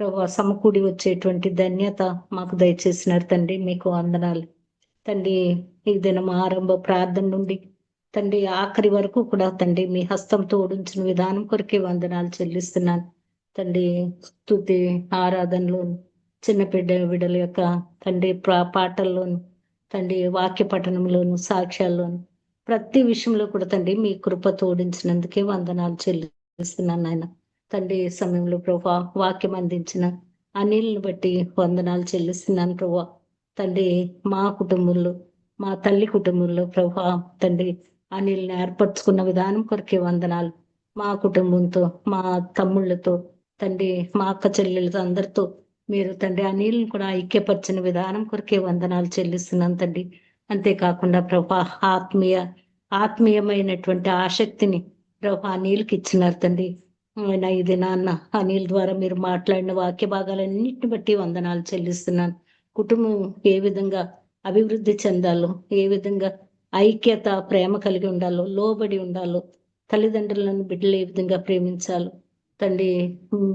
ప్రభా సమకూడి వచ్చేటువంటి ధన్యత మాకు దయచేసినారు తండ్రి. మీకు వందనాలు తండ్రి. ఈ దినం ఆరంభ ప్రార్థన నుండి తండ్రి ఆఖరి వరకు కూడా తండ్రి మీ హస్తంతో ఓడించిన విధానం కొరకే వందనాలు చెల్లిస్తున్నాను తండ్రి. స్తుతి ఆరాధనలోను, చిన్న బిడ్డల యొక్క తండ్రి పాటల్లోను, తండ్రి వాక్య పఠనంలోను, సాక్ష్యాల్లోను, ప్రతి విషయంలో కూడా తండ్రి మీ కృప తోడించినందుకే వందనాలు చెల్లిస్తున్నాను నాయన తండ్రి. ఈ సమయంలో ప్రభా వాక్యం అందించిన అనిల్ని బట్టి వందనాలు చెల్లిస్తున్నాను ప్రభా తండ్రి. మా కుటుంబంలో, మా తల్లి కుటుంబంలో ప్రభా తండ్రి అనిల్ని ఏర్పరచుకున్న విధానం కొరకే వందనాలు. మా కుటుంబంతో, మా తమ్ముళ్ళతో తండ్రి, మా అక్క చెల్లెలతో అందరితో మీరు తండ్రి అనిల్ని కూడా ఐక్యపరిచిన విధానం కొరకే వందనాలు చెల్లిస్తున్నాను తండ్రి. అంతేకాకుండా ప్రభా ఆత్మీయమైనటువంటి ఆసక్తిని ప్రభా అనిల్కి ఇచ్చినారు తండ్రి. ఆయన ఇది నాన్న అనిల్ ద్వారా మీరు మాట్లాడిన వాక్య భాగాలన్నింటిని బట్టి వందనాలు చెల్లిస్తున్నాను. కుటుంబం ఏ విధంగా అభివృద్ధి చెందాలో, ఏ విధంగా ఐక్యత ప్రేమ కలిగి ఉండాలో, లోబడి ఉండాలో, తల్లిదండ్రులను బిడ్డలు ఏ విధంగా ప్రేమించాలో తండ్రి,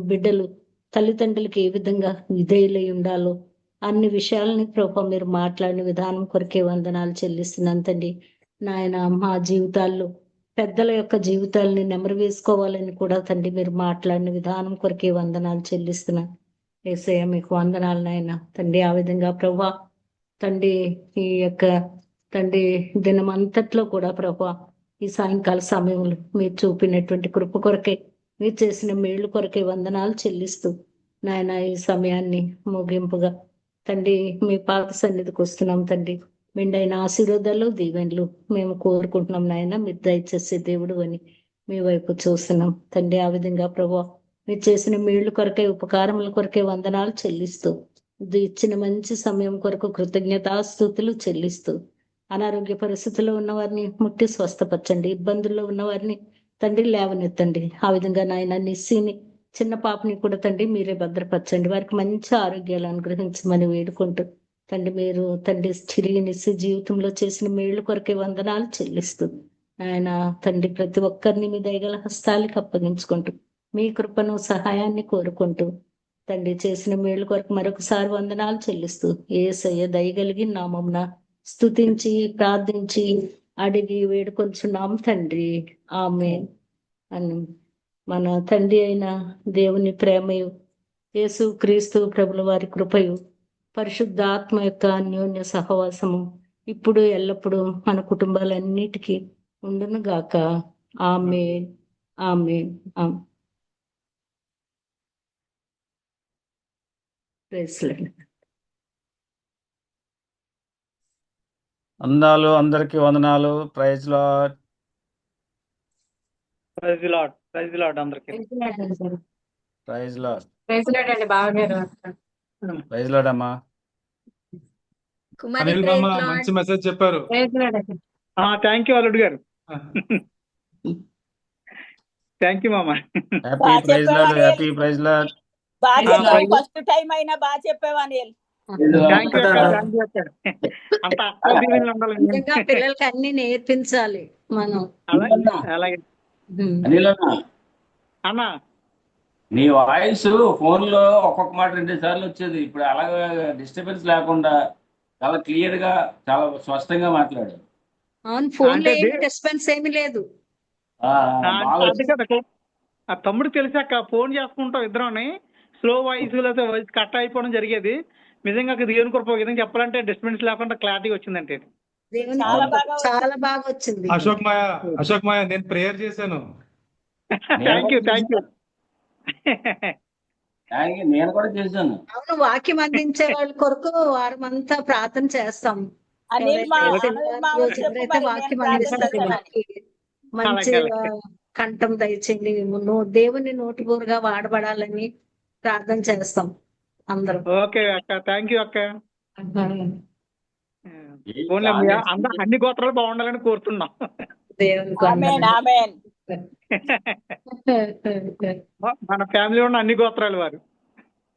బిడ్డలు తల్లిదండ్రులకి ఏ విధంగా విధేయులై ఉండాలో అన్ని విషయాలని ప్రభా మీరు మాట్లాడిన విధానం కొరకే వందనాలు చెల్లిస్తున్నాను తండ్రి. నాయన మా జీవితాల్లో పెద్దల యొక్క జీవితాలని నెమరు వేసుకోవాలని కూడా తండ్రి మీరు మాట్లాడిన విధానం కొరకే వందనాలు చెల్లిస్తున్నాను. యేసయ్య మీకు వందనాలు నాయన తండ్రి. ఆ విధంగా ప్రభా తండ్రి ఈ యొక్క తండ్రి దినం అంతట్లో కూడా ప్రభా ఈ సాయంకాల సమయంలో మీరు చూపినటువంటి కృప కొరకే, మీరు చేసిన మేళ్ళు కొరకే వందనాలు చెల్లిస్తూ నాయన ఈ సమయాన్ని ముగింపుగా తండ్రి మీ పాద సన్నిధికి వస్తున్నాం తండ్రి. మెండైన ఆశీర్వాదాలు, దీవెనలు మేము కోరుకుంటున్నాం నాయన. మీరు దయచేసే దేవుడు అని మీ వైపు చూస్తున్నాం తండ్రి. ఆ విధంగా ప్రభా మీరు చేసిన మేళ్ళు కొరకే, ఉపకారముల కొరకే వందనాలు చెల్లిస్తూ, ఇచ్చిన మంచి సమయం కొరకు కృతజ్ఞతాస్తుతులు చెల్లిస్తూ, అనారోగ్య పరిస్థితుల్లో ఉన్న వారిని ముట్టి స్వస్థపరచండి. ఇబ్బందుల్లో ఉన్న వారిని తండ్రి లేవనెత్తండి. ఆ విధంగా నాయన నిస్సిని చిన్న పాపని కూడా తండ్రి మీరే భద్రపరచండి. వారికి మంచి ఆరోగ్యాలు అనుగ్రహించమని వేడుకుంటూ తండ్రి మీరు తండ్రి తిరిగి నిస్సి జీవితంలో చేసిన మేళ్ళు కొరకే వందనాలు చెల్లిస్తూ ఆయన తండ్రి ప్రతి ఒక్కరిని మీ దయగల హస్తాలకి అప్పగించుకుంటూ మీ కృపను సహాయాన్ని కోరుకుంటూ తండ్రి చేసిన మేళ్ళు కొరకు మరొకసారి వందనాలు చెల్లిస్తూ యేసయ్య దయగలిగి నామమున స్తుతించి ప్రార్థించి అడిగి వేడుకొంచున్నాం తండ్రి. ఆమేన్. అని మన తండ్రి అయిన దేవుని ప్రేమయు, యేసు క్రీస్తు ప్రభుల వారి కృపయు, పరిశుద్ధాత్మ యొక్క అన్యోన్య సహవాసము ఇప్పుడు ఎల్లప్పుడూ మన కుటుంబాలన్నిటికీ ఉండును గాక. ఆమేన్. ఆమేన్. Praise Lord. అందరికీ వందనాలు. Praise Lord. Praise Lord. Praise Lord అందరికీ. Praise Lord. ప్రైజ్ లార్డ్ అండి బావగారు. ప్రైజ్ లార్డ్ అమ్మా. కుమారి అనిల్ ప్రైజ్ మామ లార్డ్. మంచి మెసేజ్ చెప్పారు. ప్రైజ్ లార్డ్ అండి. థ్యాంక్ యూ అల్లుడు గారు. థ్యాంక్ యూ మామ. హ్యాపీ బాగా ప్రైజ్ లార్డ్, చెప్పావు హ్యాపీ ప్రైజ్ లార్డ్. బాగా ఆ, చెప్పావు. ప్రైజ్ ఫస్ట్ టైం అయినా బాగా చెప్పావు అనిల్. థ్యాంక్ యూ అక్క, థ్యాంక్ యూ అక్క. అంత అక్క దీవెనలు ఉండాలండి. నిజంగా పిల్లలకి అన్ని నేర్పించాలి మనం. అలాగే అలాగే అనిలన్న, అన్న. నీ వాయిస్ ఫోన్ లో ఒక్కొక్క మాట 2 సార్లు వచ్చేది. ఇప్పుడు అలాగే డిస్టర్బెన్స్ లేకుండా చాలా క్లియర్ గా చాలా స్పష్టంగా మాట్లాడు. అవును, ఫోన్ లో అంటే ఏమి డిస్టర్బెన్స్ ఏమీ లేదు. బాగా అది కదా ఆ తమ్ముడు తెలిసాక ఫోన్ చేసుకుంటాం ఇద్దరం, స్లో వాయిస్ లేకపోతే వాయిస్ కట్ అయిపోవడం జరిగేది. నిజంగా దేవుని కృప విధంగా చెప్పాలంటే డిస్టర్బెన్స్ లేకుండా క్లారిటీ వచ్చిందంటే. దేవుని చాలా కృప బాగా చాలా బాగా వచ్చింది. అశోక్ మాయ నేను ప్రేయర్ చేశాను. Thank you thank you. నేను కూడా చేశాను. అవును, వాక్యం అందించే వాళ్ళ కొరకు వారమంతా ప్రార్థన చేస్తాం. అనిల్ మా ఎవరైతే అనిల్ శనివారం మా రోజు చెప్పు ఎవరైతే మరి, నేను వాక్యం ప్రార్థన అందిస్తారో చేస్తానని. వాళ్ళకి మంచి కంఠం దయచేయండి. దేవుని నోటిబోరుగా వాడబడాలని ప్రార్థన చేస్తాం అందరం. ఓకే అక్క, థ్యాంక్ యూ అక్క. పోన్లే, అన్ని గోత్రాలు బాగుండాలని కోరుతున్నాం. దేవునికి ఆమేన్ ఆమేన్. మన ఫ్యామిలీ ఉన్న అన్ని గోత్రాలు వారు.